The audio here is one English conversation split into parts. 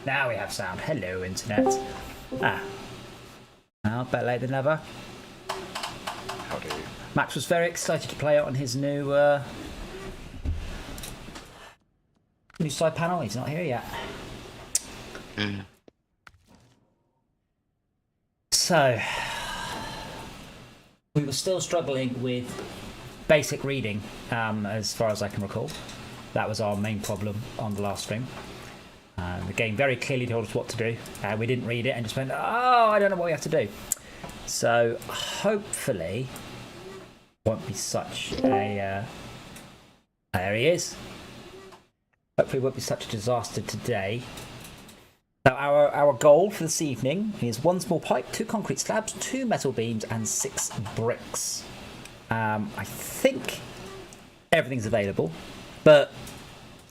Now we have sound. Hello, internet. Well, better late than never. Howdy. Max was very excited to play it on his new side panel. He's not here yet. So, we were still struggling with basic reading, as far as I can recall. That was our main problem on the last stream. The game very clearly told us what to do. We didn't read it and just went, oh, I don't know what we have to do. So hopefully won't be such a... there he is. Hopefully it won't be such a disaster today. Now our goal for this evening is 1 small pipe, 2 concrete slabs, 2 metal beams and 6 bricks. I think everything's available, but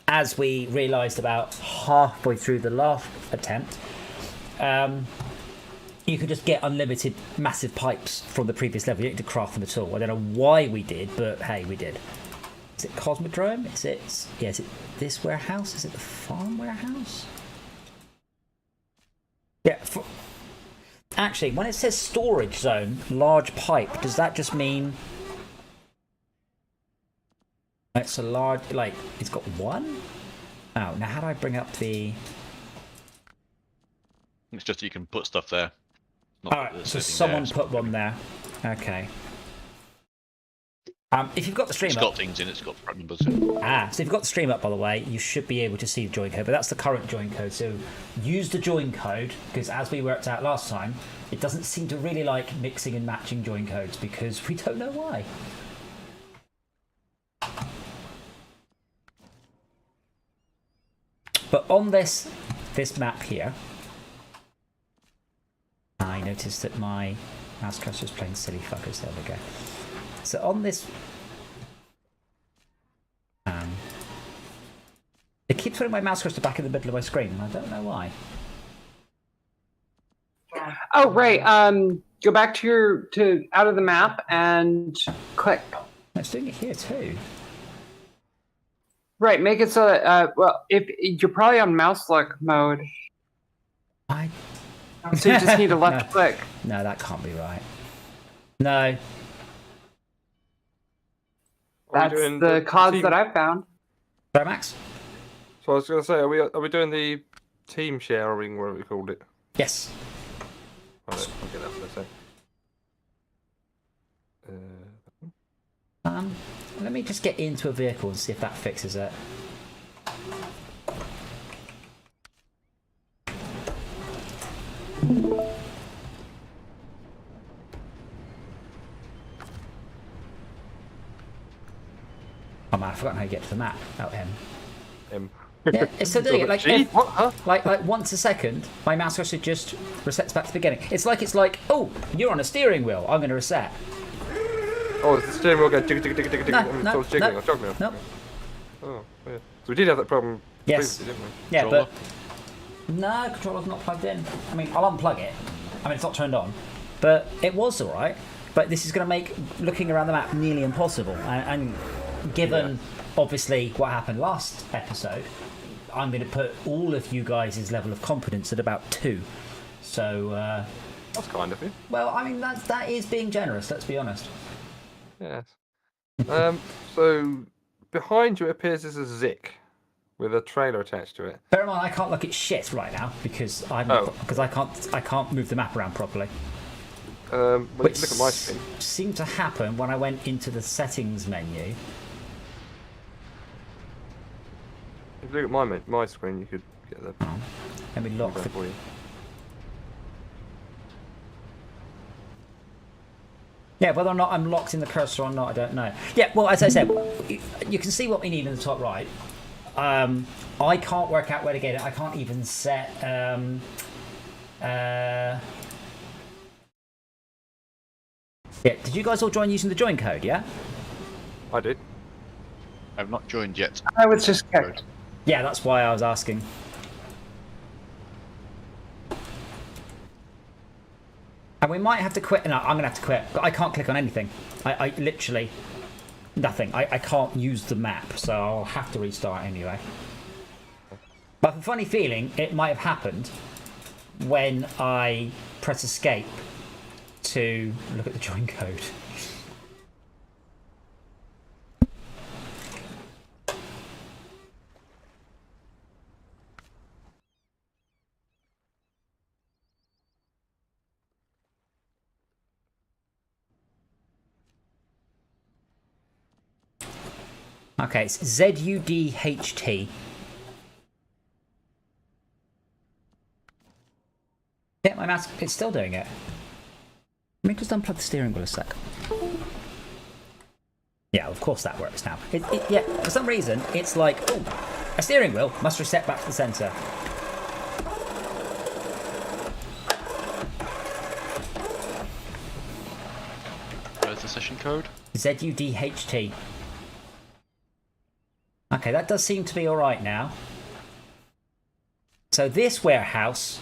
as we realised about halfway through the last attempt, you could just get unlimited massive pipes from the previous level. You don't need to craft them at all. I don't know why we did, but hey, we did. Is it Cosmodrome? Is it this warehouse? Is it the farm warehouse? Yeah. Actually, when it says storage zone, large pipe, does that just mean it's a large, like, it's got one? Oh, now how do I bring up the... It's just you can put stuff there. Alright, so someone put one there. Okay. If you've got the stream up... It's got things in it, it's got front numbers in. So if you've got the stream up, by the way, you should be able to see the join code, but that's the current join code, so use the join code, because as we worked out last time, it doesn't seem to really like mixing and matching join codes, because we don't know why. But on this map here, I noticed that my mouse cursor is playing silly fuckers. There we go. So on this, it keeps putting my mouse cursor back in the middle of my screen, and I don't know why. Oh right, go back to out of the map and click. It's doing it here too. Right, make it so that, well, if you're probably on mouse lock mode. So you just need a left click. No, that can't be right. No. That's the cause that I've found. Sorry, Max? So I was going to say, are we doing the team sharing, whatever we called it? Yes. I'll get that for a sec. Let me just get into a vehicle and see if that fixes it. Oh man, I've forgotten how you get to the map. Oh, M. Yeah, it's still doing it. Like, what? Huh? like once a second, my mouse cursor just resets back to the beginning. It's like, oh, you're on a steering wheel. I'm going to reset. Oh, is the steering wheel going jiggle, jiggle, jiggle, jiggle, No, so it's jiggling no, or juggling? no. Oh, yeah. So we did have that problem Yes. previously, didn't we? Yeah, Controller? but no, controller's not plugged in. I mean, I'll unplug it. I mean, it's not turned on, but it was all right. But this is going to make looking around the map nearly impossible. And given, obviously, what happened last episode, I'm going to put all of you guys' level of competence at about 2. So, That's kind of it. well, I mean, that is being generous, let's be honest. Yes. So behind you it appears there's a Zik with a trailer attached to it. Bear in mind, I can't look at shit right now because I can't move the map around properly. Well, Which you can look at my screen. seemed to happen when I went into the settings menu. If you look at my screen, you could get the. Let me lock the... for you. Yeah, whether or not I'm locked in the cursor or not, I don't know. Yeah, well, as I said, you can see what we need in the top right. I can't work out where to get it. I can't even set... Yeah, did you guys all join using the join code, yeah? I did. I've not joined yet. I was just kicked. Yeah, that's why I was asking. And we might have to quit. No, I'm going to have to quit. I can't click on anything. I literally... Nothing. I can't use the map, so I'll have to restart anyway. But I have a funny feeling it might have happened when I press escape to look at the join code. Okay, it's ZUDHT. Yeah, my mouse, it's still doing it. Let me just unplug the steering wheel a sec. Yeah, of course that works now. Yeah, for some reason, it's like, oh, a steering wheel must reset back to the centre. Where's the session code? ZUDHT. Okay, that does seem to be alright now. So this warehouse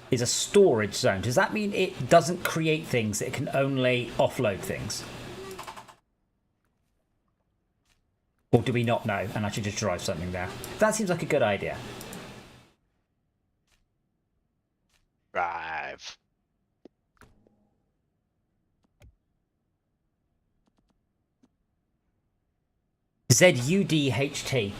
is a storage zone. Does that mean it doesn't create things, it can only offload things? Or do we not know and I should just drive something there? That seems like a good idea. Drive. ZUDHT.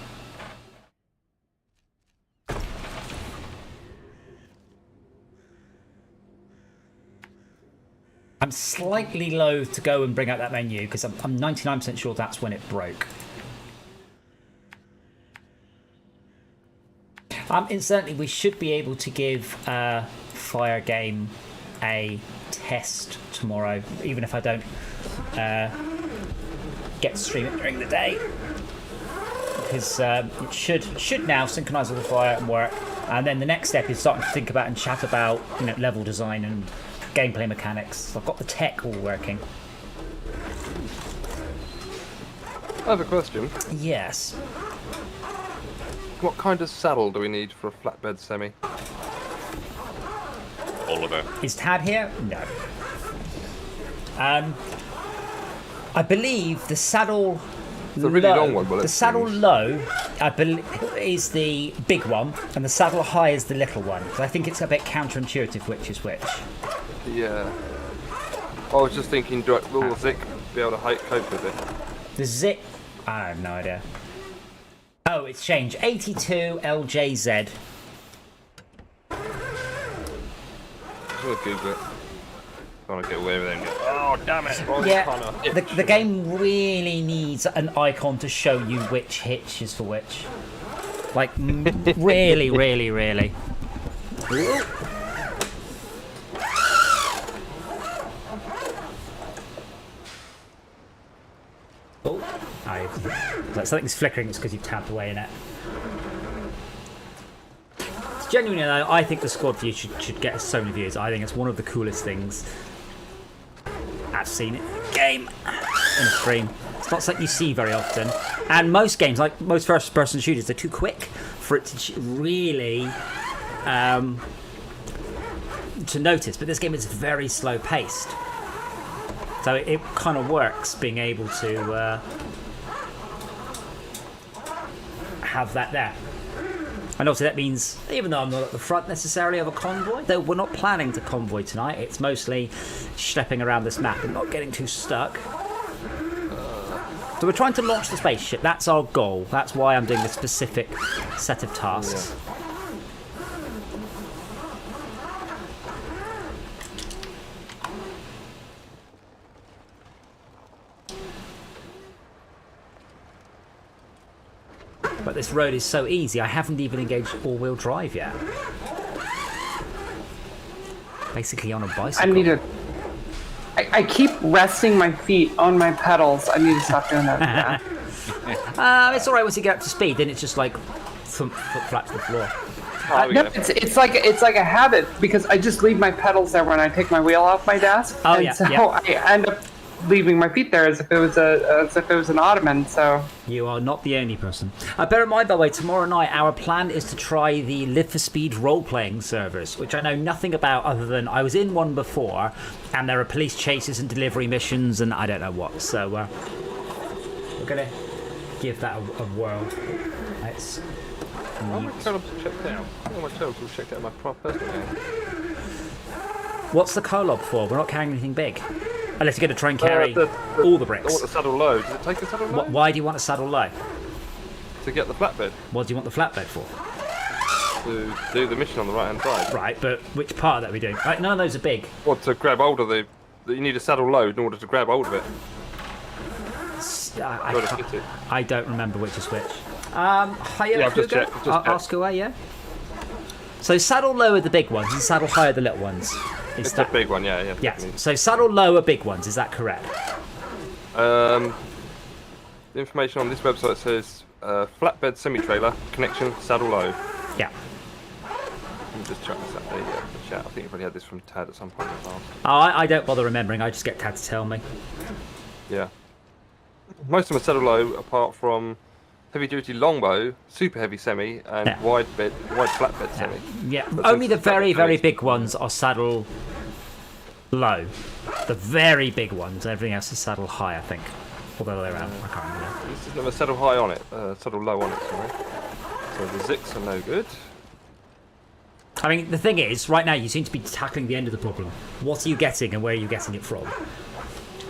I'm slightly loath to go and bring out that menu because I'm 99% sure that's when it broke. Incidentally, we should be able to give Fire Game a test tomorrow, even if I don't get to stream it during the day, because it should now synchronize with the Fire and work. And then the next step is starting to think about and chat about, you know, level design and gameplay mechanics. So I've got the tech all working. I have a question. Yes. What kind of saddle do we need for a flatbed semi? Oliver. Is Tad here? No. I believe the saddle. It's a really low, long one, but the saddle low, I believe, is the big one, and the saddle high is the little one. Because I think it's a bit counterintuitive which is which. Yeah. I was just thinking, will the Zik be able to cope with it? The Zik, I have no idea. Oh, it's changed. 82 LJZ. I'm just gonna Google it. I want to get away with it and go, oh damn it! Oh, Yeah, the game really needs an icon to show you which hitch is for which. Like, really, really, really. Oh, something's flickering. It's because you've tapped away in it. Genuinely though, I think the squad view should get so many views. I think it's one of the coolest things I've seen in a game, in a stream. It's not something you see very often. And most games, like most first-person shooters, they're too quick for it to really to notice. But this game is very slow-paced. So it kind of works being able to have that there. And also that means, even though I'm not at the front necessarily of a convoy, though we're not planning to convoy tonight, it's mostly schlepping around this map and not getting too stuck. So we're trying to launch the spaceship, that's our goal. That's why I'm doing this specific set of tasks. Yeah. But this road is so easy, I haven't even engaged all-wheel drive yet. Basically on a bicycle. I need to. I keep resting my feet on my pedals. I need to stop doing that. Yeah. It's alright once you get up to speed, then it's just like foot flat to the floor. No, it's like a habit because I just leave my pedals there when I take my wheel off my desk. Oh, and yeah, so yeah. I end up leaving my feet there as if it was an ottoman. So You are not the only person. Bear in mind, by the way, tomorrow night our plan is to try the Live for Speed role-playing servers, which I know nothing about other than I was in one before, and there are police chases and delivery missions and I don't know what. So we're gonna give that a whirl. Let's All my turtles are checked out. All my turtles are checked out in my personal game. What's the collab for? We're not carrying anything big. Unless you're going to try and carry all the bricks. I want the saddle low. Does it take the saddle low? Why do you want a saddle low? To get the flatbed. What do you want the flatbed for? To do the mission on the right hand side. Right, but which part of that are we doing? Right, none of those are big. Or to grab hold of you need a saddle load in order to grab hold of it. I don't remember which is which. Higher, I've just checked. Ask away, yeah? So saddle low are the big ones and saddle high are the little ones. It's the big one, yeah. Yes. Definitely. So saddle low are big ones, is that correct? The information on this website says flatbed semi-trailer, connection, saddle low. Yeah. Let me just check this out the chat. I think you've already had this from Tad at some point in the past. Oh, I don't bother remembering, I just get Tad to tell me. Yeah. Most of them are saddle low, apart from heavy-duty longbow, super heavy semi, and wide flatbed semi. Yeah, But only the since very, flatbed very is- big ones are saddle low. The very big ones, everything else is saddle high, I think. Or the other way around, I can't remember. This doesn't have a saddle high on it, saddle low on it, sorry. So the Zicks are no good. I mean, the thing is, right now you seem to be tackling the end of the problem. What are you getting and where are you getting it from?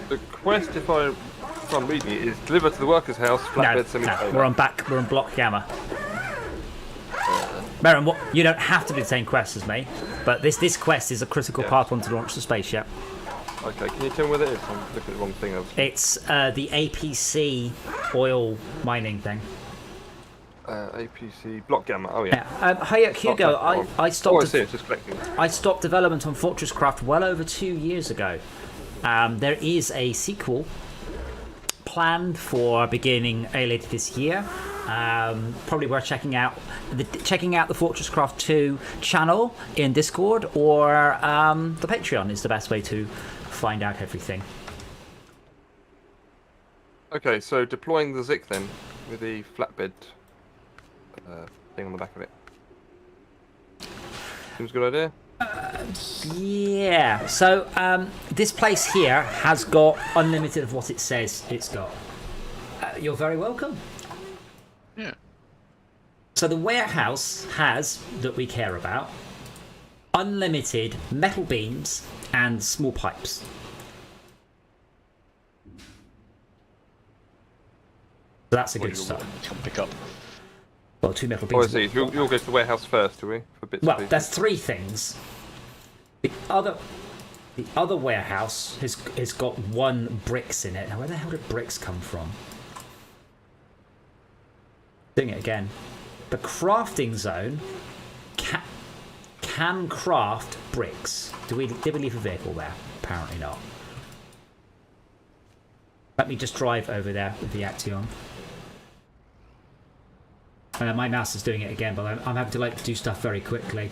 The quest, if I'm reading it, is deliver to the worker's house, flatbed semi-trailer. We're on block gamma. Baron, what you don't have to do the same quest as me, but this quest is a critical path on to launch the spaceship. Okay, can you tell me where it is? I'm looking at the wrong thing. It's the APC oil mining thing. APC block gamma. Oh yeah. Hey, Hugo, I stopped. Oh, I see. It's just collecting. I stopped development on Fortress Craft well over 2 years ago. There is a sequel planned for beginning later this year. Probably worth checking out the Fortress Craft 2 channel in Discord, or the Patreon is the best way to find out everything. Okay, so deploying the Zik then with the flatbed thing on the back of it. Seems a good idea. Yeah. So this place here has got unlimited of what it says it's got. You're very welcome. Yeah. So the warehouse has, that we care about, unlimited metal beams and small pipes. So that's a good start. Come pick up. Well, 2 metal Oh, I beams. see. You'll go to the warehouse first, do we? For bits and Well, pieces? there's 3 things. The other warehouse has got 1 bricks in it. Now, where the hell did bricks come from? Doing it again. The crafting zone can craft bricks. Did we leave a vehicle there? Apparently not. Let me just drive over there with the Action. My mouse is doing it again, but I'm having to do stuff very quickly.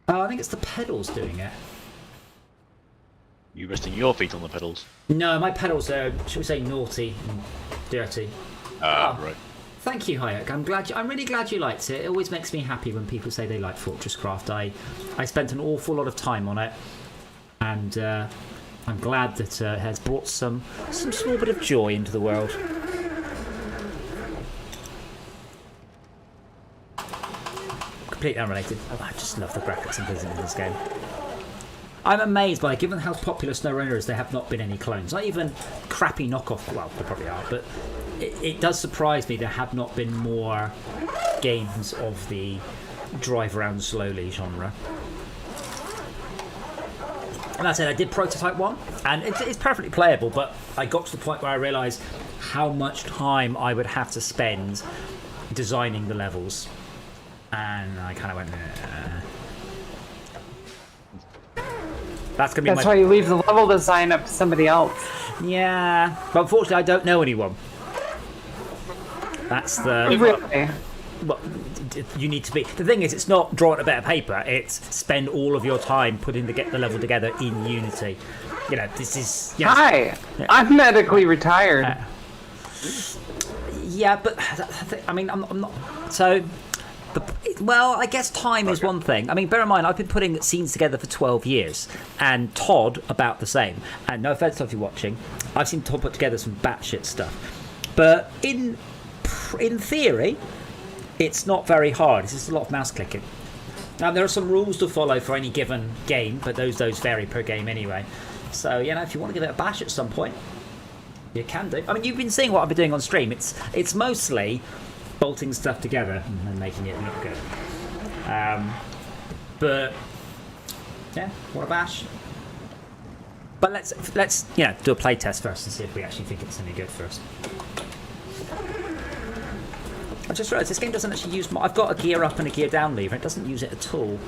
Oh, I think it's the pedals doing it. You resting your feet on the pedals? No, my pedals are, should we say, naughty and dirty. Right. Thank you, Hayek. I'm really glad you liked it. It always makes me happy when people say they like Fortress Craft. I spent an awful lot of time on it, and I'm glad that it has brought some small bit of joy into the world. Completely unrelated. I just love the graphics and physics in this game. I'm amazed by, given how popular Snowrunner is, there have not been any clones. Not even crappy knockoff. Well, there probably are, but it does surprise me there have not been more games of the drive around slowly genre. And that said, I did prototype one, and it's perfectly playable, but I got to the point where I realised how much time I would have to spend designing the levels. And I kind of went, That's gonna be That's why you leave the level design up to somebody else. Yeah, but unfortunately, I don't know anyone. That's the. Really? Well, you need to be. The thing is, it's not draw on a bit of paper. It's spend all of your time putting the level together in Unity. You know, this is. You know, Hi, I'm medically retired. yeah, but I mean, I'm not. So. Well, I guess time is one thing. I mean, bear in mind, I've been putting scenes together for 12 years, and Todd about the same. And no offense to if you're watching, I've seen Todd put together some batshit stuff. But in in theory, it's not very hard. It's just a lot of mouse clicking. Now, there are some rules to follow for any given game, but those vary per game anyway. So, if you want to give it a bash at some point, you can do. I mean, you've been seeing what I've been doing on stream. It's mostly bolting stuff together and making it look good. But, yeah, what a bash. But let's do a play test first and see if we actually think it's any good first. I just realised this game doesn't actually use... I've got a gear up and a gear down lever. It doesn't use it at all.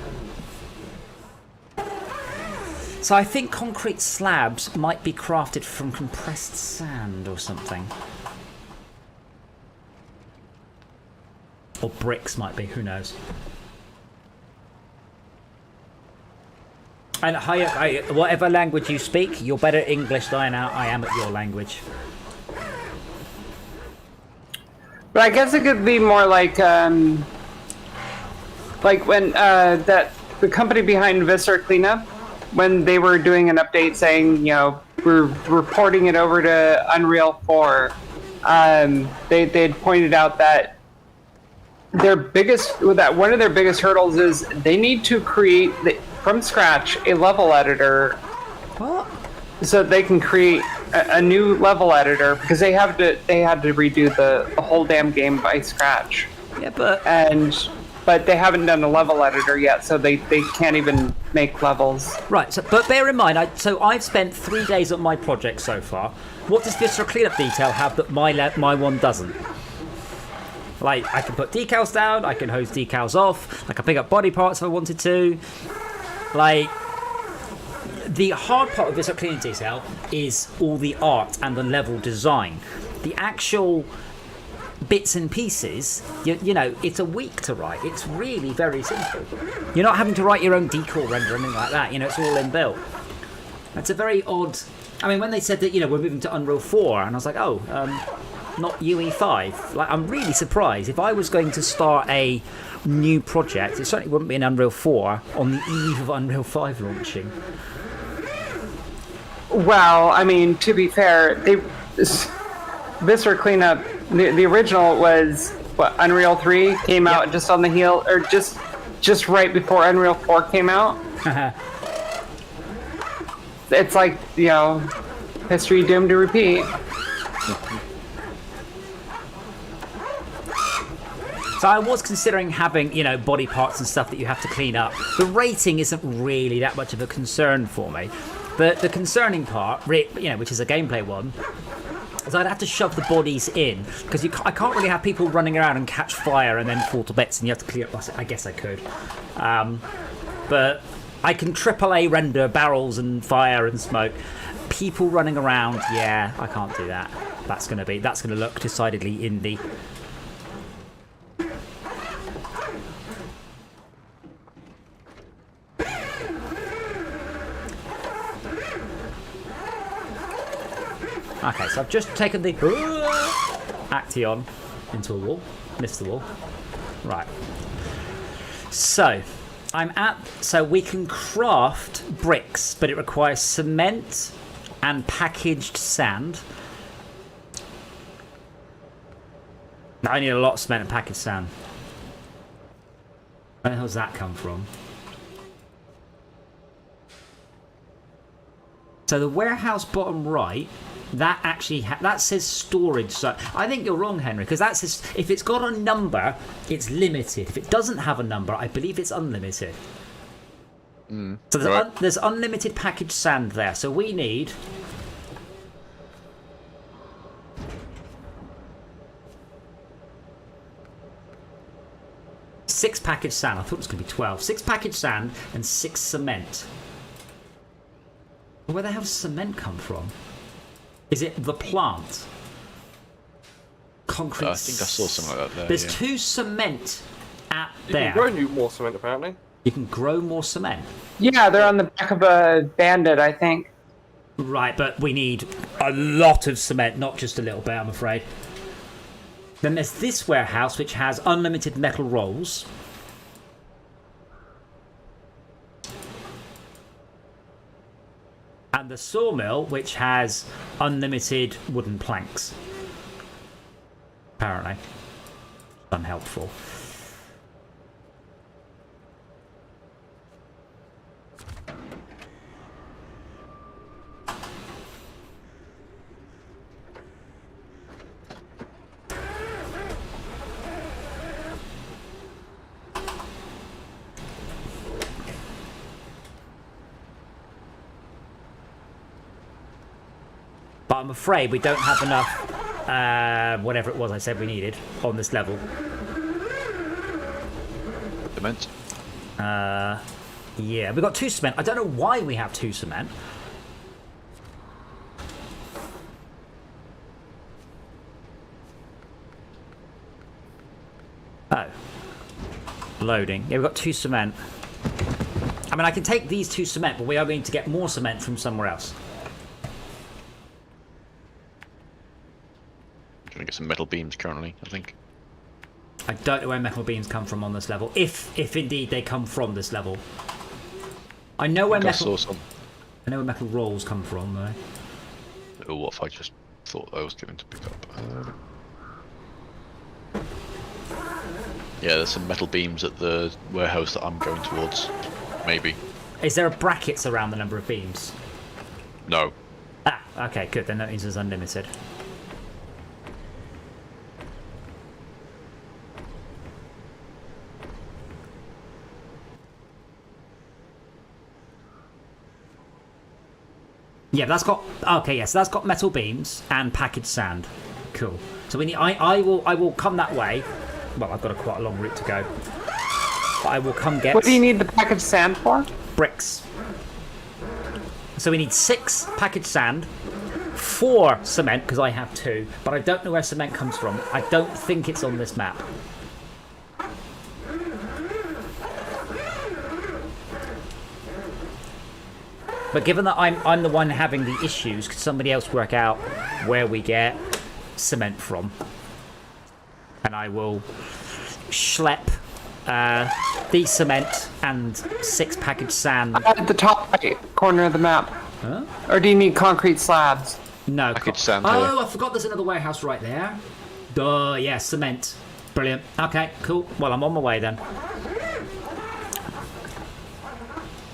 So I think concrete slabs might be crafted from compressed sand or something. Or bricks might be, who knows. And whatever language you speak, you're better at English than I am at your language. But I guess it could be more like when that the company behind Viscera Cleanup, when they were doing an update saying, we're reporting it over to Unreal 4, they had pointed out that one of their biggest hurdles is they need to create from scratch a level editor. What? So they can create a new level editor because they had to redo the whole damn game by scratch. Yeah, but they haven't done a level editor yet, so they can't even make levels. Right. So, but bear in mind, I've spent 3 days on my project so far. What does Viscera Cleanup detail have that my one doesn't? Like, I can put decals down, I can hose decals off, I can pick up body parts if I wanted to. Like, the hard part of Viscera Cleanup detail is all the art and the level design. The actual bits and pieces, it's a week to write. It's really very simple. You're not having to write your own decal render or anything like that. It's all inbuilt. It's a very odd... I mean, when they said that, we're moving to Unreal 4, and I was like, not UE5. Like, I'm really surprised. If I was going to start a new project, it certainly wouldn't be in Unreal 4 on the eve of Unreal 5 launching. Well, I mean, to be fair, Viscera Cleanup, the original was, Unreal 3 came out just on the heel, or just right before Unreal 4 came out. It's like, history doomed to repeat. So I was considering having, body parts and stuff that you have to clean up. The rating isn't really that much of a concern for me. But the concerning part, which is a gameplay one, is I'd have to shove the bodies in. Because I can't really have people running around and catch fire and then fall to bits and you have to clear up. I guess I could. But I can AAA render barrels and fire and smoke. People running around, yeah, I can't do that. That's going to look decidedly indie. Okay, so I've just taken the Action into a wall. Missed the wall. Right. So, so we can craft bricks, but it requires cement and packaged sand. I need a lot of cement and packaged sand. Where the hell does that come from? So the warehouse bottom right, that actually that says storage. So I think you're wrong, Henry, because that says if it's got a number, it's limited. If it doesn't have a number, I believe it's unlimited. So there's unlimited packaged sand there. So we need 6 packaged sand. I thought it was going to be 12. 6 packaged sand and 6 cement. Where the hell does cement come from? Is it the plant? Concrete. I think I saw something like that there. There's yeah. 2 cement at You there. can grow more cement, apparently. You can grow more cement. Yeah, they're on the back of a bandit, I think. Right, but we need a lot of cement, not just a little bit, I'm afraid. Then there's this warehouse, which has unlimited metal rolls. And the sawmill, which has unlimited wooden planks. Apparently. unhelpful. But I'm afraid we don't have enough, whatever it was I said we needed on this level. Cement. Yeah, we've got 2 cement. I don't know why we have 2 cement. Oh. Loading. Yeah, we've got 2 cement. I mean, I can take these 2 cement, but we are going to get more cement from somewhere else. Trying to get some metal beams currently, I think. I don't know where metal beams come from on this level, if indeed they come from this level. I know where metal. I know where metal rolls come from, though. Oh, what if I just thought I was given to pick up? Yeah, there's some metal beams at the warehouse that I'm going towards. Maybe. Is there brackets around the number of beams? No. Ah, okay, good. Then that means there's unlimited. Yeah, that's got okay. Yes, that's got metal beams and packaged sand. Cool. So we need. I will come that way. Well, I've got quite a long route to go. But I will come get. What do you need the packaged sand for? Bricks. So we need 6 packaged sand, 4 cement because I have 2, but I don't know where cement comes from. I don't think it's on this map. But given that I'm the one having the issues, could somebody else work out where we get cement from? And I will schlep the cement and 6 packaged sand. At the top right corner of the map. Huh? Or do you need concrete slabs? No. Packaged sand. Oh, I forgot there's another warehouse right there. Duh, yeah, cement. Brilliant. Okay, cool. Well, I'm on my way then.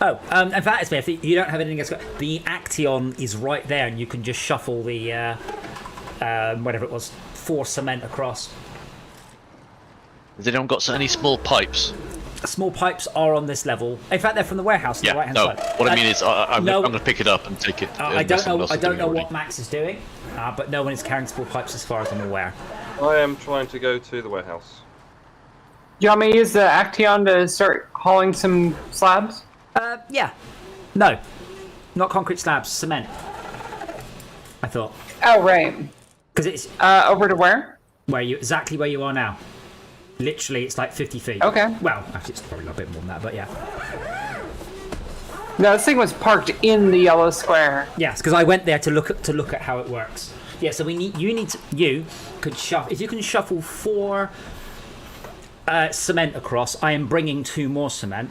Oh, in fact, if you don't have anything else, the Action is right there, and you can just shuffle the whatever it was, 4 cement across. Has anyone got any small pipes? Small pipes are on this level. In fact, they're from the warehouse on the right-hand no. side. What I mean is, I'm going to pick it up and take it. I don't know what Max is doing, but no one is carrying small pipes as far as I'm aware. I am trying to go to the warehouse. Do you want me to use the Action to start hauling some slabs? Yeah. No. Not concrete slabs, cement. I thought. Oh, right. Because it's Over to where? exactly where you are now. Literally, it's like 50 feet. Okay. Well, actually, it's probably a bit more than that, but yeah. No, this thing was parked in the yellow square. Yes, because I went there to look at how it works. Yeah, so you could shuffle. If you can shuffle 4 cement across, I am bringing 2 more cement.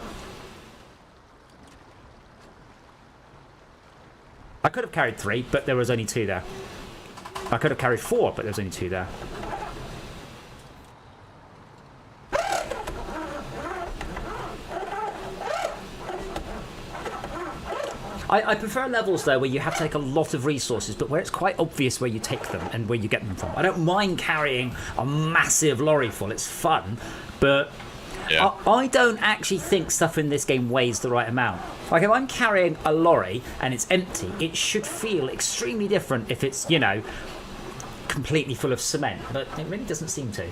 I could have carried 3, but there was only 2 there. I could have carried 4, but there was only 2 there. I prefer levels, though, where you have to take a lot of resources, but where it's quite obvious where you take them and where you get them from. I don't mind carrying a massive lorry full. It's fun, but Yeah. I don't actually think stuff in this game weighs the right amount. Like, if I'm carrying a lorry and it's empty, it should feel extremely different if it's, completely full of cement, but it really doesn't seem to.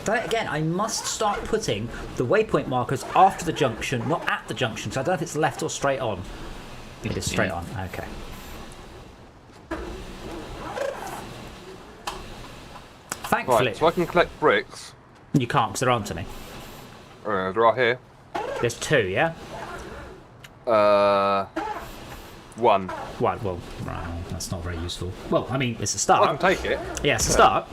Then again, I must start putting the waypoint markers after the junction, not at the junction, so I don't know if it's left or straight on. I think it's straight on, okay. Thankfully, Right, so I can collect bricks. you can't because there aren't any. Right here. There's 2, yeah? 1. Well, right, that's not very useful. Well, I mean, it's a I start. can take it. Yeah, it's a start.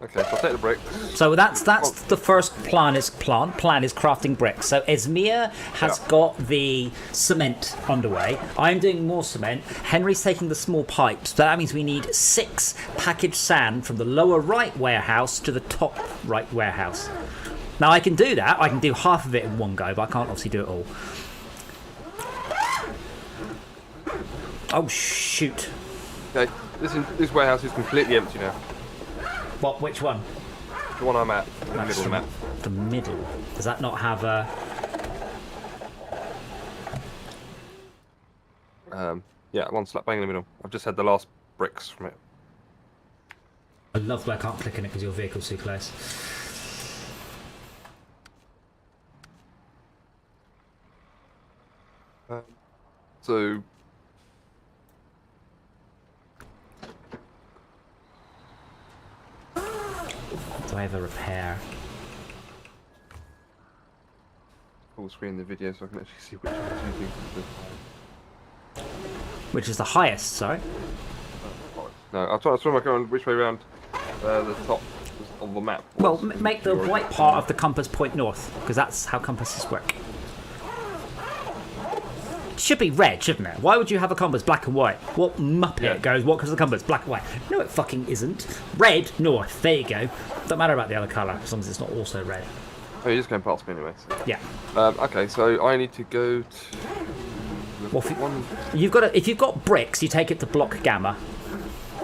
Okay, so I'll take the bricks. So that's the first plan is crafting bricks. So Esmir has got the cement underway. I'm doing more cement. Henry's taking the small pipes. So that means we need 6 packaged sand from the lower right warehouse to the top right warehouse. Now I can do that. I can do half of it in one go, but I can't obviously do it all. Oh shoot! Okay, this warehouse is completely empty now. What? Which one? The one I'm at, in the middle map. The middle. Does that not have a? Yeah, one slap bang in the middle. I've just had the last bricks from it. I love where I can't click on it because your vehicle's too close. So. Do I have a repair? Full screen the video so I can actually see which one's using the. Which is the highest, sorry? No, I'll try to go which way around the top of the map. Well, make the white part of the compass point north, because that's how compasses work. It should be red, shouldn't it? Why would you have a compass black and white? What muppet goes, what colour's the compass? Black and white. No, it fucking isn't. Red, north. There you go. Don't matter about the other colour, as long as it's not also red. Oh, you're just going past me anyway. So. Yeah. Okay, so I need to go to... Well, if you've got bricks, you take it to block gamma.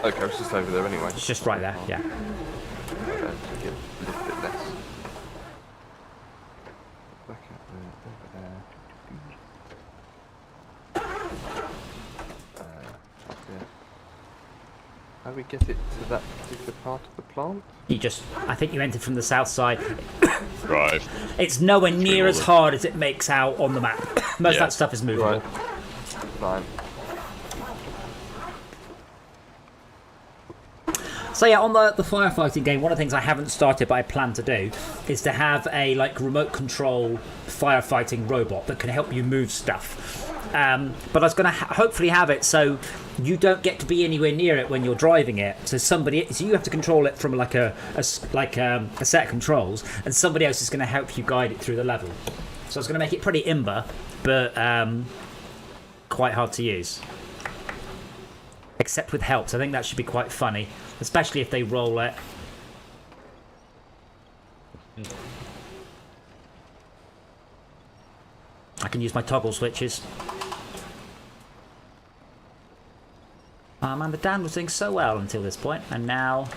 Okay, it's just over there anyway. It's just right there, yeah. Okay, so get a little bit less. Back up there, over there. Yeah. How do we get it to that particular part of the plant? You just, I think you entered from the south side. Drive. It's nowhere near as hard as it makes out on the map. Most of that stuff is movable. Right. Fine. So yeah, on the firefighting game, one of the things I haven't started but I plan to do is to have a remote control firefighting robot that can help you move stuff. But I was going to hopefully have it so you don't get to be anywhere near it when you're driving it. So you have to control it from a set of controls, and somebody else is going to help you guide it through the level. So I was going to make it pretty imber, but quite hard to use. Except with help, so I think that should be quite funny, especially if they roll it. I can use my toggle switches. Man, the Dan was doing so well until this point, and now...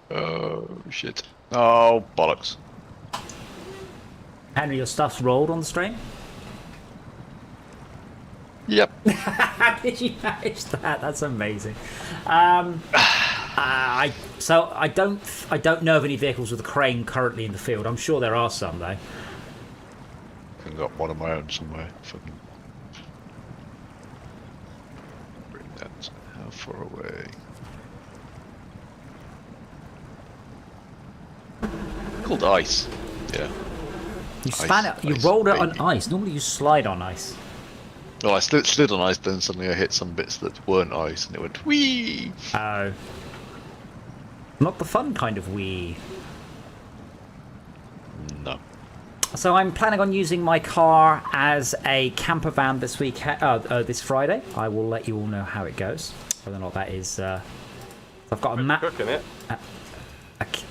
Oh, shit. Oh, bollocks. Henry, your stuff's rolled on the stream? Yep. How did you manage that? That's amazing. So I don't know of any vehicles with a crane currently in the field. I'm sure there are some though. I've got one of my own somewhere. Fucking bring that. How far away? Called ice. Yeah. You span it. You rolled it on ice. Normally you slide on ice. Well, I slid on ice, then suddenly I hit some bits that weren't ice, and it went whee. Oh. Not the fun kind of wee. No. So I'm planning on using my car as a camper van this week. This Friday. I will let you all know how it goes. Whether or not that is. I've got a map. Cooking it.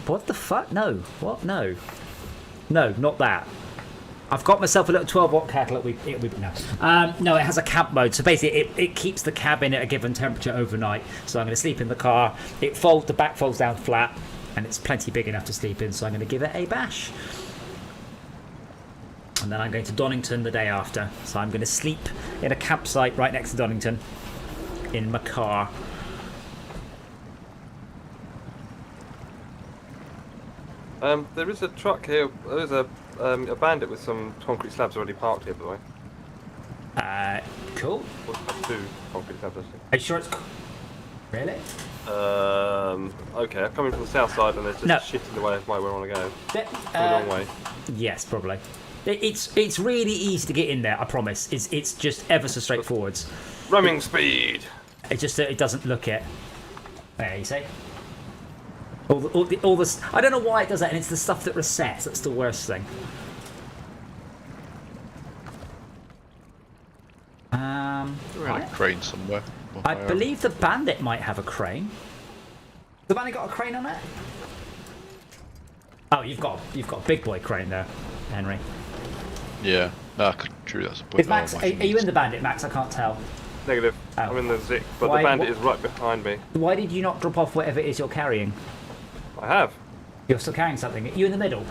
What the fuck? No. What? No. No, not that. I've got myself a little 12-watt kettle. No, it has a camp mode. So basically, it keeps the cabin at a given temperature overnight. So I'm going to sleep in the car. The back folds down flat, and it's plenty big enough to sleep in. So I'm going to give it a bash. And then I'm going to Donington the day after. So I'm going to sleep in a campsite right next to Donington in my car. There is a truck here. There is a bandit with some concrete slabs already parked here, by the way. Cool. Well, 2 concrete slabs, actually. Are you sure it's... Really? Okay, I'm coming from the south side and there's just shit in the way of where I want to go. The wrong way. Yes, probably. It's really easy to get in there, I promise. It's just ever so straightforward. Roaming speed! It just it doesn't look it. There, you see? All this... I don't know why it does that, and it's the stuff that resets that's the worst thing. We're in a crane somewhere. I believe the bandit might have a crane. The bandit got a crane on it? Oh, you've got a big boy crane there, Henry. Yeah. No, true. That's a point. Is Max? Are you in the bandit, Max? I can't tell. Negative. Oh. I'm in the Zik, but Why- the bandit is right behind me. Why did you not drop off whatever it is you're carrying? I have. You're still carrying something. Are you in the middle?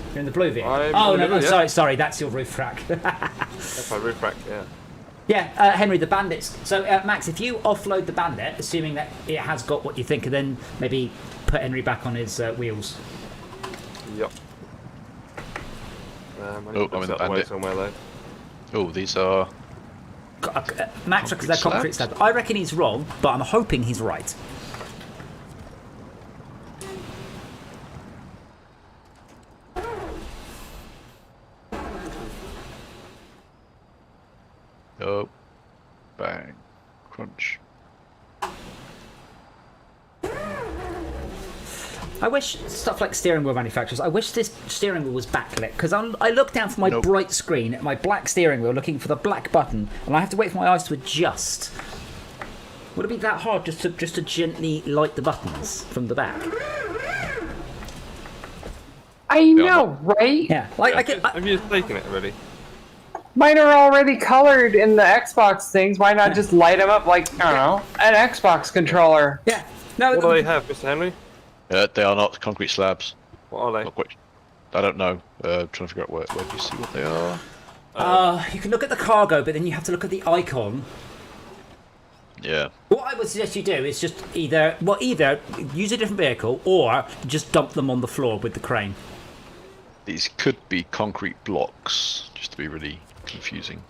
You're in the blue vehicle. I'm Oh in the no! middle, yeah. Sorry. That's your roof rack. That's my roof rack, yeah. Yeah, Henry, the bandits. So, Max, if you offload the bandit, assuming that it has got what you think, and then maybe put Henry back on his wheels. Yep. I need to I'm put in the that away bandit. somewhere though. Oh, these are. Max reckons they're concrete slabs. I reckon he's wrong, but I'm hoping he's right. Oh, bang, crunch. I wish stuff like steering wheel manufacturers. I wish this steering wheel was backlit because I look down from my bright screen at my black steering wheel, looking for the black button, and I have to wait for my eyes to adjust. Would it be that hard just to gently light the buttons from the back? I know, right? Yeah, Have you just taken it already? Mine are already colored in the Xbox things. Why not just light them up like, I don't know, an Xbox controller? yeah. No. What do they have, Mr. Henry? They are not concrete slabs. What are they? Not quite. I don't know. Trying to figure out where do you see what they are? You can look at the cargo, but then you have to look at the icon. Yeah. What I would suggest you do is just either use a different vehicle or just dump them on the floor with the crane. These could be concrete blocks, just to be really confusing.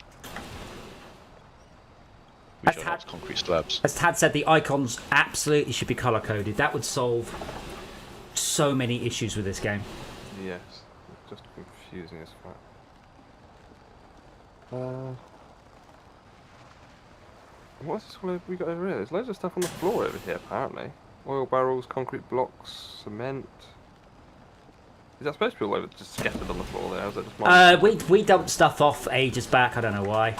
Which are not concrete slabs. As Tad said, the icons absolutely should be color coded. That would solve so many issues with this game. Yes. It's just confusing as fuck. What's this all we got over here? There's loads of stuff on the floor over here, apparently. Oil barrels, concrete blocks, cement. Is that supposed to be all over, just scattered on the floor there? Is that just my... We dumped stuff off ages back. I don't know why.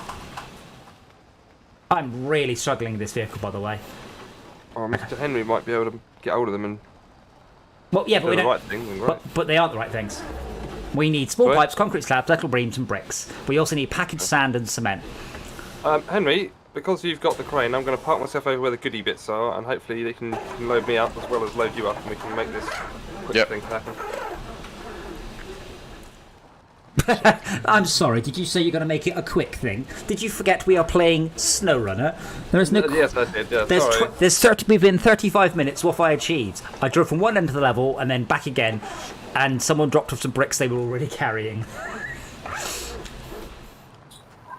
I'm really struggling with this vehicle, by the way. Oh, Mr. Henry might be able to get hold of them and Well, yeah, but do we the don't. right thing. Then, right? But they aren't the right things. We need small pipes, concrete slabs, metal beams, and bricks. We also need packaged sand and cement. Henry, because you've got the crane, I'm going to park myself over where the goodie bits are, and hopefully they can load me up as well as load you up, and we can make this quick thing happen. I'm sorry, did you say you're going to make it a quick thing? Did you forget we are playing Snowrunner? There is no... Yes, I did, yeah, sorry. Within 35 minutes, what I achieved. I drove from one end of the level and then back again, and someone dropped off some bricks they were already carrying.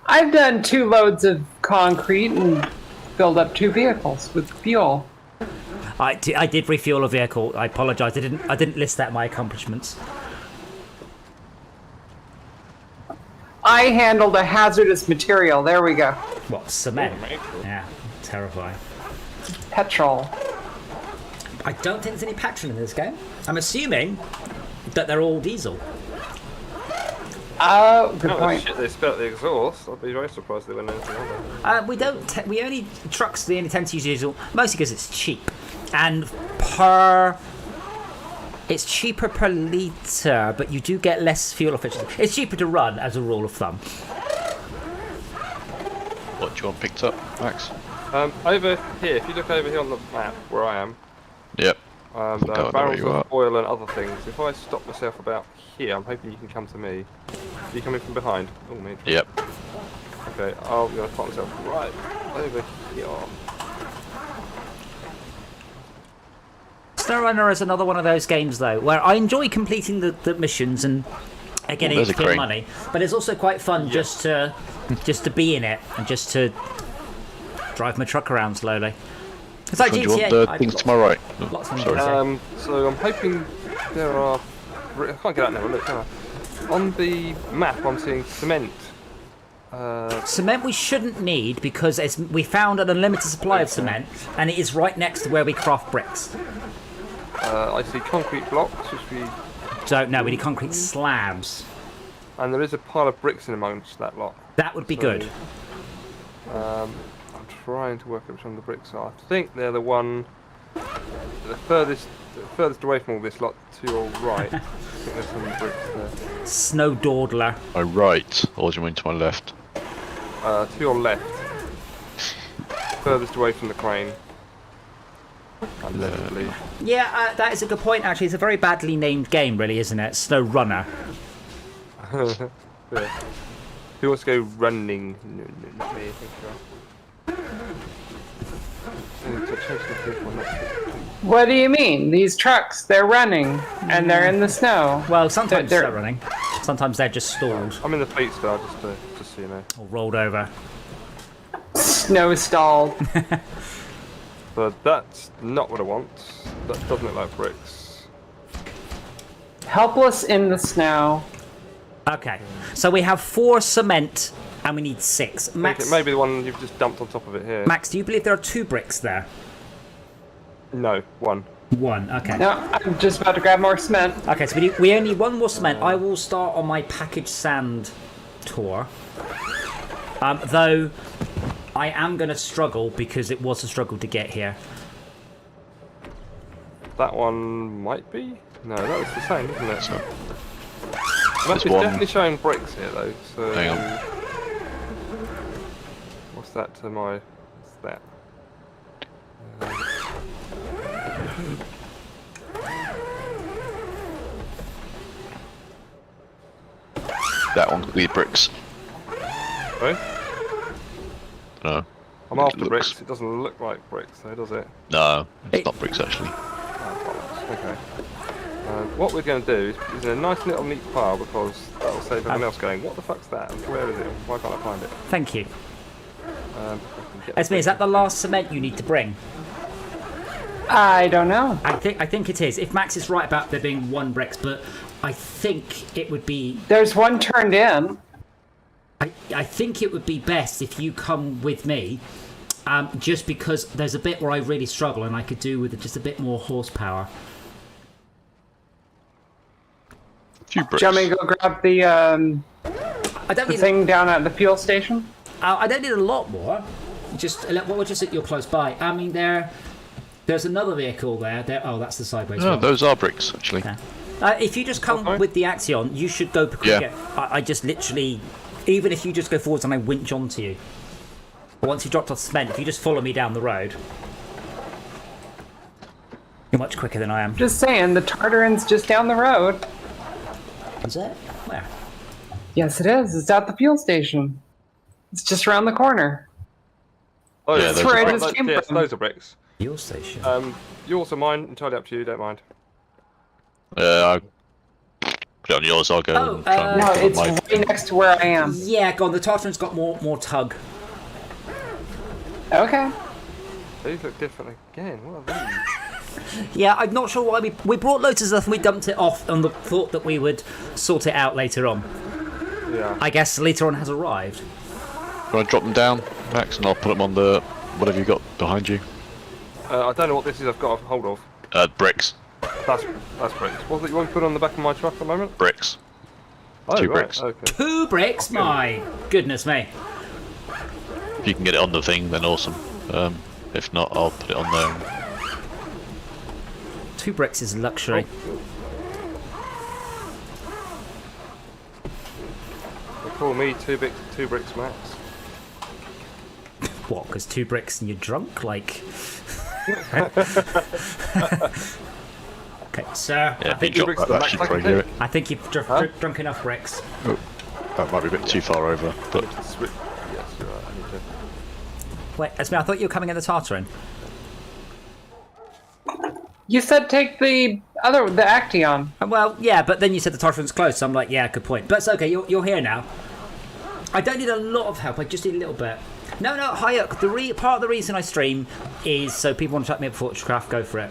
I've done 2 loads of concrete and filled up 2 vehicles with fuel. I did refuel a vehicle. I apologise. I didn't list that in my accomplishments. I handled a hazardous material. There we go. What, cement? Yeah, terrifying. Petrol. I don't think there's any petrol in this game. I'm assuming that they're all diesel. Good point. Shit, they spelt the exhaust. I'd be very surprised they went anything on there. We only tend to use diesel, mostly because it's cheap. And it's cheaper per litre, but you do get less fuel efficiency. It's cheaper to run, as a rule of thumb. What do you want picked up, Max? Over here, if you look over here on the map where I am, Yep. barrels of oil and other things. If I stop myself about here, I'm hoping you can come to me. Are you coming from behind? Oh, me. Yep. Okay, I'm going to put myself right over here. Snowrunner is another one of those games, though, where I enjoy completing the missions and getting there's a XP crane. money, but it's also quite fun just to be in it and just to drive my truck around slowly. It's like Do you want GTA. the things to my right? Lots of Sorry. things. So I'm hoping there are. I can't get out now. Look, can I? On the map, I'm seeing cement. Cement we shouldn't need because we found an unlimited supply of cement, and it is right next to where we craft bricks. I see concrete blocks, which we. Don't know. We need concrete slabs. And there is a pile of bricks in amongst that lot. That would be good. I'm trying to work out which one the bricks are. I think they're the one. The furthest away from all this lot to your right. I think there's some bricks there. Snow dawdler. My right, or do you mean to my left? To your left. Furthest away from the crane. Allegedly. Yeah, that is a good point. Actually, it's a very badly named game, really, isn't it? Snowrunner. Yeah. Who wants to go running? No, not me. Thank you. What do you mean? These trucks, they're running, and they're in the snow. Well, sometimes They're- they're running. Sometimes they're just stalled I'm in the fleet star, just so you know. or rolled over. Snow stalled. But that's not what I want. That doesn't look like bricks. Helpless in the snow. Okay, so we have 4 cement and we need 6. Max, Maybe the one you've just dumped on top of it here. Max, do you believe there are 2 bricks there? No, one. 1. Okay. No, I'm just about to grab more cement. Okay, so we only need 1 more cement. I will start on my packaged sand tour. Though I am going to struggle because it was a struggle to get here. That one might be? No, that was the same, isn't it? So, It's one. definitely showing bricks here though, so... Hang on. What's that to my... What's that? that one could be bricks. Sorry? No. I'm It after looks- bricks. It doesn't look like bricks though, does it? No, it's Hey. not bricks actually. Oh, bollocks. Okay. What we're going to do is in a nice little neat pile because that will save everyone else going, what the fuck's that? Where is it? Why can't I find it? Thank you. I can get Esme, is that the last cement you need to bring? I don't know. I think it is. If Max is right about there being 1 bricks, but I think it would be There's one turned in. I think it would be best if you come with me, just because there's a bit where I really struggle and I could do with just a bit more horsepower. Few bricks. Do you want me to go grab I don't the need thing down at the fuel station? I don't need a lot more. Just that you're close by. I mean, there's another vehicle there. Oh, that's the sideways No, one. those are bricks actually. Yeah. If you just come Okay. with the Axion, you should go quicker. I just literally, even if you just go forwards and I winch onto you. But once you dropped off cement, if you just follow me down the road, you're much quicker than I am. Just saying, the Tartarin's just down the road. Is it? Where? Yes, it is. It's at the fuel station. It's just around the corner. Oh, Yeah, yeah, those are right, bricks. yes, those are bricks. Fuel station. Yours or mine, entirely up to you, don't mind. I put it on yours. I'll go. Oh, and try and No, put it on it's my- right next to where I am. Yeah, go on. The Tartarin's got more tug. Okay. These look different again. What are these? Yeah, I'm not sure why we brought loads of stuff and we dumped it off on the thought that we would sort it out later on. Yeah. I guess later on has arrived. You want to drop them down, Max, and I'll put them on the whatever you got behind you. I don't know what this is I've got a hold of. Bricks. That's bricks. What's it you want to put on the back of my truck at the moment? Bricks. Oh, 2 right, bricks. Okay. 2 bricks? My goodness me. If you can get it on the thing, then awesome. If not, I'll put it on there. 2 bricks is luxury. They call me two bricks max. What, because 2 bricks and you're drunk? Like... Okay, sir, Yeah, I think you bricks drop the that max actually I before can I hear it. I think you've drunk enough bricks. That might be a bit too far over, but Yes, you're right. I need to. Wait, Esme, I thought you were coming in the Tartarin. You said take the Action. Well, yeah, but then you said the Tartarans close, so I'm like, yeah, good point. But it's okay, you're here now. I don't need a lot of help, I just need a little bit. No, Hayek, part of the reason I stream is so people want to chat me up for Fortchcraft, go for it.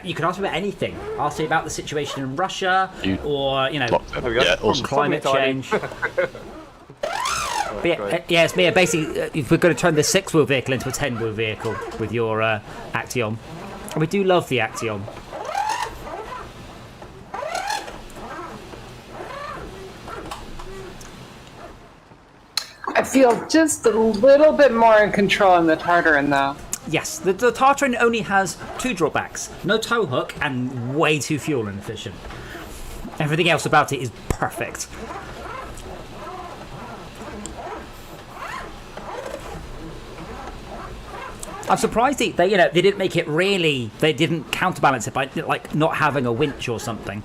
You can ask me about anything. Ask me about the situation in Russia, or, awesome. climate change. But yeah, it's me. Basically, if we're going to turn the 6-wheel vehicle into a 10-wheel vehicle with your Action. And we do love the Action. I feel just a little bit more in control in the Tartaran, though. Yes, the Tartaran only has 2 drawbacks. No tow hook and way too fuel inefficient. Everything else about it is perfect. I'm surprised they didn't make it really. They didn't counterbalance it by like not having a winch or something.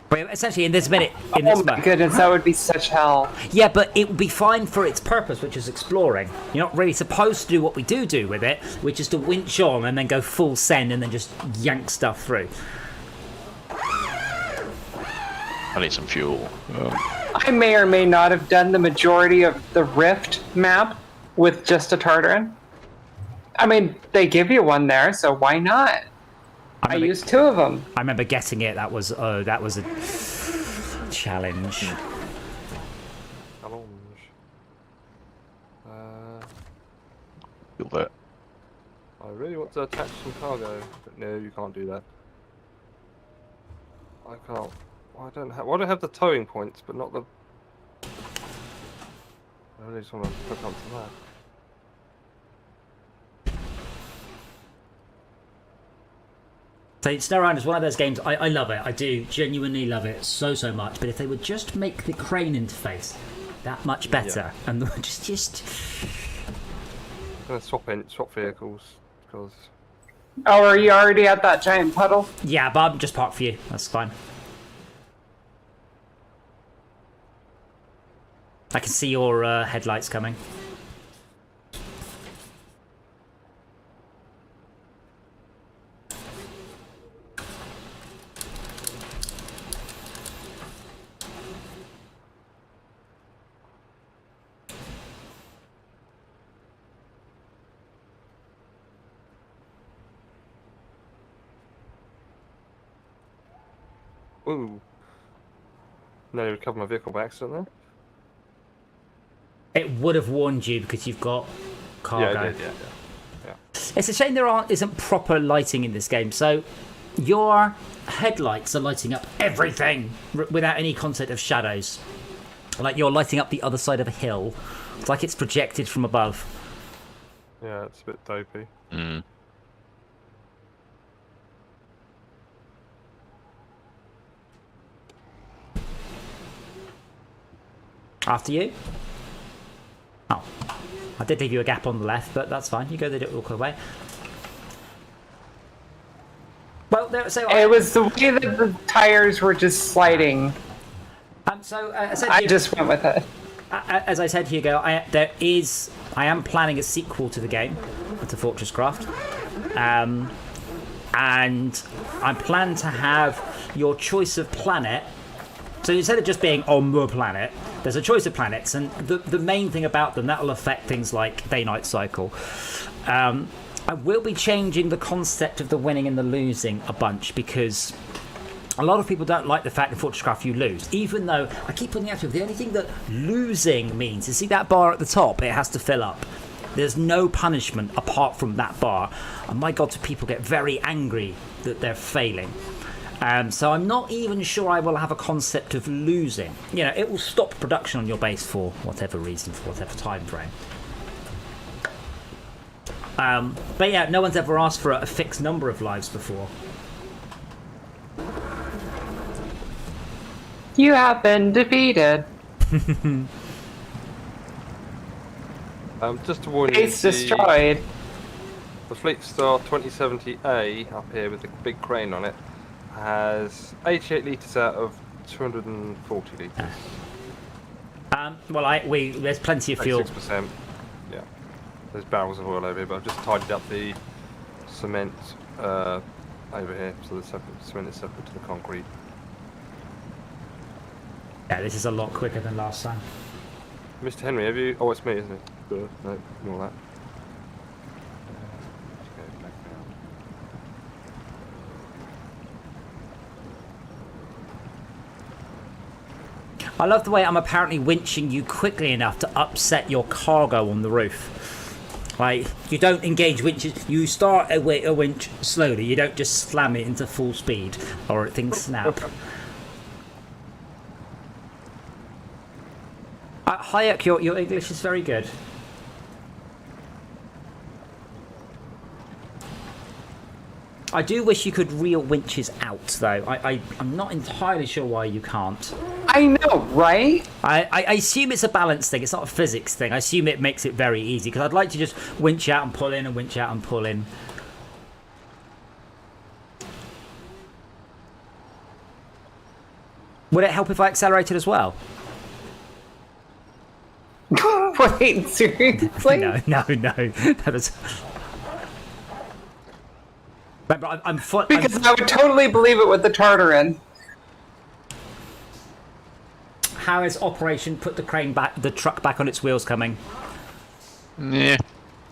But essentially, in this minute, Oh my goodness, that would be such hell. Yeah, but it would be fine for its purpose, which is exploring. You're not really supposed to do what we do with it, which is to winch on and then go full send and then just yank stuff through. I need some fuel. I may or may not have done the majority of the Rift map with just a Tartaran. I mean, they give you one there, so why not? I used 2 of them. I remember getting it. That was a challenge. Feel that. I really want to attach some cargo, but no, you can't do that. I can't. I don't have. Why do I have the towing points, but not the? I really just want to hook onto that. So Snowrunner is one of those games, I love it. I do genuinely love it so much. But if they would just make the crane interface that much better, and just I'm gonna swap vehicles because. Oh, are you already at that giant puddle? Yeah, but I'm just parked for you. That's fine. I can see your headlights coming. Ooh. Nearly recovered my vehicle by accident there. It would have warned you because you've got cargo. Yeah, it did, yeah. It's a shame there isn't proper lighting in this game. So your headlights are lighting up everything without any concept of shadows. Like you're lighting up the other side of a hill. It's like it's projected from above. Yeah, it's a bit dopey. Mm. After you? Oh. I did leave you a gap on the left, but that's fine. You go the awkward way. Well, it was the way that the tires were just sliding. I just went with it. As I said, Hugo, I am planning a sequel to the game, to Fortresscraft. And I plan to have your choice of planet. So instead of just being on the planet, there's a choice of planets, and the main thing about them, that will affect things like day-night cycle. I will be changing the concept of the winning and the losing a bunch, because a lot of people don't like the fact in Fortresscraft you lose, even though I keep pointing out to you, the only thing that losing means is, see that bar at the top, it has to fill up. There's no punishment apart from that bar, and my god, do people get very angry that they're failing. So I'm not even sure I will have a concept of losing. It will stop production on your base for whatever reason, for whatever time frame. But yeah, no one's ever asked for a fixed number of lives before. You have been defeated. Just to warn you, Base destroyed. The Fleet Star 2070A up here with the big crane on it has 88 litres out of 240 litres. Well, there's plenty of fuel. 6%. Yeah. There's barrels of oil over here, but I've just tidied up the cement over here, so the cement is separate to the concrete. Yeah, this is a lot quicker than last time. Mr. Henry, have you? Oh, it's me, isn't it? No, ignore that. Let's go back down. I love the way I'm apparently winching you quickly enough to upset your cargo on the roof. Like, you don't engage winches, you start a winch slowly, you don't just slam it into full speed or things snap. Hayek, your English is very good. I do wish you could reel winches out, though. I'm not entirely sure why you can't. I know, right? I assume it's a balance thing. It's not a physics thing. I assume it makes it very easy, because I'd like to just winch out and pull in and winch out and pull in. Would it help if I accelerated as well? Wait, seriously? No. That was... Remember, Because I would totally believe it with the Tartarin. How is Operation Put the Crane Back, the truck back on its wheels coming? Yeah.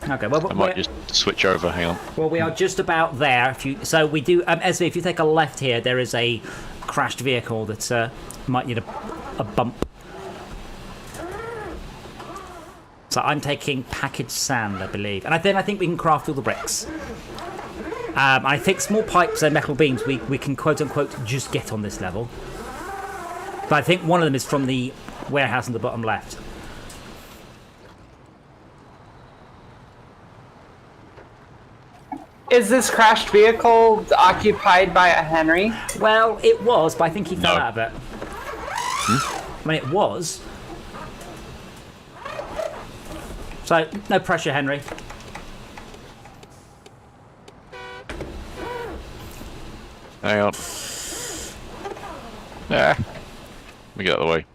Okay, well, I might just switch over. Hang on. Well, we are just about there. So we do, Esme, if you take a left here, there is a crashed vehicle that might need a bump. So I'm taking packaged sand, I believe, and then I think we can craft all the bricks. I think small pipes and metal beams we can quote unquote just get on this level. But I think one of them is from the warehouse in the bottom left. Is this crashed vehicle occupied by a Henry? Well, it was, but I think he fell No. out of it. I mean, it was. So, no pressure, Henry. Hang on. Yeah. Let me get out of the way.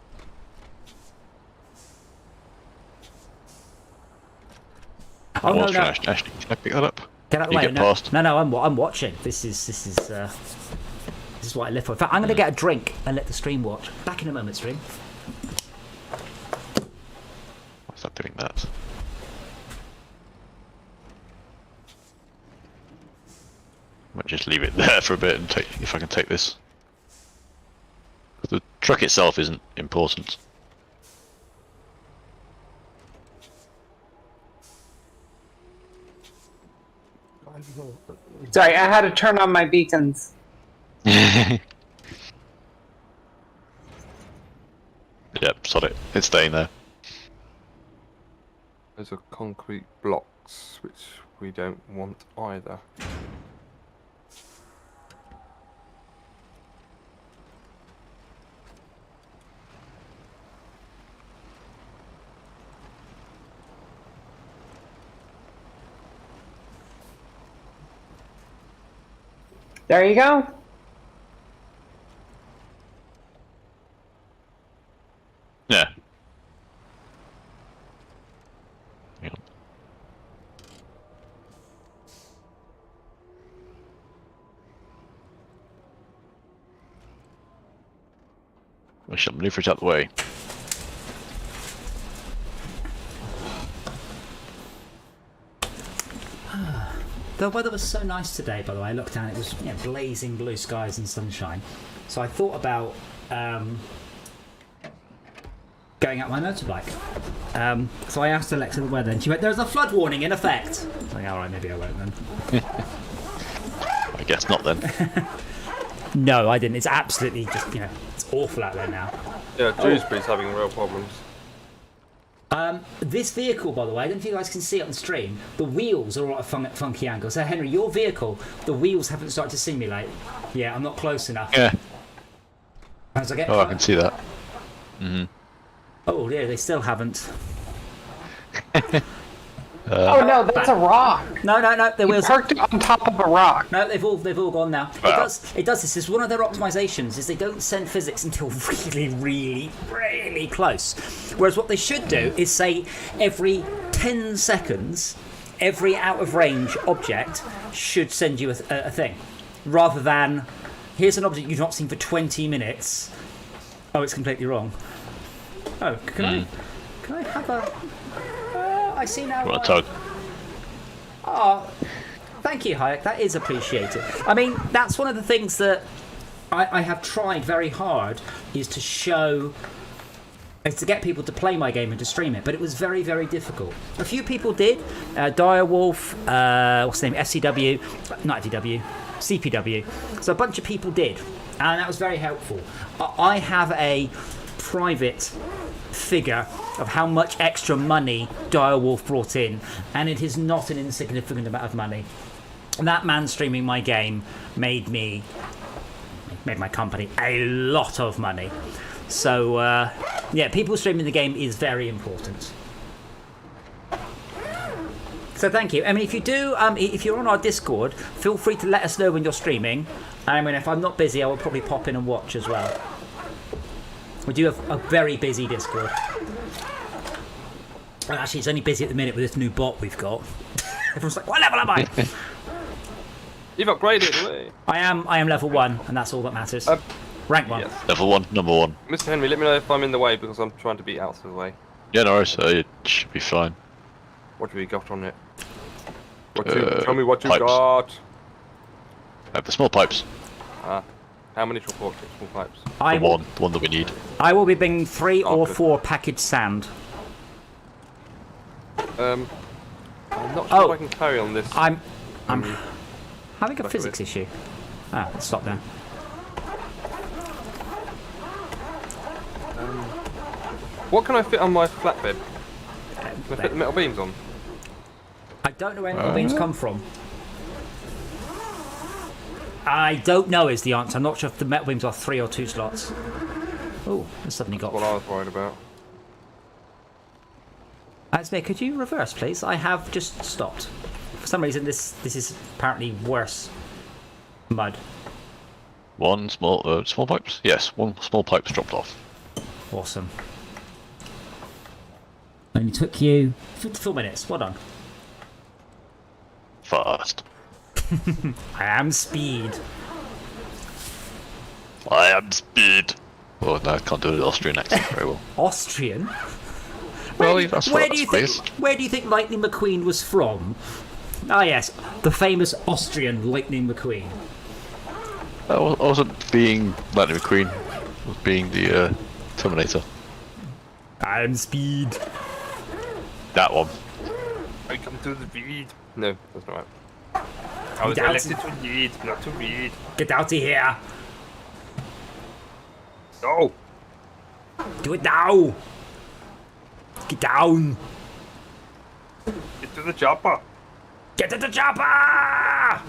Oh, no. Ashley, can I pick that up? Get out of the You way. get No, past. no, I'm watching. This is what I live for. In fact, I'm going to get a drink and let the stream watch. Back in a moment, stream. Why's that doing that? Might just leave it there for a bit and take if I can take this. The truck itself isn't important. Sorry, I had to turn on my beacons. Yep, sod it. It's staying there. Those are concrete blocks, which we don't want either. There you go. Yeah. Hang on. I shall maneuver it out the way. The weather was so nice today, by the way. I looked down, it was blazing blue skies and sunshine. So I thought about going out my motorbike. So I asked Alexa the weather, and she went, "There's a flood warning in effect." I was like, all right, maybe I won't then. I guess not then. No, I didn't. It's absolutely just, it's awful out there now. Yeah, Dewsbury's having real problems. This vehicle, by the way, I don't know if you guys can see it on stream, the wheels are all at a funky angle. So, Henry, your vehicle, the wheels haven't started to simulate. Yeah, I'm not close enough. Yeah. As I get Oh, I can see that. Mm-hmm. Oh, yeah, they still haven't. Oh no, that's a rock. No, the You wheels. parked it on top of a rock. No, they've all gone now. Wow. It does this. It's one of their optimizations. Is they don't send physics until really close. Whereas what they should do is say every 10 seconds, every out of range object should send you a thing, rather than here's an object you've not seen for 20 minutes. Oh, it's completely wrong. Oh, can I have a? I see now. You want a tug? Oh, thank you, Hayek. That is appreciated. I mean, that's one of the things that I have tried very hard is to get people to play my game and to stream it, but it was very, very difficult. A few people did. Direwolf, what's the name? FCW, not FCW, CPW. So a bunch of people did, and that was very helpful. I have a private figure of how much extra money Direwolf brought in, and it is not an insignificant amount of money. That man streaming my game made my company a lot of money. So yeah, people streaming the game is very important. So thank you. I mean, if you do, if you're on our Discord, feel free to let us know when you're streaming. I mean, if I'm not busy, I will probably pop in and watch as well. We do have a very busy Discord. Well, actually, it's only busy at the minute with this new bot we've got. Everyone's like, what level am I? You've upgraded, really. I am level 1, and that's all that matters. Rank 1. Yes. Level 1, number 1. Mr. Henry, let me know if I'm in the way because I'm trying to be out of the way. Yeah, no worries. It should be fine. What have you got on it? Tell me what you pipes. got. I have the small pipes. How many small pipes? The one that we need. I will be bringing 3 or good. 4 packaged sand. I'm not sure if I can carry on this. I'm having a Back physics issue. Let's stop there. What can I fit on my flatbed? Can I fit the metal beams on? I don't know where metal beams come from. I don't know is the answer. I'm not sure if the metal beams are 3 or 2 slots. Oh, I suddenly got... That's what I was worried about. Asmir, could you reverse, please? I have just stopped. For some reason, this is apparently worse. Mud. One small pipes? Yes, one small pipe's dropped off. Awesome. Only took you 54 minutes. Well done. Fast. I am speed. I am speed. Oh no, I can't do the Austrian accent very well. Austrian? Well, that's Where what do you space. think? Where do you think Lightning McQueen was from? Ah, yes, the famous Austrian Lightning McQueen. I wasn't being Lightning McQueen. I was being the Terminator. I am speed. That one. I come to the read. No, that's not right. I was Down elected to read, not to read. Get out of here. No! Do it now. Get down. Get to the chopper! Get to the chopper.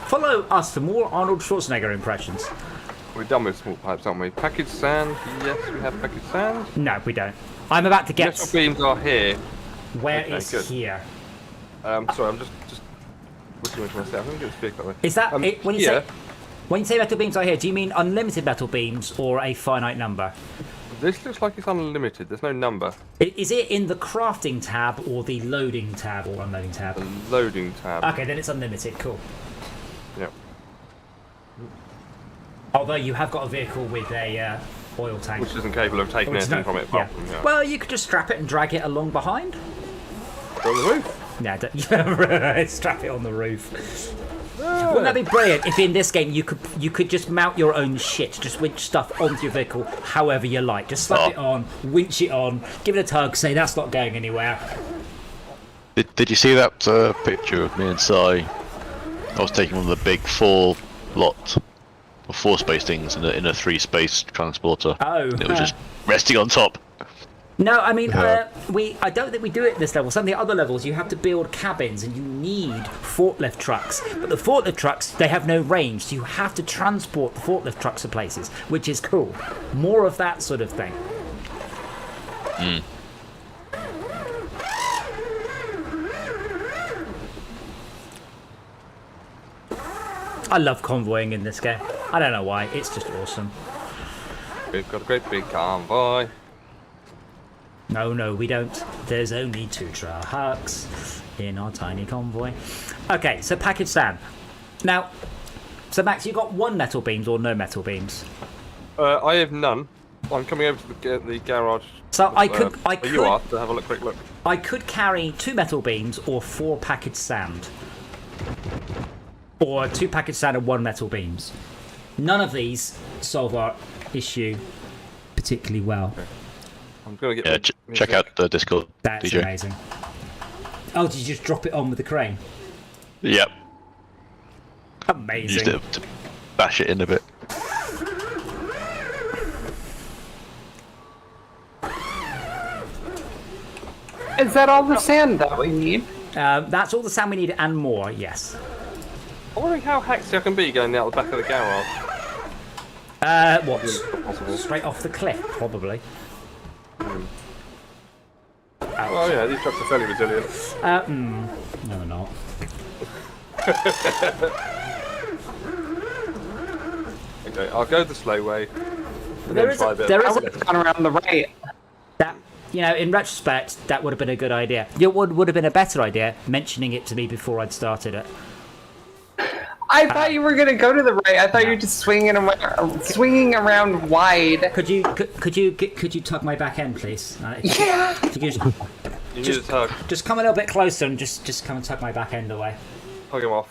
Follow us for more Arnold Schwarzenegger impressions. We're done with small pipes, aren't we? Packaged sand, yes, we have packaged sand. No, we don't. I'm about to get... Metal beams are here. Where Okay, is good. here? Sorry, I'm just looking into myself. I'm going to speak that way. Is that... when you here, say metal beams are here, do you mean unlimited metal beams or a finite number? this looks like it's unlimited. There's no number. Is it in the crafting tab or the loading tab or unloading tab? The loading tab. Okay, then it's unlimited. Cool. Yep. Although you have got a vehicle with a oil tank. Which isn't capable of taking Which is anything no- from it apart from, Well, you could just strap it and drag it along behind. Go on the roof. No, don't, strap it on the roof. Wouldn't that be brilliant if in this game you could just mount your own shit, just winch stuff onto your vehicle however you like. Just slap it on, winch it on, give it a tug, say that's not going anywhere. Did you see that picture of me and Si? I was taking one of the big 4 space things in a 3 space transporter. Oh. And it was just resting on top. No, I mean, I don't think we do it at this level. Some of the other levels, you have to build cabins and you need forklift trucks. But the forklift trucks, they have no range, so you have to transport the forklift trucks to places, which is cool. More of that sort of thing. I love convoying in this game. I don't know why, it's just awesome. We've got a great big convoy. No, we don't. There's only 2 trucks in our tiny convoy. Okay, so package sand. Now, so Max, you got 1 metal beams or no metal beams? I have none. I'm coming over to the garage. So I could, where you are to have a quick look. I could carry 2 metal beams or 4 package sand, or 2 package sand and 1 metal beams. None of these solve our issue particularly well. Okay. I'm gonna get. Check out the Discord. That's DJ. amazing. Oh, did you just drop it on with the crane? Yep. Amazing. Used it to bash it in a bit. Is that all the sand that we need? That's all the sand we need and more. Yes. I'm wondering how hacksy I can be going out the back of the garage. What? Possible. Straight off the cliff, probably. Oh yeah, these trucks are fairly resilient. No, they're not. Okay, I'll go the slow way. And There then is try a- a bit there of is I would have gone around the right. That, you know, in retrospect, that would have been a good idea. It would have been a better idea mentioning it to me before I'd started it. I thought you were gonna go to the right. I thought you were just swinging around wide. Could you tug my back end, please? Yeah. If you could You need a tug. just come a little bit closer and just come and tug my back end away. Tug him off.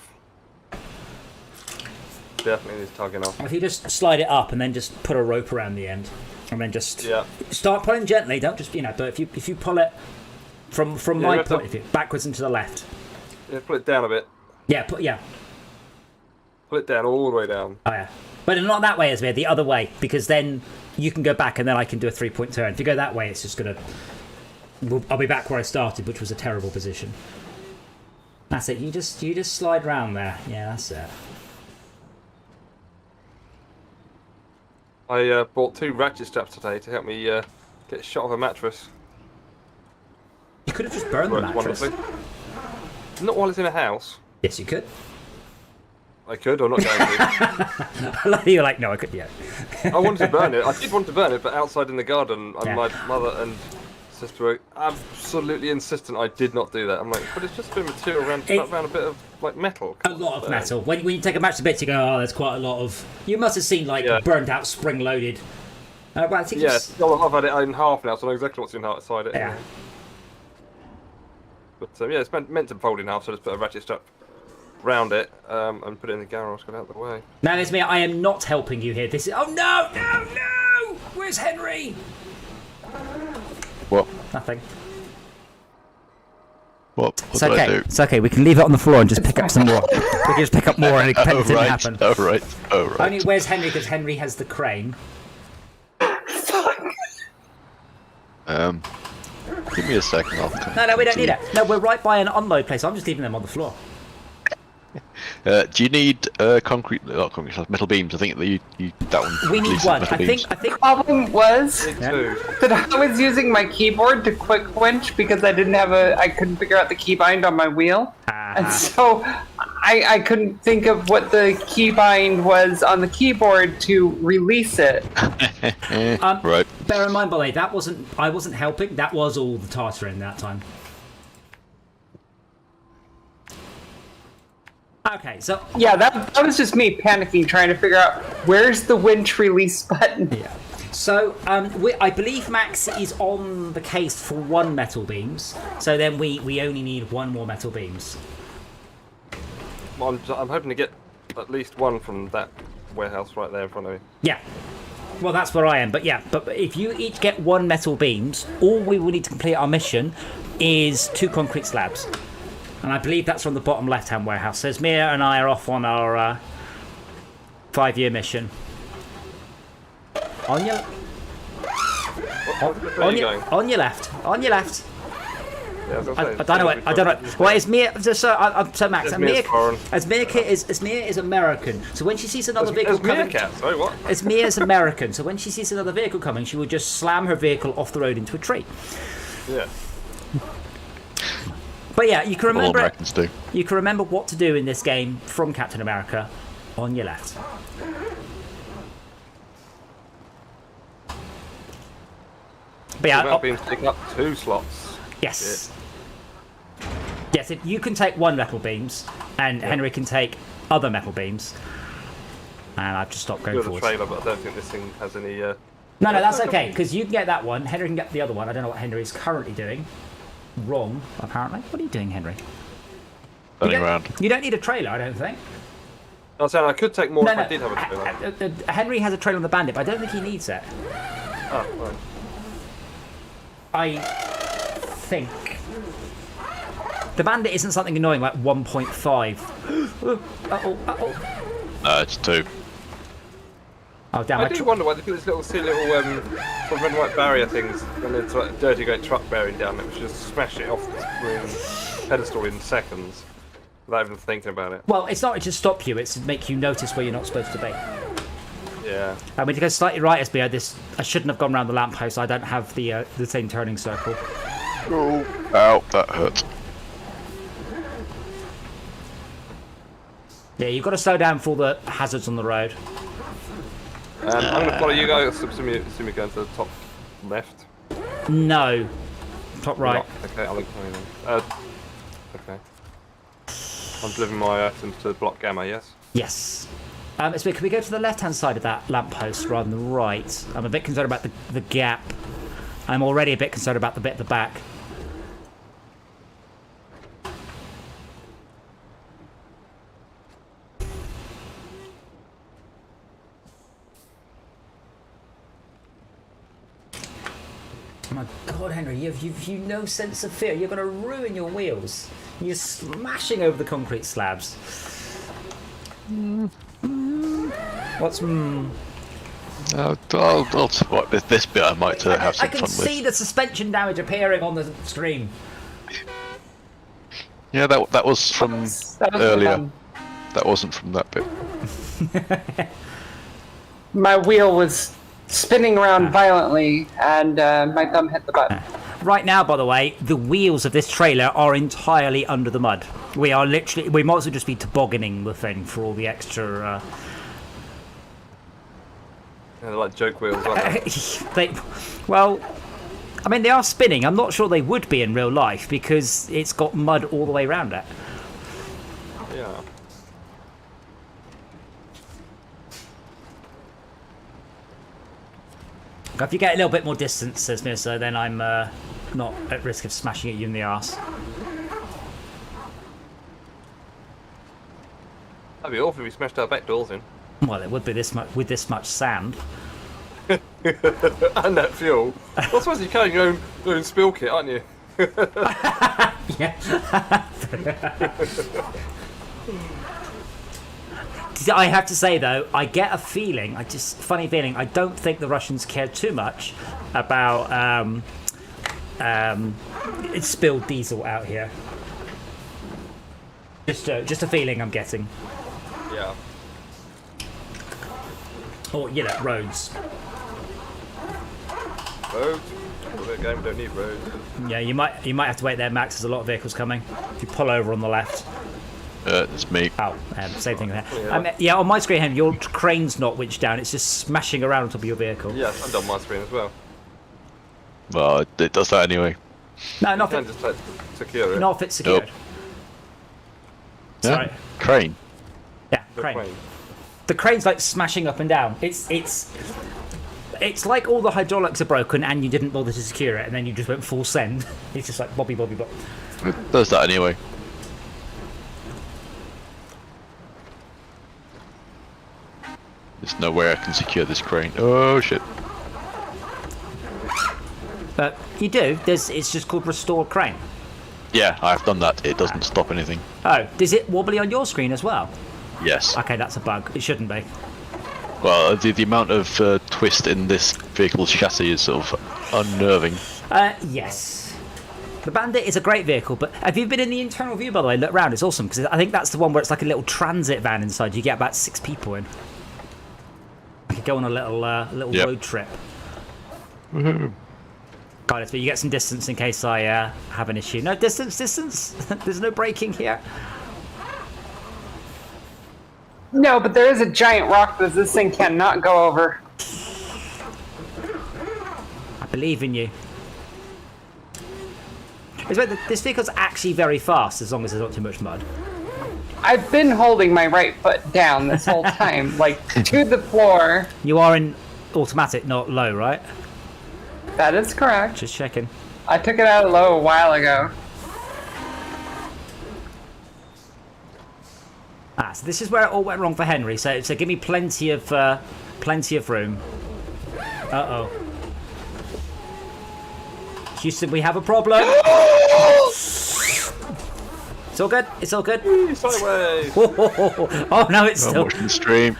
Definitely needs tugging off. If you just slide it up and then just put a rope around the end, and then just Yeah. start pulling gently. Don't just But if you pull it from you my have to- point of view, backwards and to the left. Yeah, pull it down a bit. Yeah, Pull it down all the way down. Oh yeah, but not that way, Esmir. The other way, because then you can go back, and then I can do a 3-point turn. If you go that way, it's just gonna. I'll be back where I started, which was a terrible position. That's it. You just slide round there. Yeah, that's it. I bought 2 ratchet straps today to help me get a shot of a mattress. You could have just burned the Works mattress. wonderfully. Not while it's in a house. Yes, you could. I could, I'm not going to. You're like, no, I could. Yeah. I wanted to burn it. I did want to burn it, but outside in the garden, Yeah. my mother and sister were absolutely insistent I did not do that. I'm like, but it's just a bit of material around a bit of like metal. A lot of metal. When you take a match to bits, you go, oh, there's quite a lot of. You must have seen like Yeah. burnt out, spring loaded. Well, I think Yes, I've had it in half now, so I know exactly what's inside it. Yeah. But yeah, it's meant to fold in half, so just put a ratchet strap round it and put it in the garage, get out of the way. Now, Esmir, I am not helping you here. This is. Oh no! Where's Henry? What? Nothing. What It's did I okay. do? It's okay. We can leave it on the floor and just pick up some more. We can just pick up more and it Oh didn't right. happen. Oh right. Oh right. Only where's Henry? Because Henry has the crane. Give me a second. No, we don't need it. No, we're right by an unload place. I'm just leaving them on the floor. Do you need metal beams? I think that you that one. We need releases one. metal I beams. think. Problem was Me Yeah. too. that I was using my keyboard to quick winch because I couldn't figure out the keybind on my wheel. And so I couldn't think of what the keybind was on the keyboard to release it. Right. Bear in mind, by the way, I wasn't helping. That was all the tartar in that time. Okay, so Yeah, that was just me panicking, trying to figure out where's the winch release button. yeah. So I believe Max is on the case for 1 metal beams. So then we only need 1 more metal beams. I'm hoping to get at least one from that warehouse right there in front of me. Yeah. Well, that's where I am. But yeah, but if you each get 1 metal beams, all we will need to complete our mission is 2 concrete slabs. And I believe that's from the bottom left-hand warehouse. So Mia and I are off on our 5-year mission. On your Where are you going? on your left. On your left. Yeah, I was gonna say, I don't know what. I don't know. Well, it's Mia. So Max, Esmir's foreign. Esmir is American. So when she sees another vehicle coming, meerkat. Sorry, what? Esmir is American. So when she sees another vehicle coming, she will just slam her vehicle off the road into a tree. Yeah. But yeah, you can All remember. Americans do. You can remember what to do in this game from Captain America on your left. But yeah, Metal beams take up 2 slots. yes. Yes, if you can take 1 metal beams, and Henry can take other metal beams. And I've just stopped going The forward. trailer, but I don't think this thing has any. No, that's okay, because you can get that one. Henry can get the other one. I don't know what Henry is currently doing. Wrong, apparently. What are you doing, Henry? Running around. You don't need a trailer, I don't think. I was saying I could take more if No. I did have a trailer. Henry has a trailer on the Bandit, but I don't think he needs it. Oh, right. I think the Bandit isn't something annoying like 1.5. No, it's 2. Oh damn! I do wonder why they put these silly little sort of red and white barrier things when it's like a dirty great truck bearing down it, which just smash it off the pedestal in seconds without even thinking about it. Well, it's not to stop you; it's to make you notice where you're not supposed to be. Yeah. I mean, to go slightly right, SBO. This I shouldn't have gone around the lamppost. I don't have the same turning circle. Oh, ow, that hurt. Yeah, you've got to slow down for all the hazards on the road. I'm going to follow you guys. Assume you're going to the top left. No, top right. Okay, I'll ignore you then. Okay. I'm delivering my items to block gamma, yes? Yes. So can we go to the left-hand side of that lamppost rather than the right? I'm a bit concerned about the gap. I'm already a bit concerned about the bit at the back. Oh my God, Henry, you've no sense of fear. You're going to ruin your wheels. You're smashing over the concrete slabs. What's I'll what, this bit I might have some I can fun see with. the suspension damage appearing on the screen. Yeah, that was from That was earlier. fun. That wasn't from that bit. My wheel was spinning around violently, and my thumb hit the button. Right now, by the way, the wheels of this trailer are entirely under the mud. We are literally, we might as well just be tobogganing the thing for all the extra... Yeah, they're like joke wheels, aren't they? Well, I mean, they are spinning. I'm not sure they would be in real life because it's got mud all the way around it. Yeah. If you get a little bit more distance, says Mirza, then I'm not at risk of smashing at you in the arse. That'd be awful if we smashed our back doors in. Well, it would be this much with this much sand. And that fuel. Well, I suppose you're carrying your own spill kit, aren't you? Yeah. I have to say though, I get a feeling, funny feeling. I don't think the Russians care too much about spilled diesel out here. Just a feeling I'm getting. Yeah. Or roads. Roads. We're going, we don't need roads. Yeah, you might have to wait there, Max. There's a lot of vehicles coming. If you pull over on the left. It's me. Oh, same thing there. Yeah, on my screen, Henry, your crane's not witched down. It's just smashing around on top of your vehicle. Yeah, and on my screen as well. Well, it does that anyway. No, not You if, can just like, secure it. not if it's secured. Nope. Sorry. Yeah? Crane. Yeah, The crane. The crane's like smashing up and down. It's like all the hydraulics are broken and you didn't bother to secure it and then you just went full send. It's just like bobby. It does that anyway. There's no way I can secure this crane. Oh shit. But you do. It's just called restore crane. Yeah, I've done that. It doesn't stop anything. Oh, does it wobbly on your screen as well? Yes. Okay, that's a bug. It shouldn't be. Well, the amount of twist in this vehicle's chassis is sort of unnerving. Yes. The Bandit is a great vehicle, but have you been in the internal view, by the way? Look round, it's awesome, because I think that's the one where it's like a little transit van inside. You get about 6 people in. I could go on a little Yep. road trip. Woohoo. Got it, but you get some distance in case I have an issue. No, distance! There's no braking here. No, but there is a giant rock that this thing cannot go over. I believe in you. This vehicle's actually very fast as long as there's not too much mud. I've been holding my right foot down this whole time, like to the floor. You are in automatic, not low, right? That is correct. Just checking. I took it out of low a while ago. So this is where it all went wrong for Henry. So give me plenty of room. Uh-oh. Houston, we have a problem. It's all good. It's all good. Sideways. Oh no, it's I'm still. watching the stream.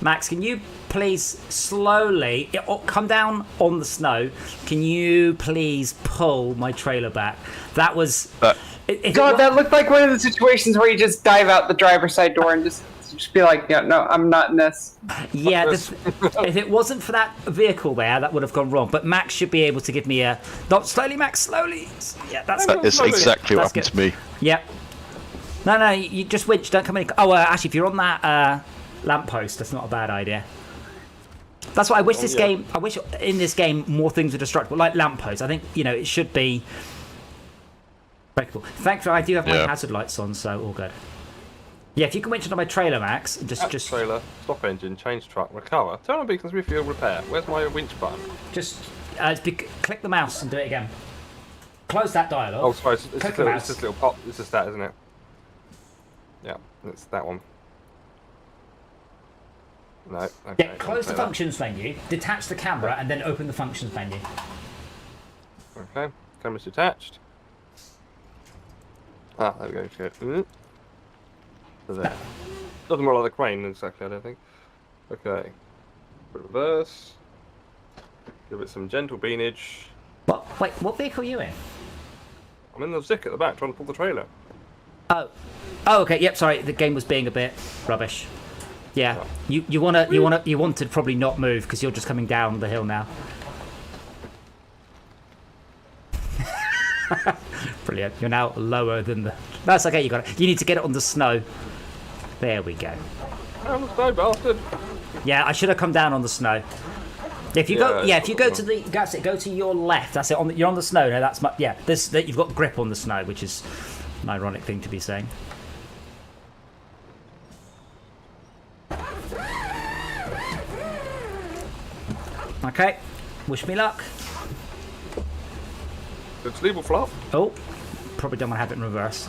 Max, can you please slowly come down on the snow? Can you please pull my trailer back? That was. God, that looked like one of the situations where you just dive out the driver's side door and just be like, yeah, no, I'm not in this. Yeah, if it wasn't for that vehicle there, that would have gone wrong. But Max should be able to give me a. Not slowly, Max, slowly. Yeah, that's That is exactly what happened to me. Yep. No, you just winch. Don't come in. Oh, actually, if you're on that lamppost, that's not a bad idea. That's why I wish this game. I wish in this game more things were destructible, like lampposts. I think it should be. Breakable. Thankfully, I do have my hazard lights on, so all good. Yeah, if you can winch onto my trailer, Max, just trailer, stop engine, change truck, recover. Turn on beacons, refuel, repair. Where's my winch button? just click the mouse and do it again. Close that dialogue. Oh, sorry, it's Click just the this little pop. It's just that, isn't it? Yeah, it's that one. No. Okay. Yeah, close the functions menu, detach the camera, and then open the functions menu. Okay, camera's detached. Ah, there we go. Good. So there. Doesn't look like the crane exactly, I don't think. Okay. Reverse. Give it some gentle beanage. Wait, what vehicle are you in? I'm in the Zik at the back trying to pull the trailer. Oh, okay. Yep. Sorry, the game was being a bit rubbish. Yeah, you wanted probably not move because you're just coming down the hill now. Brilliant. You're now lower than the. That's okay. You got it. You need to get it on the snow. There we go. I'm a snow bastard. Yeah, I should have come down on the snow. If you go to the, that's it. Go to your left. That's it. You're on the snow. No, that's my. Yeah, you've got grip on the snow, which is an ironic thing to be saying. Okay, wish me luck. Good sleeve will flop. Oh, probably don't want to have it in reverse.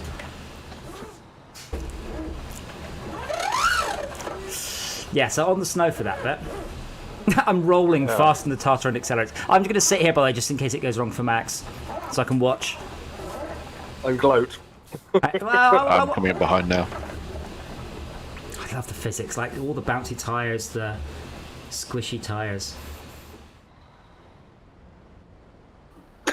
Yeah, so on the snow for that bit. I'm rolling fast in the Tartar and accelerates. I'm just going to sit here, by the way, just in case it goes wrong for Max, so I can watch. And gloat. I'm coming in behind now. I love the physics, like all the bouncy tyres, the squishy tyres.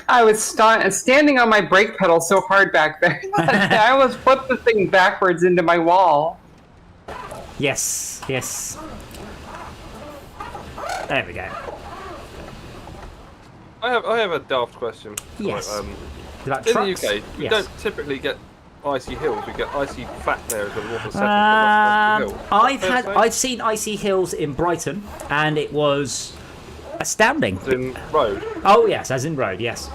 I was standing on my brake pedal so hard back there. I almost flipped the thing backwards into my wall. Yes, yes. There we go. I have a daft question. Yes. Right, in the UK, we don't typically get icy hills. We get icy flat there as the water settles. I've seen icy hills in Brighton, and it was astounding. As in road. Oh yes, as in road. Yes.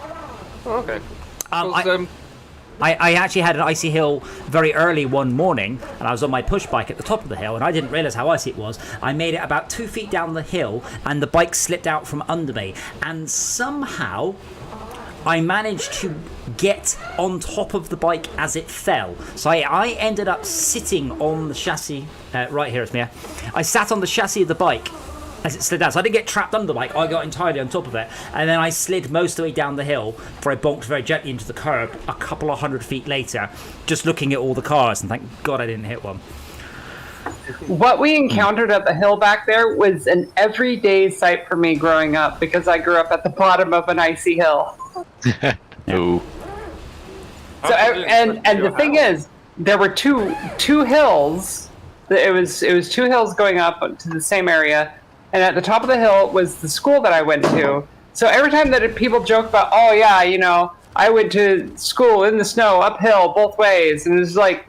Oh, okay. I actually had an icy hill very early one morning, and I was on my push bike at the top of the hill, and I didn't realise how icy it was. I made it about 2 feet down the hill, and the bike slipped out from under me, and somehow I managed to get on top of the bike as it fell. So I ended up sitting on the chassis, right here, Mia. I sat on the chassis of the bike as it slid down. So I didn't get trapped under the bike, I got entirely on top of it. And then I slid most of the way down the hill before I bonked very gently into the curb a couple of 100 feet later, just looking at all the cars, and thank God I didn't hit one. What we encountered at the hill back there was an everyday sight for me growing up, because I grew up at the bottom of an icy hill. Ooh. So and the thing is, there were two hills. It was 2 hills going up to the same area, and at the top of the hill was the school that I went to. So every time that people joke about, oh yeah, you know, I went to school in the snow uphill both ways, and it was like,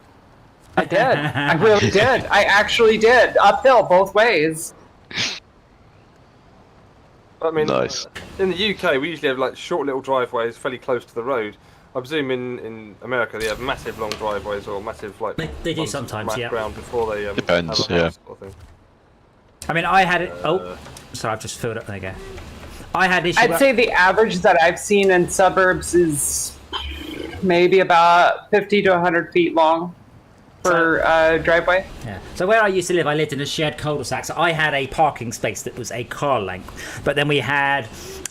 I did. I really did. I actually did uphill both ways. I mean, Nice. in the UK, we usually have like short little driveways fairly close to the road. I presume in America they have massive long driveways or massive like. They do ones sometimes, wrapped yeah. around before they Depends, have a yeah. house sort of thing. I mean, I had it. Sorry, I've just filled up. There you go. I had issue. I'd say the average that I've seen in suburbs is maybe about 50 to 100 feet long per driveway. Yeah. So where I used to live, I lived in a shared cul-de-sac. So I had a parking space that was a car length, but then we had,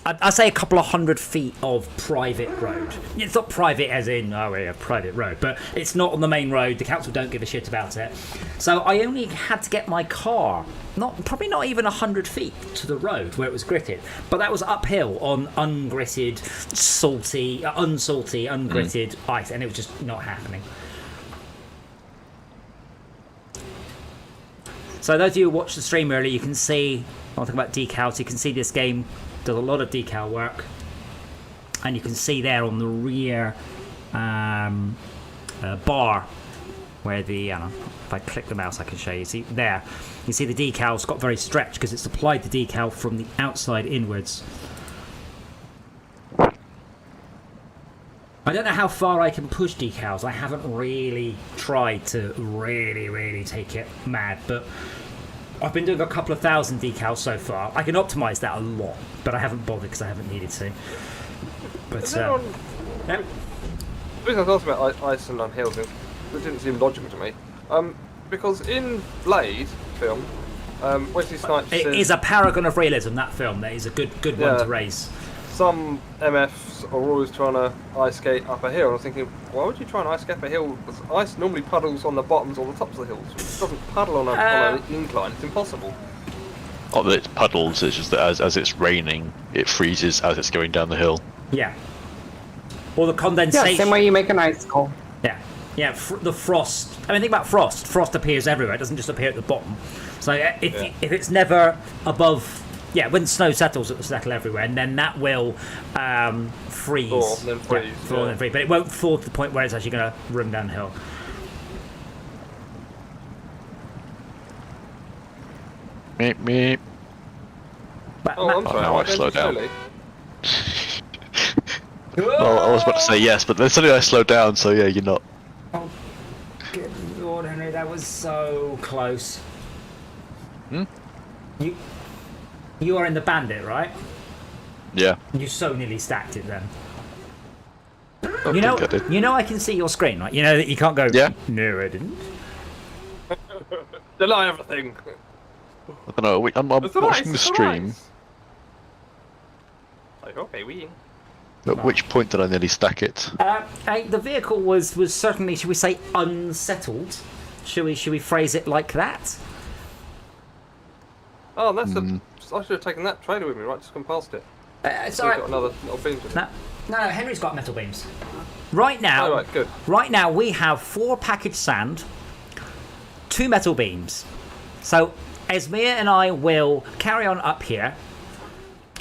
I'd say, a couple of 100 feet of private road. It's not private as in, oh, we have private road, but it's not on the main road. The council don't give a shit about it. So I only had to get my car, probably not even 100 feet to the road where it was gritted, but that was uphill on ungritted, ungritted ice, and it was just not happening. So those of you who watched the stream earlier, you can see, I'll talk about decals, you can see this game does a lot of decal work. And you can see there on the rear bar, where the, I don't know, if I click the mouse I can show you, see there, you see the decal's got very stretched because it's applied the decal from the outside inwards. I don't know how far I can push decals. I haven't really tried to really take it mad, but I've been doing a couple of thousand decals so far. I can optimise that a lot, but I haven't bothered because I haven't needed to. But Yeah. yeah. The reason I was asking about Iceland on hills, it didn't seem logical to me. Because in Blade film, Wesley Snipes It says is a paragon of realism, that film. That is a good one Yeah. to raise. some MFs are always trying to ice skate up a hill. I was thinking, why would you try and ice skate up a hill? Because ice normally puddles on the bottoms or the tops of the hills. It doesn't puddle on an incline. It's impossible. Not that it puddles, it's just that as it's raining, it freezes as it's going down the hill. Yeah. Or the condensation. Yeah, same way you make an icicle. Yeah, yeah. The frost. I mean, think about frost. Frost appears everywhere. It doesn't just appear at the bottom. So if it's never above, yeah, when snow settles, it will settle everywhere, and then that will freeze. Thaw and then freeze. Yeah, thaw and then freeze. But it won't fall to the point where it's actually going to run downhill. Meep, meep. But Oh, I'm sorry. now I went slow too down. slowly. Well, I was about to say yes, but then suddenly I slowed down, so yeah, you're not. Oh, good Lord, Henry, that was so close. You are in the bandit, right? Yeah. You so nearly stacked it then. I You know, think I did. you know, I can see your screen, right? You know that you can't go. Yeah. No, I didn't. Deny everything. I don't know. I'm It's watching the nice, stream. nice. Like, okay, we. At which point did I nearly stack it? The vehicle was certainly, should we say, unsettled? Should we phrase it like that? Oh, that's the. I should have taken that trailer with me, right? Just gone past it. It's So all we've got right. another little beam to do. No, Henry's got metal beams. Right now, Oh, right, good. Right now we have 4 packaged sand, 2 metal beams. So Esmir and I will carry on up here,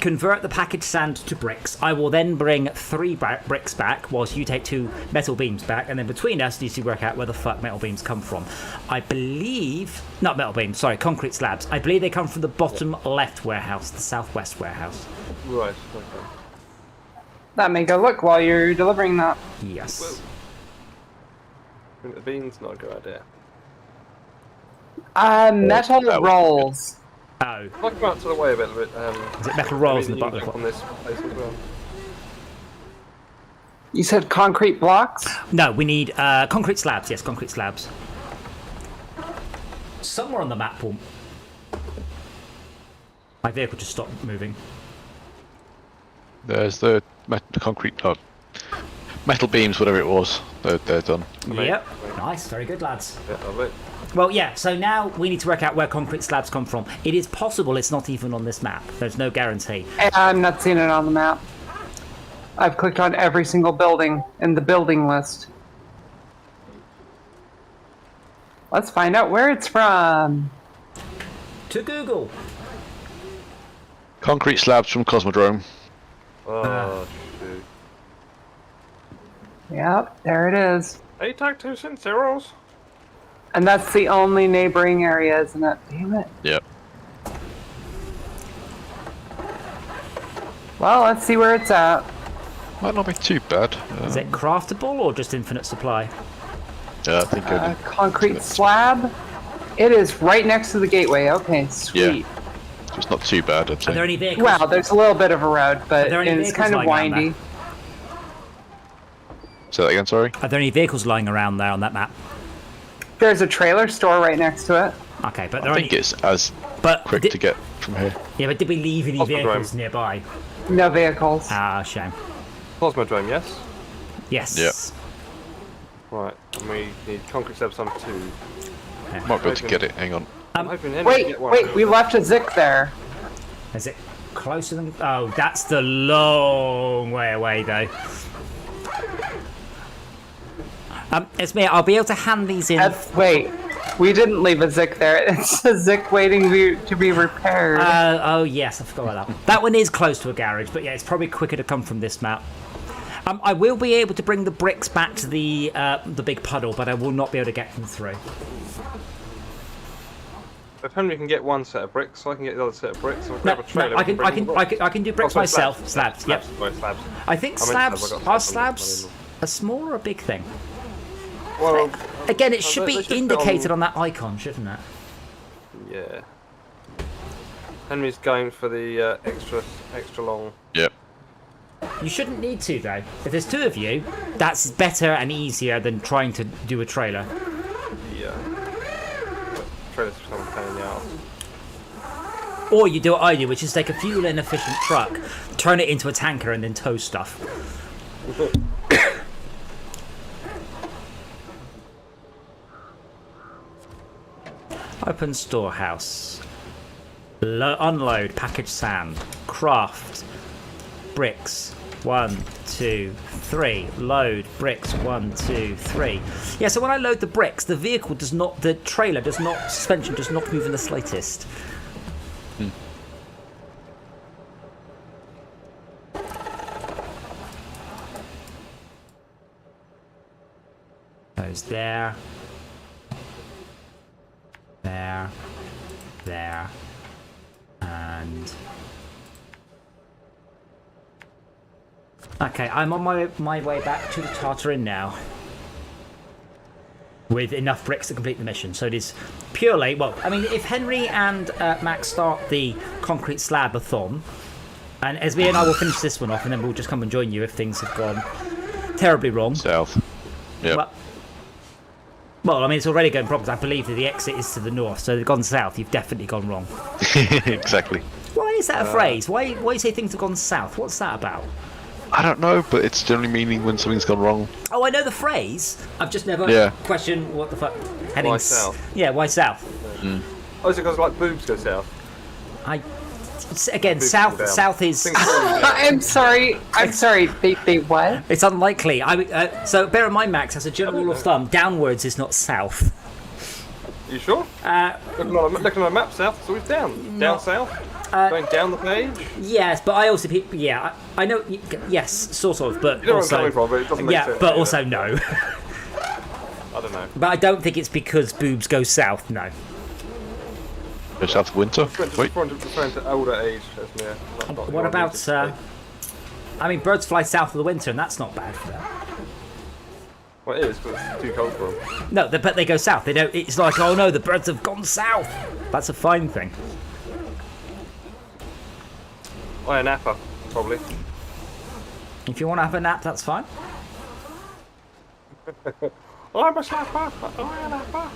convert the packaged sand to bricks. I will then bring 3 bricks back, whilst you take 2 metal beams back, and then between us, you need to work out where the fuck metal beams come from. I believe, not metal beams, sorry, concrete slabs. I believe they come from the bottom left warehouse, the southwest warehouse. Right. Okay. That may go look while you're delivering that. Yes. Well, I think the bean's not a good idea. Metal that would be rolls. Oh, If I come out to the way a bit, is it metal rolls in the maybe you bottom? can jump on this place as well. You said concrete blocks? No, we need concrete slabs. Yes, concrete slabs. Somewhere on the map will... My vehicle just stopped moving. There's the concrete, metal beams, whatever it was. They're done. Yep. Nice. Very good, lads. Yeah, lovely. Well, yeah, so now we need to work out where concrete slabs come from. It is possible it's not even on this map. There's no guarantee. I'm not seeing it on the map. I've clicked on every single building in the building list. Let's find out where it's from. To Google. Concrete slabs from Cosmodrome. Oh, shoot. Yep, there it is. 8 tactician zeros. And that's the only neighboring area, isn't it? Damn it. Yep. Well, let's see where it's at. Might not be too bad. Is it craftable or just infinite supply? Yeah, I think I Concrete slab. It is right next to the gateway. Okay, sweet. it's not too bad, I'd say. Are there any vehicles? Wow, there's a little bit of a road, but there any it's vehicles kind of lying around windy. Say that again, sorry? Are there any vehicles lying around there on that map? There's a trailer store right next to it. Okay, but I think it's as quick to get from here. Yeah, but did we leave any Cosmodrome. vehicles nearby? No vehicles. Ah, shame. Cosmodrome, yes? Yes. Yeah. Right, and we need concrete slabs on 2. Might be able to get it, hang on. I'm hoping Henry can get one. Wait, we left a Zik there. Is it closer than... Oh, that's the long way away, though. It's me. I'll be able to hand these in. Wait, we didn't leave a Zik there. It's a Zik waiting to be repaired. Oh, yes, I forgot about that. That one is close to a garage, but yeah, it's probably quicker to come from this map. I will be able to bring the bricks back to the big puddle, but I will not be able to get them through. If Henry can get one set of bricks, so I can get the other set of bricks. I'll grab a trailer. I can do bricks sorry, myself. Slabs. Yep. Slabs. I think I meant slabs slabs, I got are slabs slabs a small or a big thing. Well, Again, it should they be should fit indicated on that icon, shouldn't it? yeah. Henry's going for the extra long. Yep. You shouldn't need to, though. If there's two of you, that's better and easier than trying to do a trailer. Yeah. Trailer's for some pain in the arse. Or you do what I do, which is take a fuel inefficient truck, turn it into a tanker, and then tow stuff. Open storehouse. Unload packaged sand. Craft bricks. 1, 2, 3. Load bricks. 1, 2, 3. Yeah, so when I load the bricks, the vehicle does not, the trailer does not, suspension does not move in the slightest. Goes there. There. There. And... Okay, I'm on my way back to the Tartarin now. With enough bricks to complete the mission. So it is purely... Well, I mean, if Henry and Max start the concrete slab-a-thon, and Esme and I will finish this one off, and then we'll just come and join you if things have gone terribly wrong. South. Yep. Well, I mean, it's already going wrong, because I believe that the exit is to the north, so they've gone south. You've definitely gone wrong. Exactly. Why is that a phrase? Why you say things have gone south? What's that about? I don't know, but it's generally meaning when something's gone wrong. Oh, I know the phrase. I've just never questioned what the fuck. Why south? Yeah, why south? Oh, is it because like boobs go south? Again, Boobs south. go down. South is. Things go down. I'm sorry. They what? It's unlikely. So bear in mind, Max, as a general rule of thumb, downwards is not south. You sure? Looking on a map, south is always down. Down south? Going down the page? Yes, but I also I know. Yes, sort of, but You know also where I'm coming from, but it doesn't make sense. but also no. I don't know. But I don't think it's because boobs go south. No. Go south of winter? Wait. Referring to older age, Esmir. What about? I mean, birds fly south of the winter, and that's not bad for them. Well, it is, but it's too cold for them. No, but they go south. They don't. It's like, oh no, the birds have gone south. That's a fine thing. Oh, a napper, probably. If you want to have a nap, that's fine. I'm a snapper. I'm a napper.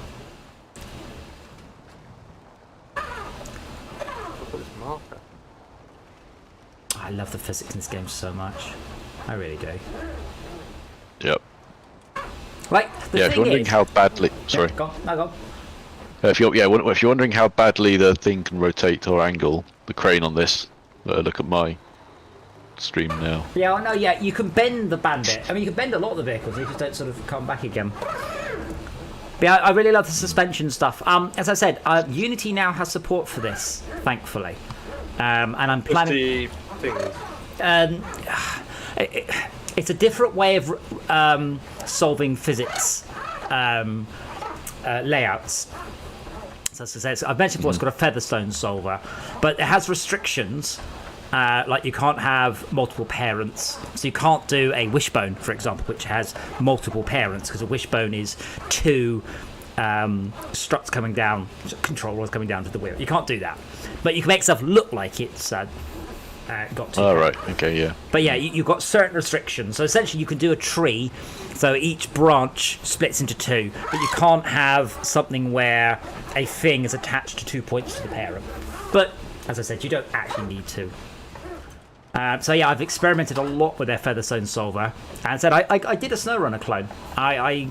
Look at this marker. I love the physics in this game so much. I really do. Yep. Like the Yeah, if thing you're wondering is, how badly... Sorry. Yeah, go on. No, go on. If you're wondering how badly the thing can rotate or angle, the crane on this, look at my stream now. Yeah, I know. Yeah, you can bend the bandit. I mean, you can bend a lot of the vehicles. They just don't sort of come back again. But yeah, I really love the suspension stuff. As I said, Unity now has support for this, thankfully, and I'm planning. Just the things. It's a different way of solving physics layouts. So I've mentioned before, it's got a Featherstone solver, but it has restrictions Like you can't have multiple parents, so you can't do a wishbone, for example, which has multiple parents, because a wishbone is two struts coming down, control rods coming down to the wheel. You can't do that, but you can make stuff look like it's got to. Oh, right. Okay, yeah. But yeah, you've got certain restrictions. So essentially, you can do a tree, so each branch splits into two, but you can't have something where a thing is attached to 2 points to the parent. But as I said, you don't actually need to. So yeah, I've experimented a lot with their Featherstone solver, and said I did a Snowrunner clone. I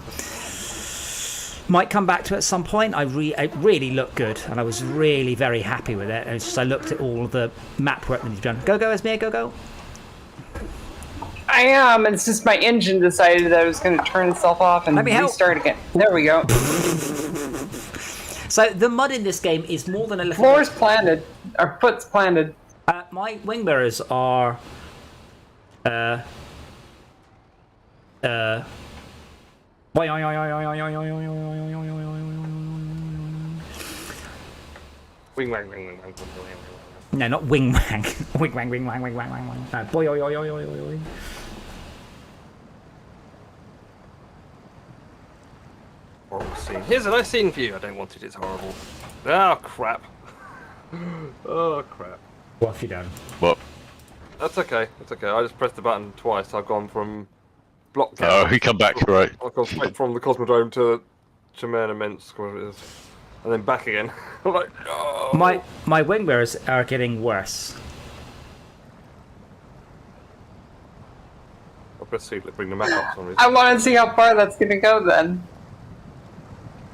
might come back to it at some point. It really looked good, and I was really very happy with it. It's just I looked at all the map work that you've done. Go, Esmir, go. I am. It's just my engine decided that it was going to turn itself off and restart again. There we go. So the mud in this game is more than a little. Floor's planted. Our foot's planted. My wing mirrors are. Wing wang wing wing wang. No, not wing wang. Wing wang. No, boy. Horrible scene. Here's a nice scene for you. I don't want it. It's horrible. Oh crap. Oh crap. What have you done? What? That's okay. That's okay. I just pressed the button twice. I've gone from block. Oh, he come back, right. I've gone straight from the Cosmodrome to Chimera Immense, whatever it is, and then back again. I'm like, oh. My wing mirrors are getting worse. I'll press C to bring the map up. For some reason. I want to see how far that's going to go then.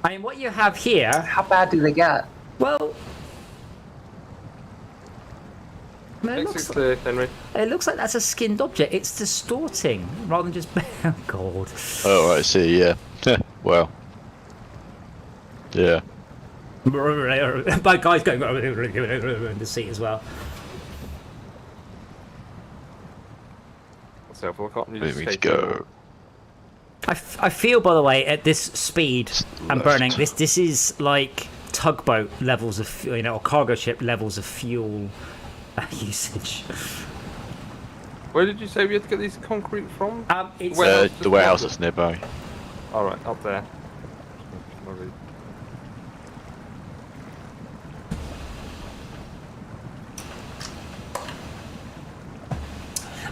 I mean, what you have here. How bad do they get? Well. It looks like that's a skinned object. It's distorting rather than just. Oh God. Oh, right, I see. Yeah. Wow. Yeah. But guys going in the seat as well. So I can't really Let me go. I feel, by the way, at this speed I'm burning. This is like tugboat levels of, or cargo ship levels of fuel usage. Where did you say we had to get these concrete from? It's the warehouse that's nearby. All right, up there.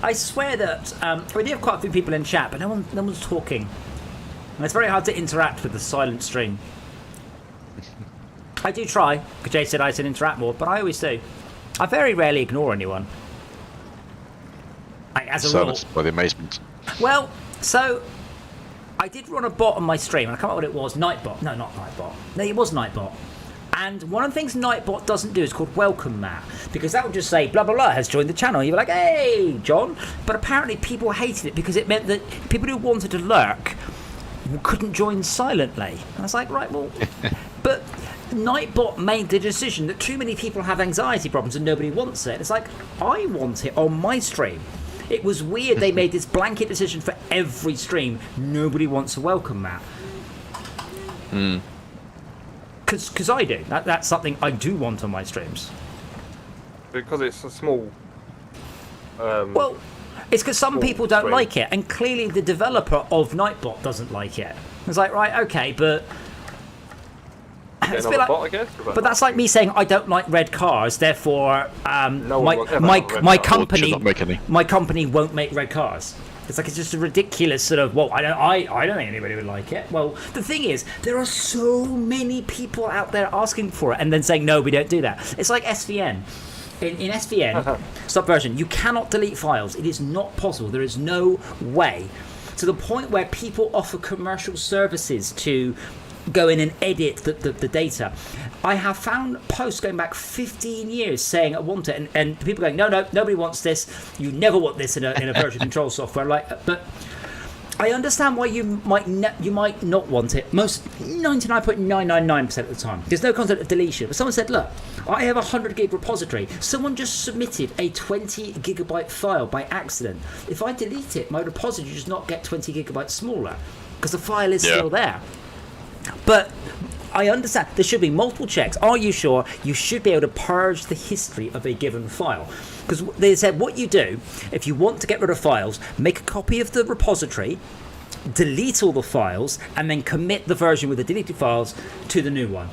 I swear that we do have quite a few people in chat, but no one's talking, and it's very hard to interact with the silent stream. I do try, because Jay said I should interact more, but I always do. I very rarely ignore anyone. As a Silenced rule. by the amazement. Well, so I did run a bot on my stream, and I can't remember what it was. Nightbot. No, not Nightbot. No, it was Nightbot. And one of the things Nightbot doesn't do is called welcome mat, because that would just say blah blah blah has joined the channel. You'd be like, hey John, but apparently people hated it because it meant that people who wanted to lurk couldn't join silently. And I was like, right, well, but Nightbot made the decision that too many people have anxiety problems and nobody wants it. It's like, I want it on my stream. It was weird they made this blanket decision for every stream. Nobody wants a welcome mat. Because I do. That's something I do want on my streams. Because it's a small. Well, it's because some people don't like it, and clearly the developer of Nightbot doesn't like it. It's like, right, okay, but. It's a bit like, bot, I guess, but that's like me saying I don't like red cars, therefore my company won't make red cars. It's like, it's just a ridiculous sort of, well, I don't think anybody would like it. Well, the thing is, there are so many people out there asking for it and then saying, no, we don't do that. It's like SVN. In SVN, Subversion, you cannot delete files. It is not possible. There is no way. To the point where people offer commercial services to go in and edit the data. I have found posts going back 15 years saying I want it, and people going, no, nobody wants this. You never want this in a version control software. Like, but I understand why you might not want it. Most 99.999% of the time, there's no concept of deletion. But someone said, look, I have a 100 gig repository. Someone just submitted a 20 gigabyte file by accident. If I delete it, my repository does not get 20 gigabytes smaller because the file is still there. But I understand there should be multiple checks. Are you sure? You should be able to purge the history of a given file. Because they said what you do, if you want to get rid of files, make a copy of the repository, delete all the files, and then commit the version with the deleted files to the new one.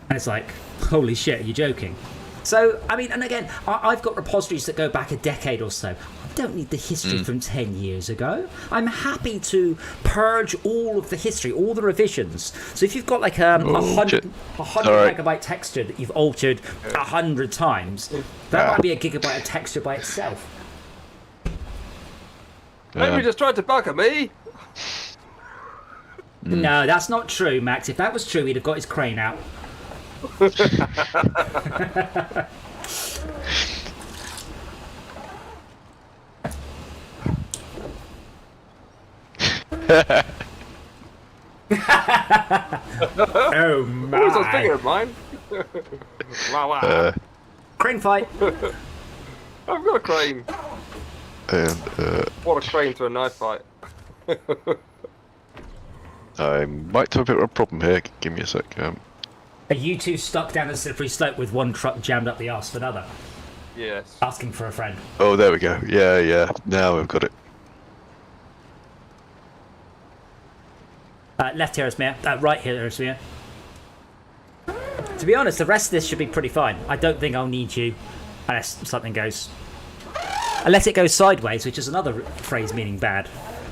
And it's like, holy shit, are you joking? So, I mean, and again, I've got repositories that go back a decade or so. I don't need the history from 10 years ago. I'm happy to purge all of the history, all the revisions. So if you've got like a 100 megabyte texture that you've altered 100 times, that might be a gigabyte of texture by itself. Maybe just tried to bugger me. No, that's not true, Max. If that was true, he'd have got his crane out. Oh my! What was I thinking of mine? Wow. Crane fight. I've got a crane. And What a crane to a knife fight. I might have a bit of a problem here. Give me a sec. Are you two stuck down a slippery slope with one truck jammed up the arse of another? Yes. Asking for a friend. Oh, there we go. Yeah. Now I've got it. Left here is Mia. Right here is Mia. To be honest, the rest of this should be pretty fine. I don't think I'll need you unless something goes... Unless it goes sideways, which is another phrase meaning bad.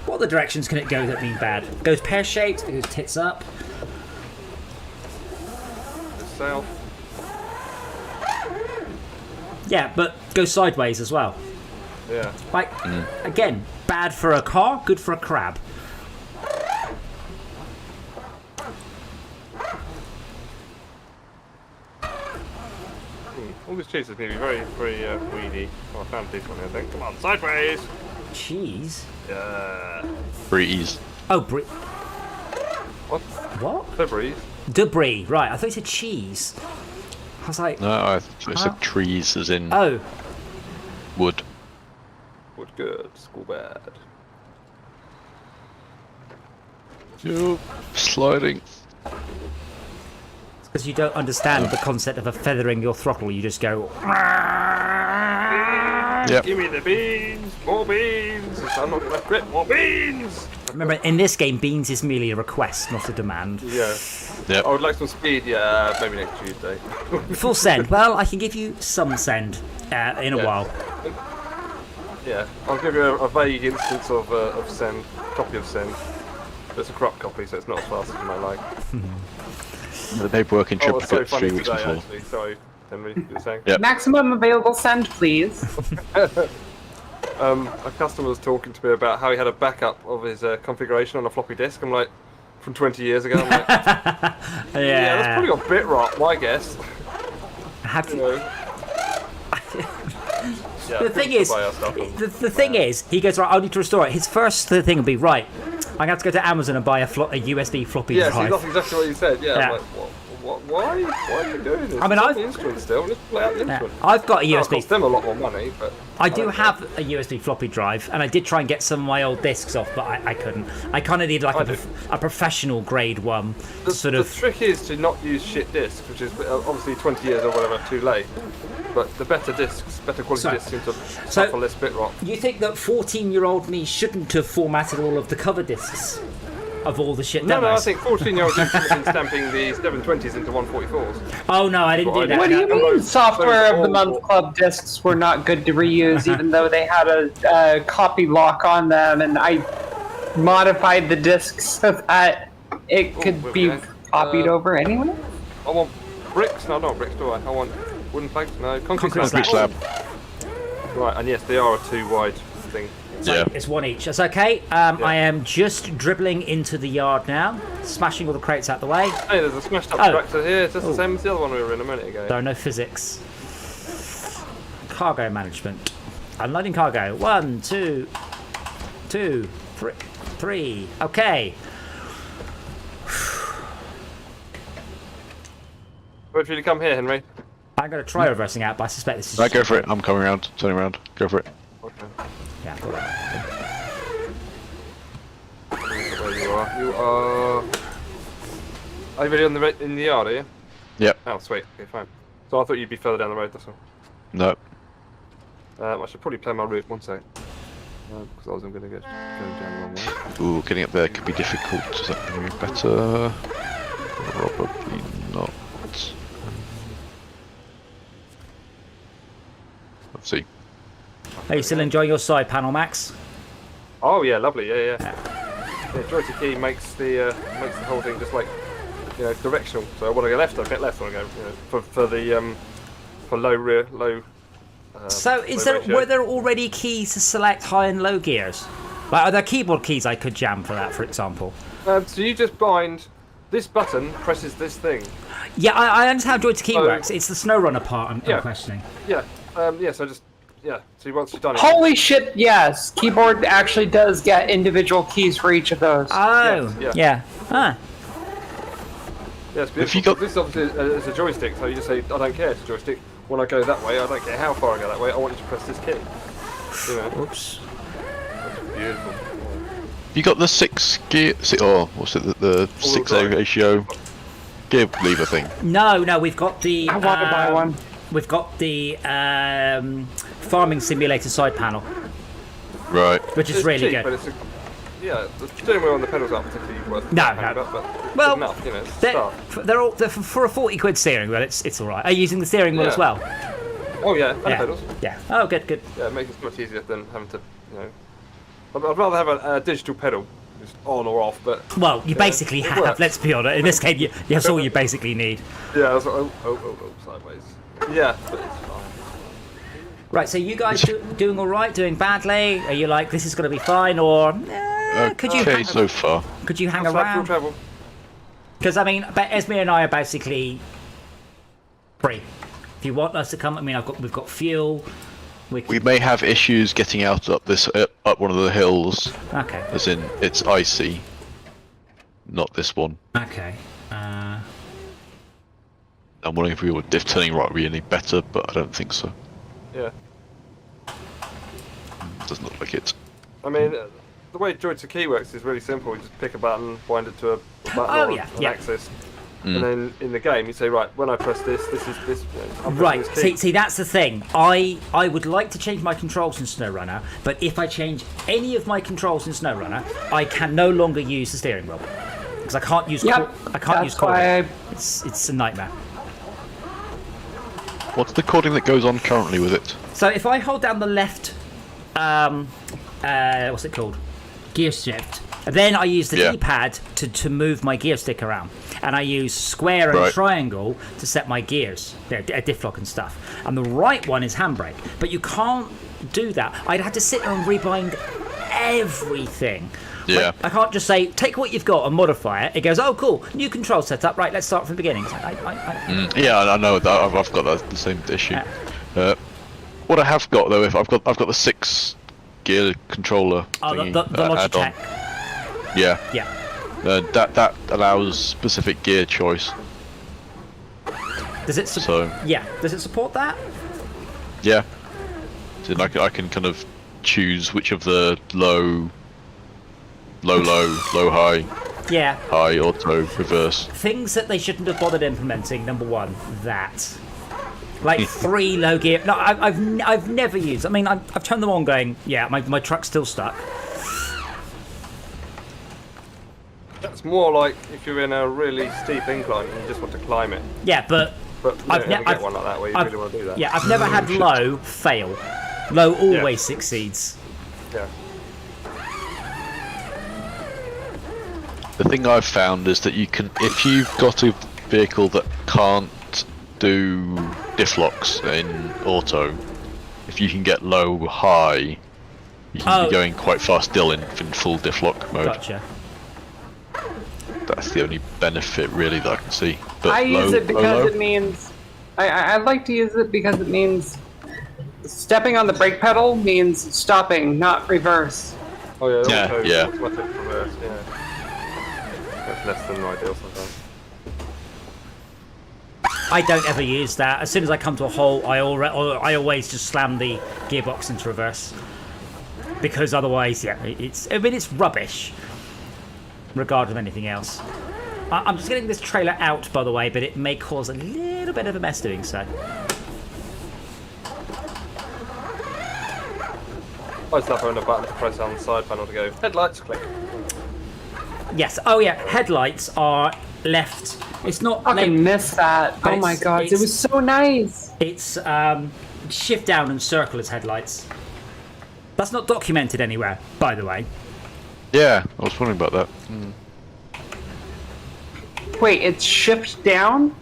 What other directions can it go that mean bad? It goes pear-shaped, it goes tits up. South. Yeah, but goes sideways as well. Yeah. Like, again, bad for a car, good for a crab. All this cheese is going to be very, very weedy. Oh, I found a decent one here, I think. Come on, sideways! Cheese? Yeah. Breeze. Oh, What? what? Debris. Debris, right. I thought you said cheese. I was like, No, I said trees as in oh, wood. Wood good, school bad. Yup. Sliding. because you don't understand the concept of a feathering your throttle. You just go, Yep. Give me the beans! More beans! I'm not gonna quit, more beans! remember, in this game, beans is merely a request, not a demand. Yeah. Yep. I would like some speed, yeah, maybe next Tuesday. Full send. Well, I can give you some send in a while. Yeah, I'll give you a vague instance of send, copy of send. It's a corrupt copy, so it's not as fast as you might like. The paperwork in Oh, it's so triplicate funny 3 weeks today, before. actually. Sorry, Henry, you were saying? Yep. Maximum available send, please. A customer was talking to me about how he had a backup of his configuration on a floppy disk. I'm like, from 20 years ago. I'm like, yeah, that's probably got bit rot, my guess. Have You you, know. Yeah, the thing people is, still buy our stuff. the thing is, he goes, right, I'll need to restore it. His first thing will be, right, I'm going to have to go to Amazon and buy a USB floppy Yeah, drive. see, that's exactly what you said. Yeah, Yeah. I'm like, what, why? Why are you doing this? I mean, It's I've- on the instrument still. Let's play out the Yeah. instrument. I've got a It'll USB. cost them a lot more money, but I do have a USB floppy drive, and I did try and get some of my old discs off, but I couldn't. I kind of need like a professional grade one. The, Sort the of. trick is to not use shit discs, which is obviously 20 years or whatever too late. But the better discs, better quality So- discs seem to suffer less bit rot. You think that 14-year-old me shouldn't have formatted all of the cover discs of all the shit No, demos? I think 14-year-olds have been stamping the 720s into 144s. Oh no, I didn't do that. What do you No. mean Software of the old- Month Club discs were not good to reuse, even though they had a copy lock on them, and I modified the discs so that it could wait, be wait. copied over anyway? I want bricks. No, not bricks, do I? I want wooden planks. No, concrete Concrete slabs. slabs. Right, and yes, they are a too wide thing. Yeah. It's one each. That's okay. I am just dribbling into the yard now, smashing all the crates out the way. Hey, there's a smashed up Oh. tractor here. It's just the same as the other one we were in a minute ago. There are no physics. Cargo management. Unloading cargo. 1, 2, 3. Okay. Wait for you to come here, Henry. I'm going to try reversing out, but I suspect this is. Right, go for it. I'm coming around. Turning around. Go for it. Okay. Yeah, I thought that. There you are. You are. Are you really in the yard, are you? Yep. Oh, sweet. Okay, fine. So I thought you'd be further down the road, that's all. No. I should probably play my route, one sec. Because I wasn't going to go down the wrong way. Ooh, getting up there could be difficult. Is that going to be better? Probably not. Let's see. Are you still enjoying your side panel, Max? Oh yeah, lovely. Yeah. Yeah, joy to key makes the whole thing just like, directional. So I want to go left, I get left. I want to go for low rear, low. So were there already keys to select high and low gears? Like, are there keyboard keys I could jam for that, for example? So you just bind this button, presses this thing. Yeah, I understand how joy to key works. It's the Snowrunner part I'm questioning. Yeah. So just So once you've done it. Holy shit! Yes, keyboard actually does get individual keys for each of those. Oh, yeah. Ah. Yes, if you got this, obviously is a joystick, so you just say, I don't care, it's a joystick. When I go that way, I don't care how far I go that way. I want you to press this key. Oops. That's beautiful. You got the 6 gear, what's it? The 6A ratio gear lever thing. No, we've got the. I want to buy one. We've got the farming simulator side panel, Right. which is It's really cheap, good. But the steering wheel on the pedals aren't particularly worth No. but Well, it's enough, it's stuff. they're for a 40 quid steering wheel. It's all right. Are you using the steering wheel as well? Oh yeah, and pedals. Yeah. Oh, good. Yeah, it makes it much easier than having to, I'd rather have a digital pedal, just on or off. But Well, you basically have. works. Let's be honest. In this game, that's all you basically need. yeah, I was like, oh, sideways. Yeah, but it's fine. Right. So you guys doing all right? Doing badly? Are you like this is going to be fine, or could you Okay, so far. could you hang Full around? travel. Because I mean, Esme and I are basically free. If you want us to come, I mean, we've got fuel. We may have issues getting out up one of the hills, Okay. as in it's icy. Not this one. Okay. I'm wondering if turning right would be any better, but I don't think so. Yeah. Doesn't look like it. I mean, the way Joy to Key works is really simple. You just pick a button, bind it to a button Oh, or yeah, an yeah. axis, and then in the game you say, right, when I press this, this is this. I'm pressing Right. this key. See, that's the thing. I would like to change my controls in Snowrunner, but if I change any of my controls in Snowrunner, I can no longer use the steering wheel because I can't use. Yep, I can't use that's why cording. It's a nightmare. What's the cording that goes on currently with it? So if I hold down the left, what's it called? Gear shift. Then I use the D-pad to move my gear stick around, and I use square and triangle to set my gears, diff lock and stuff. And the right one is handbrake, but you can't do that. I'd have to sit there and rebind everything. Yeah. Like, I can't just say take what you've got and modify it. It goes, oh cool, new control setup. Right, let's start from the beginning. It's like, Yeah, I know that. I've got the same issue. What I have got though, I've got the 6 gear controller. oh, thingy, the Logitech. add-on. Yeah. Yeah. That allows specific gear choice. Does it? Yeah. Does it support that? Yeah. So I can kind of choose which of the low, high, Yeah. high, auto, reverse. Things that they shouldn't have bothered implementing. Number one, that. Like 3 low gear. No, I've never used. I mean, I've turned them on, going, yeah, my truck's still stuck. That's more like if you're in a really steep incline and you just want to climb it. Yeah, but But you I've don't ne- ever get I've- one like that where you I've- really want to do that. yeah, I've never had low fail. Low always succeeds. Yeah. The thing I've found is that you can, if you've got a vehicle that can't do diff locks in auto, if you can get low, high, you can be going quite far still in full diff lock mode. Gotcha. That's the only benefit really that I can see. But I use it because low? it means I like to use it because it means stepping on the brake pedal means stopping, not reverse. Oh yeah. Yeah, Also yeah. automatic reverse. Yeah. That's less than ideal sometimes. I don't ever use that. As soon as I come to a hole, I always just slam the gearbox into reverse. Because otherwise, yeah, it's rubbish. Regardless of anything else. I'm just getting this trailer out, by the way, but it may cause a little bit of a mess doing so. I just love having a button to press on the side panel to go headlights, click. Yes. Oh yeah. Headlights are left. It's not. Fucking miss that. but Oh my god, it was so nice. It's shift down and circle as headlights. That's not documented anywhere, by the way. Yeah, I was wondering about that. Wait, it's shift down?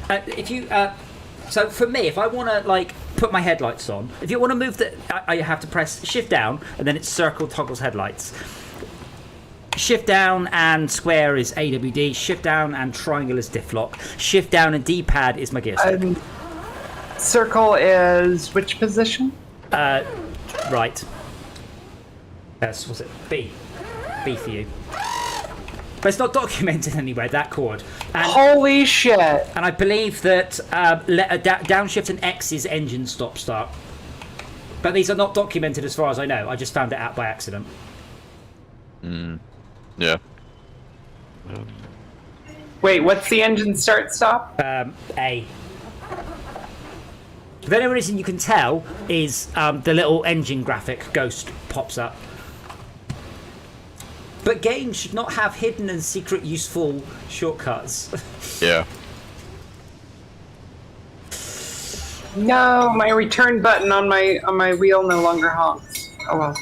If you so for me, if I want to like put my headlights on, if you want to move the, I have to press shift down and then it's circle toggles headlights. Shift down and square is AWD. Shift down and triangle is diff lock. Shift down and D-pad is my gear stick. Circle is which position? Right. Yes, was it B? B for you. But it's not documented anywhere, that chord. And, Holy shit! and I believe that downshift and X is engine stop start. But these are not documented as far as I know. I just found it out by accident. Yeah. Wait, what's the engine start stop? A. The only reason you can tell is the little engine graphic ghost pops up. But games should not have hidden and secret useful shortcuts. Yeah. No, my return button on my wheel no longer honks. Oh well.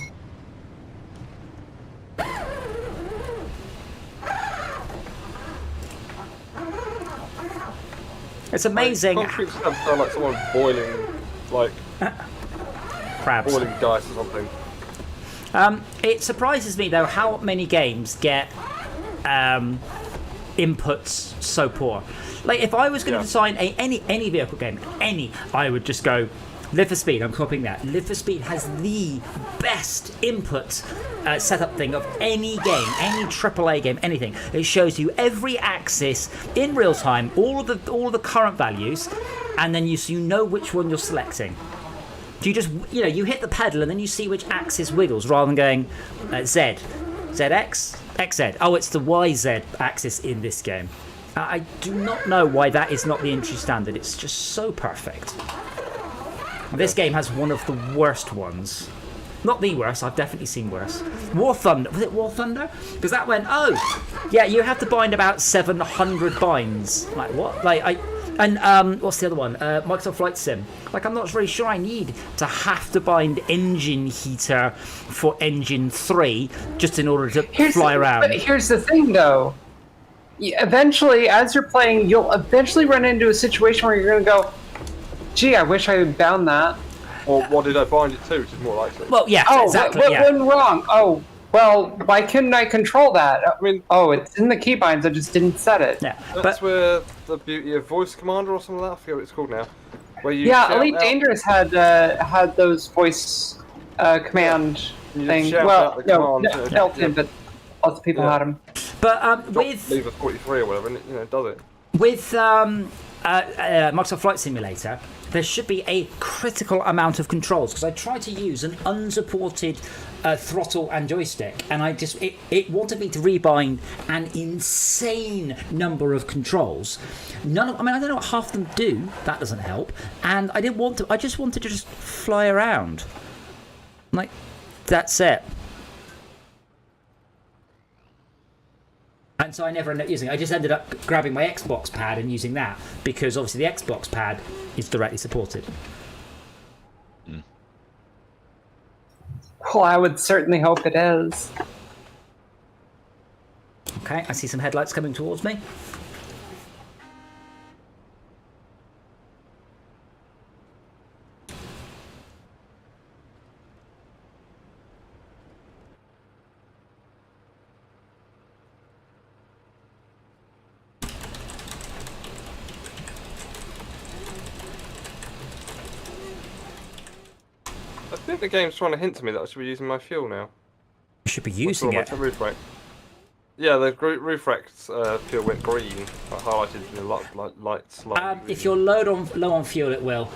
It's amazing. Concrete slabs sound like someone boiling, like Crabs. boiling dice or something. It surprises me though how many games get inputs so poor. Like if I was going to design any vehicle game, I would just go Live for Speed. I'm copying that. Live for Speed has the best input setup thing of any game, any AAA game, anything. It shows you every axis in real time, all of the current values, and then you know which one you're selecting. You just you hit the pedal and then you see which axis wiggles rather than going Z, ZX, XZ. Oh, it's the YZ axis in this game. I do not know why that is not the industry standard. It's just so perfect. This game has one of the worst ones. Not the worst, I've definitely seen worse. War Thunder, was it War Thunder? Because that went, you have to bind about 700 binds. Like what? What's the other one? Microsoft Flight Sim. Like I'm not really sure I need to have to bind engine heater for engine 3 just in order to fly around. But here's the thing though. Eventually, as you're playing, you'll eventually run into a situation where you're going to go, gee, I wish I had bound that. Or what did I bind it to, which is more likely. Well, yeah, exactly. What went wrong? Oh, well, why couldn't I control that? I mean, it's in the keybinds, I just didn't set it. Yeah, that's where the beauty of Voice Commander or something like that, I forget what it's called now. Where you Elite Dangerous had those voice command things. Well, no, Delton, but lots of people had them. But with Lever 43 or whatever, and it does it. With Microsoft Flight Simulator, there should be a critical amount of controls because I tried to use an unsupported throttle and joystick, and it wanted me to rebind an insane number of controls. I don't know what half of them do. That doesn't help. And I didn't want to. I just wanted to just fly around. Like that's it. And so I never ended up using it. I just ended up grabbing my Xbox pad and using that because obviously the Xbox pad is directly supported. Well, I would certainly hope it is. Okay, I see some headlights coming towards me. I think the game's trying to hint to me that I should be using my fuel now. You should be using it. Roof rack. Yeah, the roof rack's fuel went green, highlighted in the light slightly. If you're low on fuel, it will.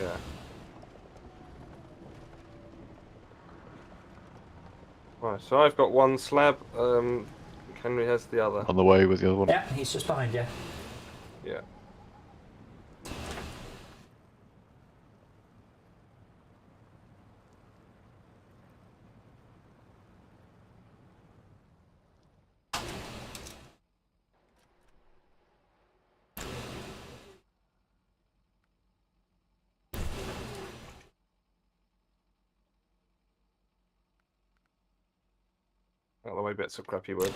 Yeah. Right, so I've got one slab Henry has the other. On the way with the other one. Yeah, he's just behind you. Yeah. Out of the way, bits of crappy wood.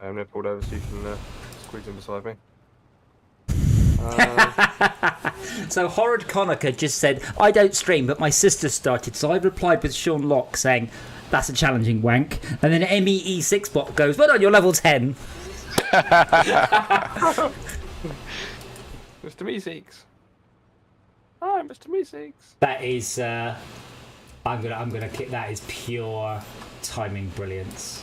I am now pulled over so you can squeeze in beside me. So Horrid Conacher just said, I don't stream, but my sister started, so I replied with Sean Locke saying, that's a challenging wank. And then MEE6bot goes, well done, you're level 10. Mr. Meeseeks. Hi, Mr. Meeseeks. That is, I'm gonna kick. That is pure timing brilliance.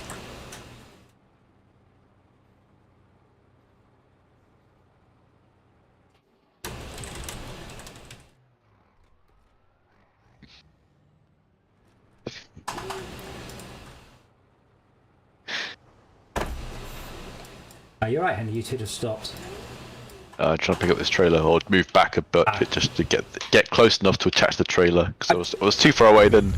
Oh, you're right, Henry. You two just stopped. Trying to pick up this trailer, or move back a bit just to get close enough to attach the trailer. Because I was too far away then.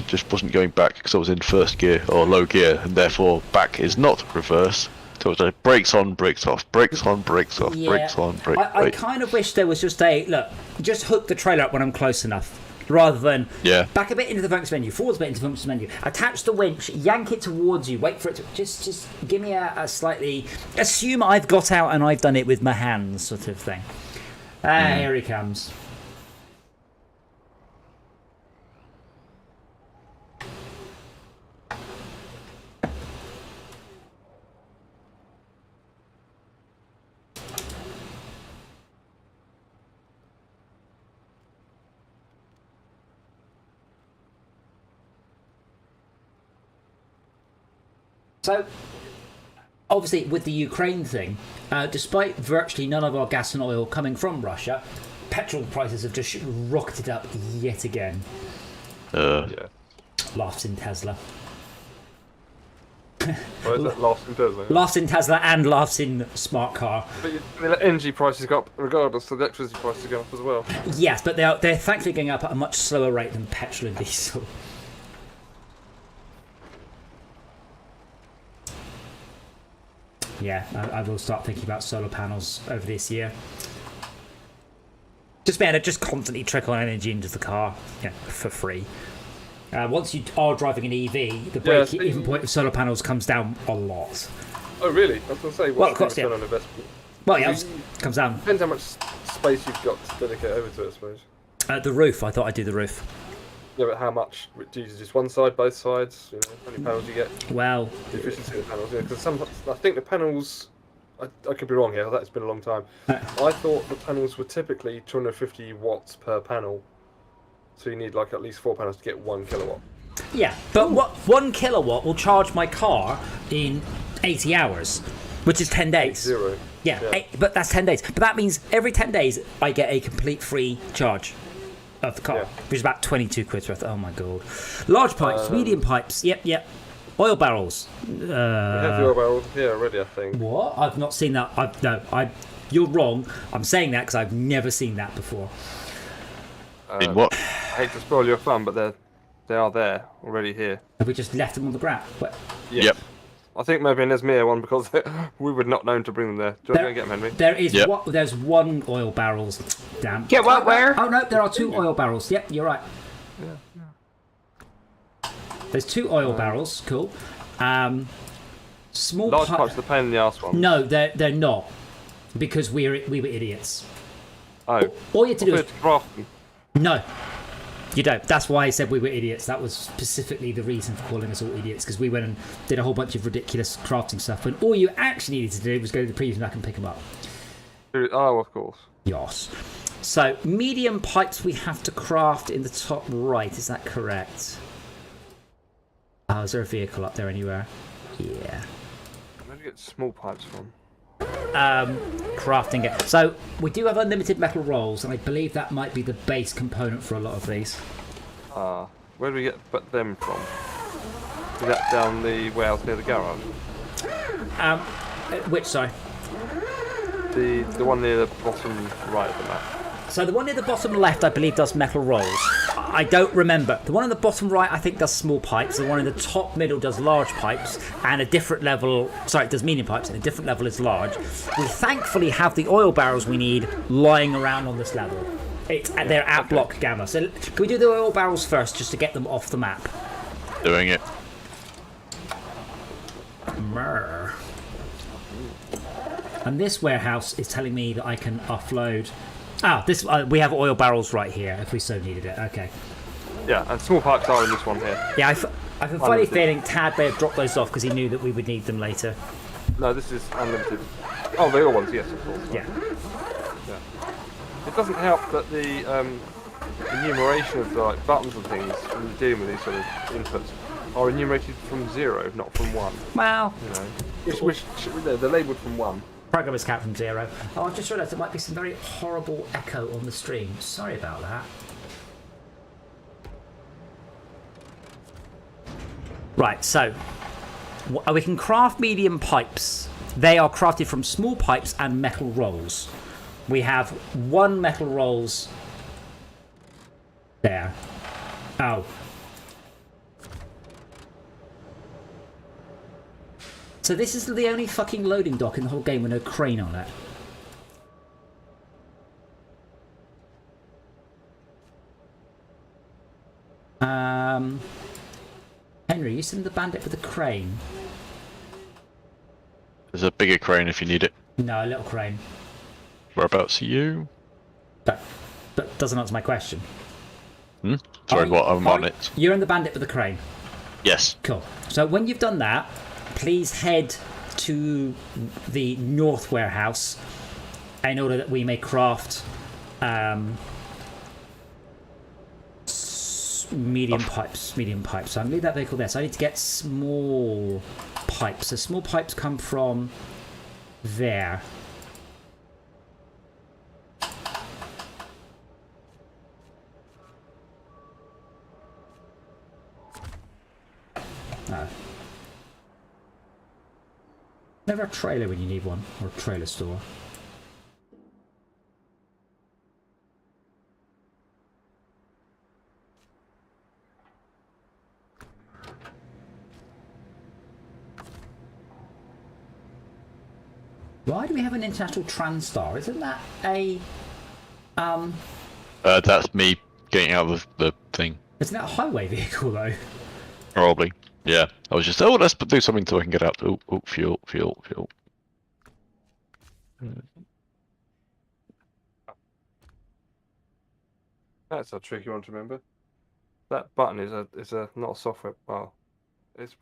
Just wasn't going back because I was in first gear or low gear, and therefore back is not reverse. So it was like brakes on, brakes off, brakes on, brakes off, brakes on, brakes. I kind of wish there was just a look. Just hook the trailer up when I'm close enough, rather than back a bit into the function menu, forwards a bit into the function menu, attach the winch, yank it towards you, wait for it to just give me a slightly assume I've got out and I've done it with my hands sort of thing. Here he comes. So, obviously, with the Ukraine thing, despite virtually none of our gas and oil coming from Russia, petrol prices have just rocketed up yet again. Yeah. Laughs in Tesla. Why is that laughs in Tesla? Laughs in Tesla and laughs in smart car. But the energy prices go up regardless, so the electricity prices go up as well. Yes, but they're thankfully going up at a much slower rate than petrol and diesel. Yeah, I will start thinking about solar panels over this year. Just being able to just constantly trickle energy into the car, for free. Once you are driving an EV, the break-even point of solar panels comes down a lot. Oh, really? I was going to say, Well, of course, return on investment? Well, yeah, comes down. Depends how much space you've got to dedicate over to it, I suppose. The roof, I thought I'd do the roof. Yeah, but how much? Do you use just one side, both sides? You know, how many panels you get? Well, The efficiency of the panels, because I think the panels, I could be wrong here, that's been a long time. I thought the panels were typically 250 watts per panel, so you need like at least 4 panels to get 1 kilowatt. yeah, but 1 kilowatt will charge my car in 80 hours, which is 10 days. 0. Yeah, but that's 10 days. But that means every 10 days I get a complete free charge of the car, which is about 22 quid worth. Oh my god. Large pipes, medium pipes, yep. Oil barrels. We have the oil barrels here already, I think. What? I've not seen that. You're wrong. I'm saying that because I've never seen that before. In what? I hate to spoil your fun, but they are there already here. Have we just left them on the ground? Yes. Yep. I think maybe in Esmere one because we were not known to bring them there. Do you want to go and get them, Henry? There is there's 1 oil barrels. Damn. Get what? Where? Oh no, there are 2 oil barrels. Yep, you're right. There's 2 oil barrels. Cool. Small large pipes, the pain in the arse ones. No, they're not, because we were idiots. Oh. All you had to do is craft them. no. You don't. That's why I said we were idiots. That was specifically the reason for calling us all idiots, because we went and did a whole bunch of ridiculous crafting stuff, when all you actually needed to do was go to the preview rack and pick them up. Oh, of course. Yes. So, medium pipes we have to craft in the top right. Is that correct? Oh, is there a vehicle up there anywhere? Yeah. Where do you get small pipes from? crafting it. So we do have unlimited metal rolls, and I believe that might be the base component for a lot of these. Where do we get them from? Is that down the warehouse near the garage? Which, sorry? The one near the bottom right of the map. So the one near the bottom left, I believe, does metal rolls. I don't remember. The one on the bottom right, I think, does small pipes. The one in the top middle does large pipes, and a different level... Sorry, it does medium pipes, and a different level is large. We thankfully have the oil barrels we need lying around on this level. They're at block gamma. So can we do the oil barrels first, just to get them off the map? Doing it. Murr. And this warehouse is telling me that I can offload... this we have oil barrels right here, if we so needed it. Okay. Yeah, and small pipes are in this one here. Yeah, I've a funny feeling Tad may have dropped those off because he knew that we would need them later. No, this is unlimited. Oh, the oil ones, yes, of course. Yeah. It doesn't help that the enumeration of the buttons and things when you're dealing with these sort of inputs are enumerated from 0, not from 1. Well, They're labelled from 1. Programmers count from 0. Oh, I just realised there might be some very horrible echo on the stream. Sorry about that. Right, so we can craft medium pipes. They are crafted from small pipes and metal rolls. We have 1 metal rolls there. Oh. So this is the only fucking loading dock in the whole game with no crane on it. Henry, you send the bandit with the crane? There's a bigger crane if you need it. No, a little crane. Whereabouts are you? But doesn't answer my question. Sorry, what? I'm on it. You're in the bandit with the crane. Yes. Cool. So when you've done that, please head to the north warehouse in order that we may craft medium pipes. So I'm going to leave that vehicle there. So I need to get small pipes. So small pipes come from there. No. Never a trailer when you need one, or a trailer store. Why do we have an international TranStar? Isn't that a That's me getting out of the thing. Isn't that a highway vehicle though? Probably. Yeah. I was just, let's do something so I can get out. Oh, fuel. That's a tricky one to remember. That button is a not a software. Well, it's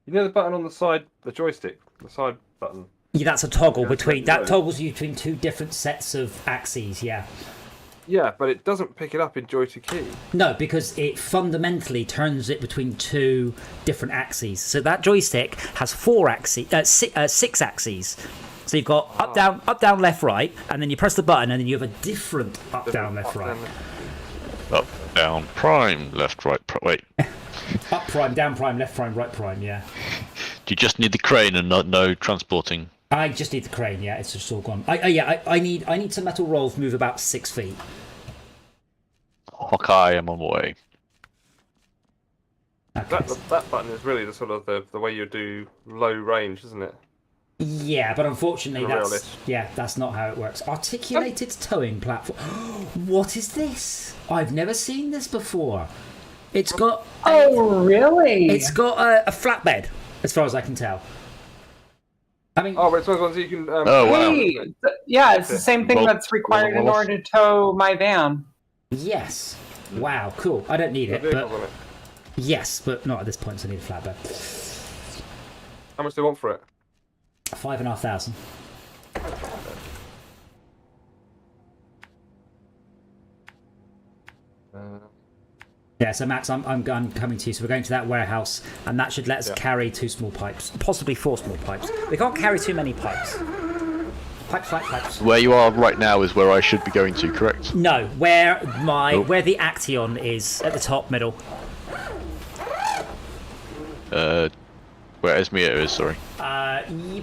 you know the button on the side, the joystick, the side button. Yeah, that's a toggle between. That toggles you between 2 different sets of axes. Yeah. Yeah, but it doesn't pick it up in joy to key. No, because it fundamentally turns it between 2 different axes. So that joystick has 6 axes. So you've got up, down, left, right, and then you press the button, and then you have a different up, down, left, right. Up, down, prime, left, right, wait. Up prime, down prime, left prime, right prime, yeah. Do you just need the crane and no transporting? I just need the crane, yeah, it's just all gone. I need some metal rolls move about 6 feet. Hawkeye, I'm on my way. Okay. That button is really the sort of the way you do low range, isn't it? Yeah, but unfortunately that's not how it works. Articulated towing platform. What is this? I've never seen this before. It's got really? It's got a flatbed, as far as I can tell. I mean, but it's one of the ones you can. Wow! Yeah, it's the same thing that's required in order to tow my van. Yes. Wow. Cool. I don't need it, but yes, but not at this point. So I need a flatbed. How much do they want for it? 5,500. Yeah, so Max, I'm coming to you. So we're going to that warehouse, and that should let us carry 2 small pipes, possibly 4 small pipes. We can't carry too many pipes. Pipes. Where you are right now is where I should be going to, correct? No, where the Action is at the top middle. Where Esmea is, sorry.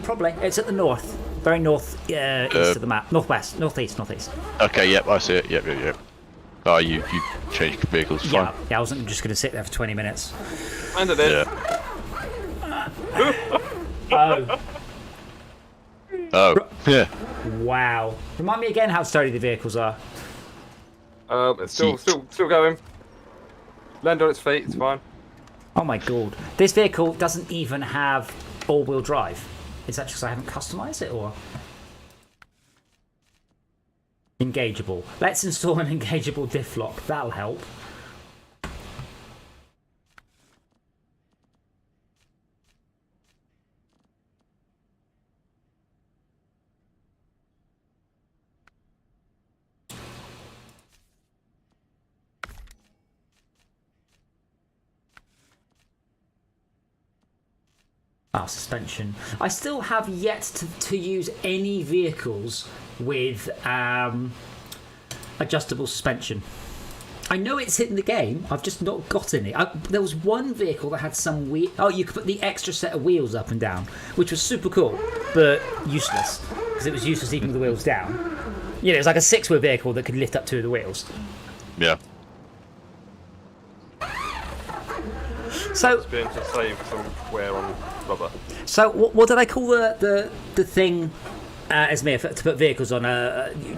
Probably. It's at the north. Very north east of the map. Northwest. Northeast. Okay, yep, I see it. Yep. Oh, you changed vehicles, fine. Yeah, I wasn't just going to sit there for 20 minutes. Landed it. Oh. Oh, yeah. Wow. Remind me again how sturdy the vehicles are. It's still going. Land on its feet, it's fine. Oh my god. This vehicle doesn't even have all-wheel drive. Is that just because I haven't customised it, or...? Engageable. Let's install an engageable diff lock. That'll help. Suspension. I still have yet to use any vehicles with adjustable suspension. I know it's in the game, I've just not gotten it. There was one vehicle that had some wheel. Oh, you could put the extra set of wheels up and down, which was super cool, but useless, because it was useless even with the wheels down. You know, it was like a 6-wheel vehicle that could lift up 2 of the wheels. Yeah. So, it's been to save some wear on rubber. So what did I call the thing, Esmea, to put vehicles on?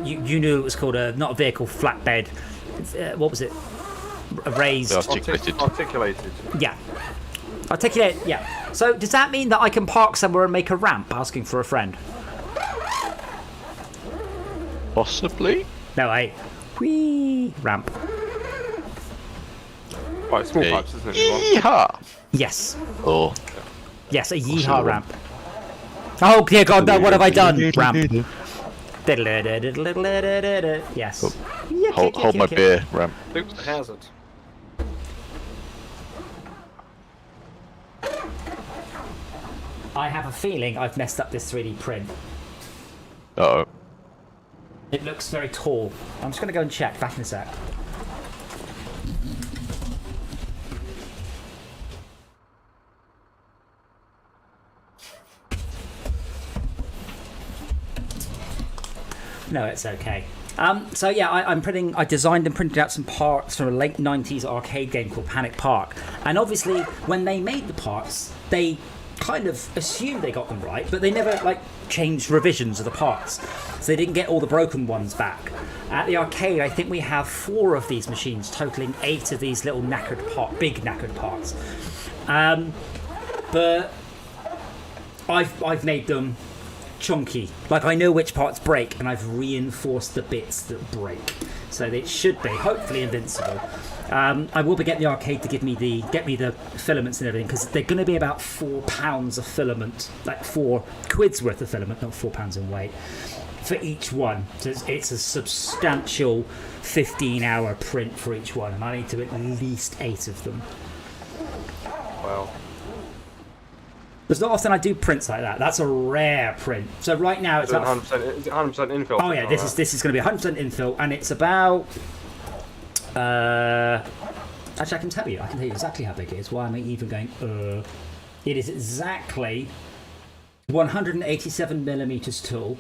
You knew it was called not a vehicle, flatbed. What was it? A raised... Articulated. Yeah. Articulate, yeah. So does that mean that I can park somewhere and make a ramp asking for a friend? Possibly. No, whee, ramp. Right, small pipes, isn't it? Yeehaw! Yes. Oh. Yes, a yeehaw ramp. Oh dear God, no! What have I done? Ramp. Yes. Hold my beer, ramp. Oops, the hazard. I have a feeling I've messed up this 3D print. Uh-oh. It looks very tall. I'm just going to go and check. Back in a sec. No, it's okay. So yeah, I designed and printed out some parts from a late 90s arcade game called Panic Park. And obviously, when they made the parts, they kind of assumed they got them right, but they never changed revisions of the parts. So they didn't get all the broken ones back. At the arcade, I think we have 4 of these machines, totaling 8 of these little big knackered parts. But I've made them chunky. I know which parts break, and I've reinforced the bits that break, so it should be hopefully invincible. I will be getting the arcade to get me the filaments and everything, because they're going to be about 4 pounds of filament, like 4 quid's worth of filament, not 4 pounds in weight, for each one. So it's a substantial 15-hour print for each one, and I need to at least 8 of them. Wow. There's not often I do prints like that. That's a rare print. So right now it's about 100%. Is it 100% infill? Oh yeah, this is going to be 100% infill, and it's about. Actually, I can tell you exactly how big it is. Why am I even going? It is exactly 187 millimeters tall.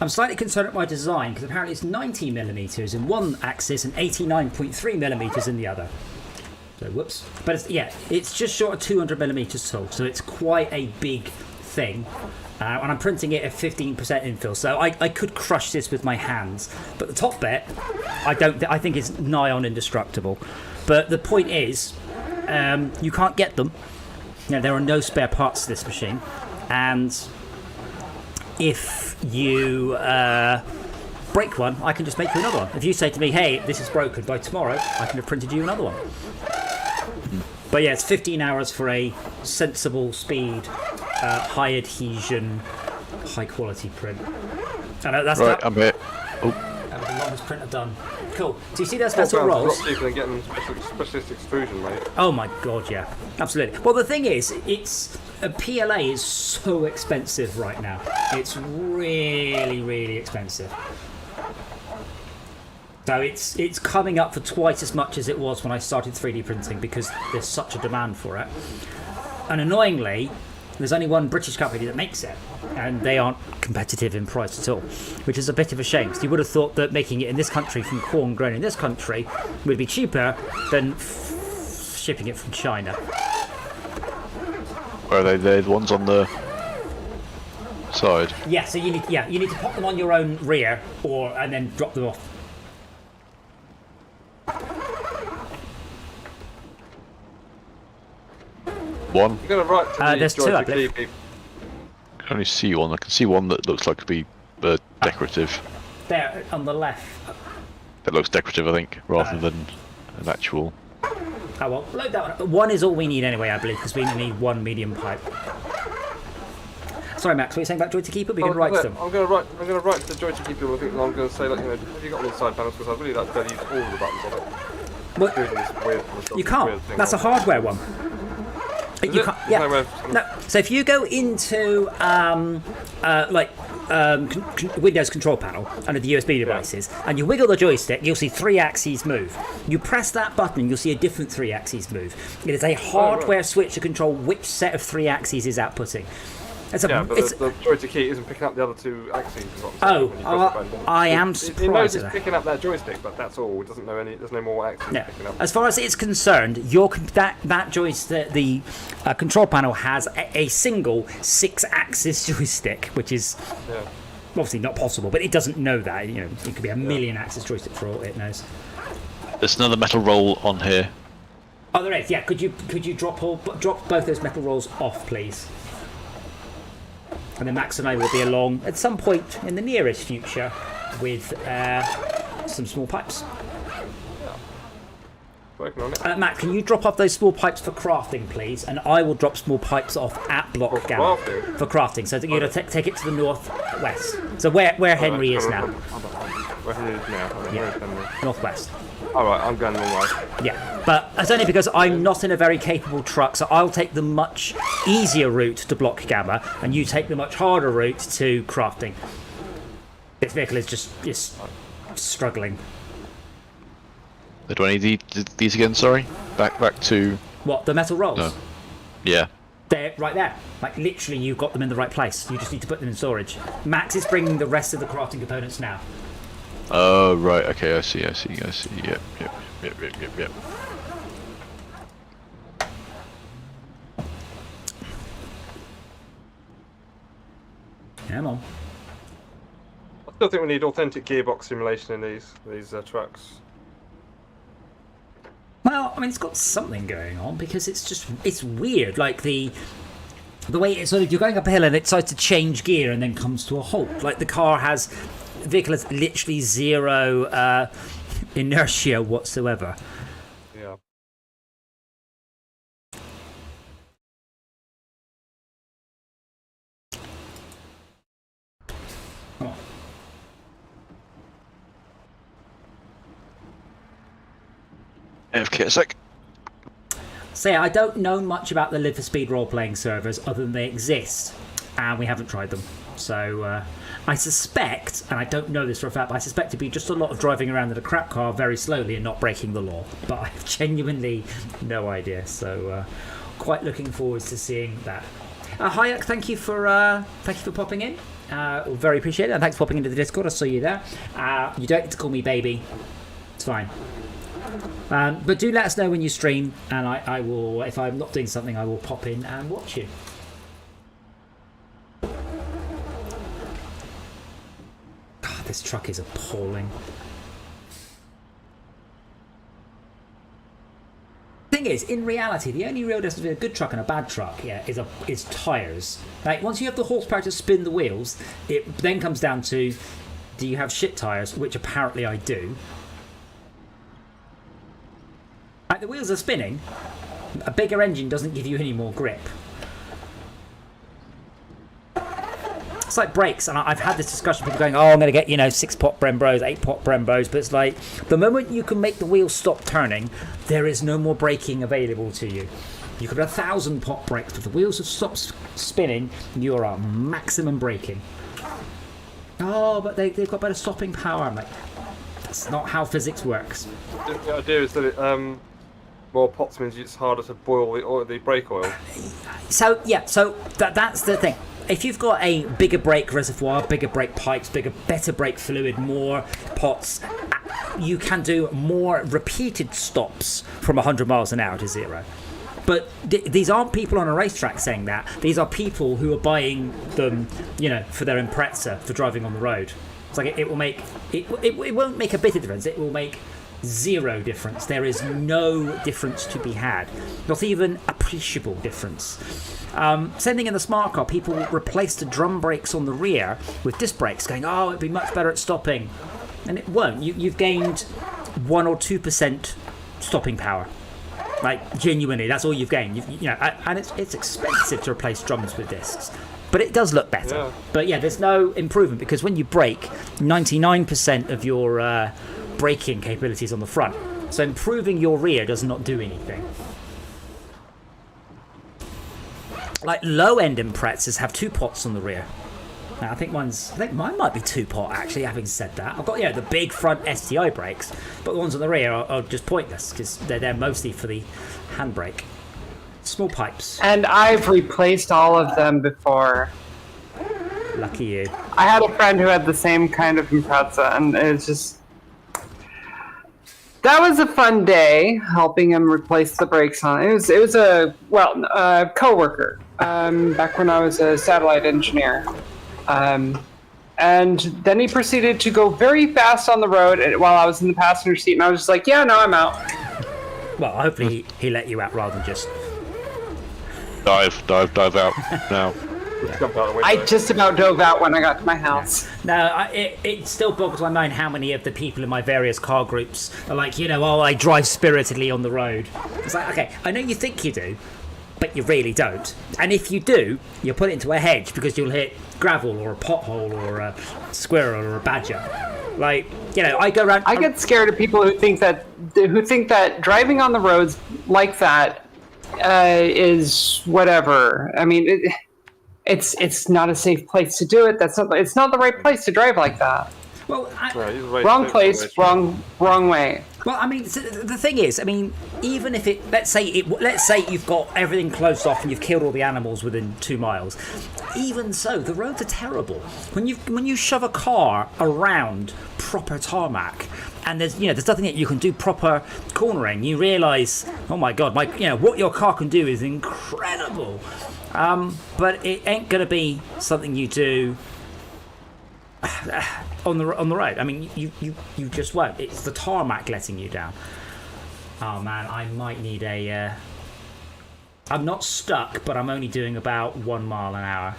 I'm slightly concerned at my design because apparently it's 90 millimeters in one axis and 89.3 millimeters in the other. So whoops, but it's just short of 200 millimeters tall, so it's quite a big thing. And I'm printing it at 15% infill, so I could crush this with my hands. But the top bit, I think is nigh on indestructible. But the point is, you can't get them. There are no spare parts to this machine, and if you break one, I can just make you another one. If you say to me, "Hey, this is broken," by tomorrow, I can have printed you another one. But yeah, it's 15 hours for a sensible speed, high adhesion, high quality print. And that's right, I'm here. Oh. That was a longest print I've done. Cool. Do you see those £4 is metal a lot rolls? cheaper than getting specialist extrusion, mate. Oh my god, yeah, absolutely. Well, the thing is, it's a PLA is so expensive right now. It's really, really expensive. So it's coming up for twice as much as it was when I started 3D printing because there's such a demand for it. And annoyingly, there's only one British company that makes it, and they aren't competitive in price at all, which is a bit of a shame. So you would have thought that making it in this country from corn grown in this country would be cheaper than shipping it from China. Where are they? They're the ones on the side. Yeah, so you need to pop them on your own rear, and then drop them off. One. You're going to write to the there's two, I believe. I can only see one. I can see one that looks like to be decorative. There, on the left. That looks decorative, I think, rather than an actual. Oh well, load that one. One is all we need anyway, I believe, because we need one medium pipe. Sorry, Max, what are you saying about Joy to Keeper? We can write to them. I'm going to write to the Joy to Keeper. I think I'm going to say, like, you know, have you got any side panels? Because I'd really like to be able to use all of the buttons on it. What? Doing this weird, You can't. That's a hardware one. You can't. Yeah. No. So if you go into Windows control panel under the USB devices, and you wiggle the joystick, you'll see 3 axes move. You press that button, you'll see a different 3 axes move. It is a hardware switch to control which set of 3 axes is outputting. But the joystick key isn't picking up the other 2 axes. Is what I'm saying, I am surprised. surprised. It knows it's picking up that joystick, but that's all. It doesn't know any. There's no more axes picking up. As far as it's concerned, that joystick, the control panel has a single 6-axis joystick, which is obviously not possible. But it doesn't know that. You know, it could be a million-axis joystick for all it knows. There's another metal roll on here. Oh, there is. Yeah. Could you drop both those metal rolls off, please? And then Max and I will be along at some point in the nearest future with some small pipes. Working on it. Matt, can you drop off those small pipes for crafting, please? And I will drop small pipes off at Block Gamma for crafting. So that you're going to take it to the northwest. So where Henry is now. Where Henry is now. Where is Henry? Northwest. Alright, I'm going the wrong way. Yeah, but it's only because I'm not in a very capable truck, so I'll take the much easier route to Block Gamma, and you take the much harder route to crafting. This vehicle is just struggling. Do I need these again? Sorry. Back to. What, the metal rolls? No. Yeah. They're right there. Like, literally, you've got them in the right place. You just need to put them in storage. Max is bringing the rest of the crafting components now. Oh, right. Okay, I see. Yep. Come on. I still think we need authentic gearbox simulation in these trucks. Well, I mean, it's got something going on because it's weird. Like the way it's sort of, you're going up a hill and it decides to change gear and then comes to a halt. Like the vehicle has literally zero inertia whatsoever. Yeah. Oh. AFK a sec. So yeah, I don't know much about the Live for Speed role-playing servers other than they exist, and we haven't tried them. So I suspect, and I don't know this for a fact, but I suspect it'd be just a lot of driving around in a crap car very slowly and not breaking the law. But I have genuinely no idea. So quite looking forward to seeing that. Hayek, thank you for popping in. Very appreciate it, and thanks for popping into the Discord. I saw you there. You don't need to call me baby. It's fine. But do let us know when you stream, and I will. If I'm not doing something, I will pop in and watch you. God, this truck is appalling. Thing is, in reality, the only real difference between a good truck and a bad truck, is tyres. Like once you have the horsepower to spin the wheels, it then comes down to, do you have shit tyres? Which apparently I do. Like the wheels are spinning, a bigger engine doesn't give you any more grip. It's like brakes, and I've had this discussion. People going, "Oh, I'm going to get 6-pot Brembros, 8-pot Brembros," but it's like the moment you can make the wheels stop turning, there is no more braking available to you. You could have 1,000-pot brakes, but the wheels have stopped spinning, and you are at maximum braking. Oh, but they've got better stopping power. I'm like, that's not how physics works. The idea is that more pots means it's harder to boil the brake oil. So that's the thing. If you've got a bigger brake reservoir, bigger brake pipes, better brake fluid, more pots, you can do more repeated stops from 100 miles an hour to 0. But these aren't people on a racetrack saying that. These are people who are buying them, for their Impreza for driving on the road. It's like it will make it won't make a bit of difference. It will make 0 difference. There is no difference to be had. Not even appreciable difference. Same thing in the smart car. People replace the drum brakes on the rear with disc brakes, going, "Oh, it'd be much better at stopping," and it won't. You've gained 1 or 2% stopping power. Like, genuinely, that's all you've gained. And it's expensive to replace drums with discs. But it does look better. Yeah. But yeah, there's no improvement because when you brake, 99% of your braking capability is on the front. So improving your rear does not do anything. Like, low-end Imprezas have 2 pots on the rear. Now, I think mine might be 2-pot, actually, having said that. I've got, the big front STI brakes, but the ones on the rear are just pointless because they're there mostly for the handbrake. Small pipes. And I've replaced all of them before. Lucky you. I had a friend who had the same kind of Impreza, and it's just... That was a fun day, helping him replace the brakes on it. It was a coworker, back when I was a satellite engineer. And then he proceeded to go very fast on the road while I was in the passenger seat, and I was just like, yeah, no, I'm out. Well, hopefully he let you out rather than just... Dive out now. I just about dove out when I got to my house. No, it still boggles my mind how many of the people in my various car groups are like, I drive spiritedly on the road. It's like, okay, I know you think you do, but you really don't. And if you do, you'll put it into a hedge because you'll hit gravel or a pothole or a squirrel or a badger. Like, I go around... I get scared of people who think that driving on the roads like that is whatever. I mean, it's not a safe place to do it. It's not the right place to drive like that. Well, wrong place, wrong way. Well, I mean, the thing is, even if let's say you've got everything closed off and you've killed all the animals within 2 miles. Even so, the roads are terrible. When you shove a car around proper tarmac, and there's nothing that you can do proper cornering, you realise, oh my god, what your car can do is incredible. But it ain't gonna be something you do on the road. I mean, you just won't. It's the tarmac letting you down. Oh man, I might need a. I'm not stuck, but I'm only doing about 1 mile an hour.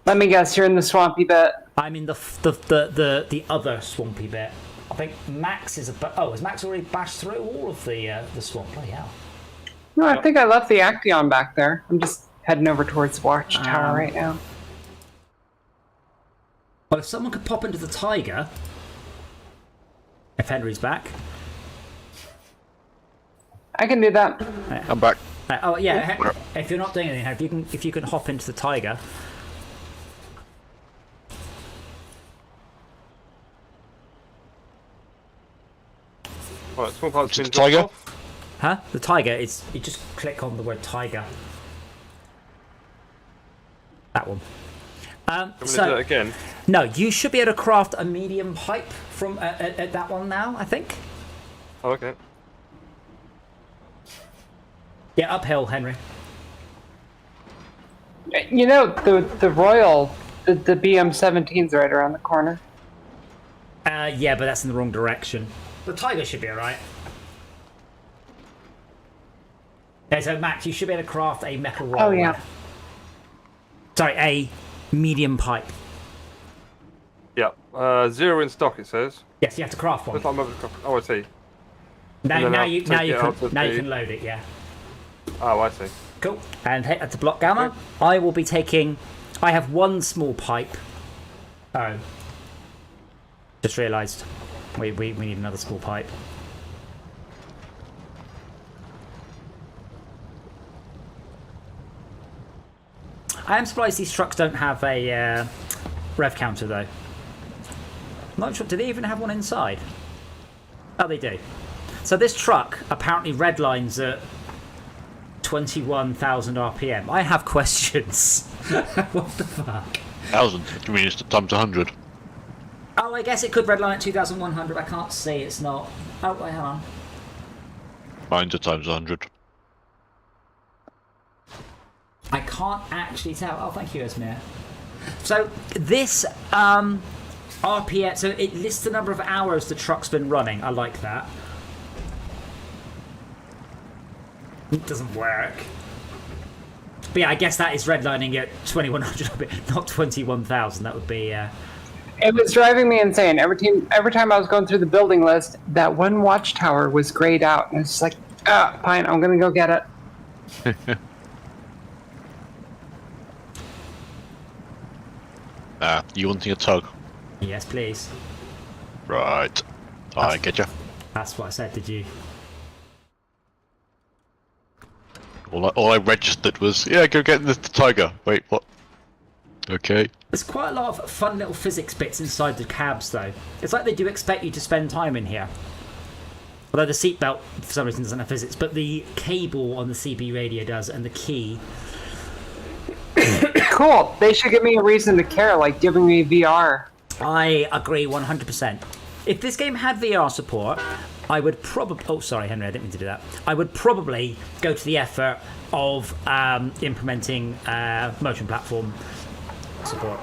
Let me guess, you're in the swampy bit. I'm in the other swampy bit. I think Max is has Max already bashed through all of the swamp? Bloody hell. No, I think I left the Acteon back there. I'm just heading over towards the Watchtower right now. Well, if someone could pop into the Tiger, if Henry's back, I can do that. I'm back. Oh yeah, if you're not doing anything, if you can hop into the Tiger. Right, small parts been Tiger? off. Huh? The Tiger, you just click on the word Tiger. That one. I'm going to do that again. No, you should be able to craft a medium pipe from at that one now, I think. Oh, okay. Yeah, uphill, Henry. The Royal, the BM17's right around the corner. Yeah, but that's in the wrong direction. The Tiger should be alright. Yeah, so Max, you should be able to craft a metal roller. Oh, yeah. Sorry, a medium pipe. Yeah. 0 in stock, it says. Yes, you have to craft one. Oh, I see. Now you can load it, yeah. Oh, I see. Cool. And head to block Gamma. I will be taking... I have one small pipe. Oh. Just realised. We need another small pipe. I am surprised these trucks don't have a rev counter, though. I'm not sure. Do they even have one inside? Oh, they do. So this truck apparently redlines at 21,000 RPM. I have questions. What the fuck? 1,000? You mean it's times 100? Oh, I guess it could redline at 2,100. I can't see. It's not. Oh, wait, hang on. Mine's a times 100. I can't actually tell. Oh, thank you, Esmir. So this RPM, so it lists the number of hours the truck's been running. I like that. It doesn't work. But yeah, I guess that is redlining at 2,100, not 21,000. That would be... It was driving me insane. Every time I was going through the building list, that one watchtower was grayed out. And it's just like, fine, I'm going to go get it. You wanting a tug? Yes, please. Right. I get you. That's what I said, did you? All I registered was, yeah, go get the tiger. Wait, what? Okay. There's quite a lot of fun little physics bits inside the cabs, though. It's like they do expect you to spend time in here. Although the seatbelt, for some reason, doesn't have physics, but the cable on the CB radio does, and the key. Cool. They should give me a reason to care, like giving me VR. I agree 100%. If this game had VR support, I would probably... Oh, sorry, Henry, I didn't mean to do that. I would probably go to the effort of implementing motion platform support.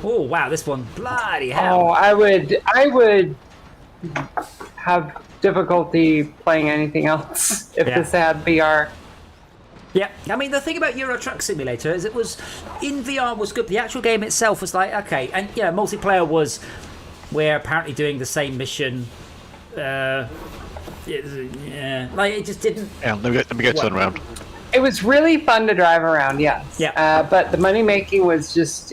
Oh, wow, this one. Bloody hell. Oh, I would have difficulty playing anything else if this had VR. Yeah, I mean, the thing about Euro Truck Simulator is it was... In VR was good. The actual game itself was like, okay. And, yeah, multiplayer was... We're apparently doing the same mission... yeah, like it just didn't. Yeah, let me go turn around. It was really fun to drive around, yes. Yeah. But the money making was just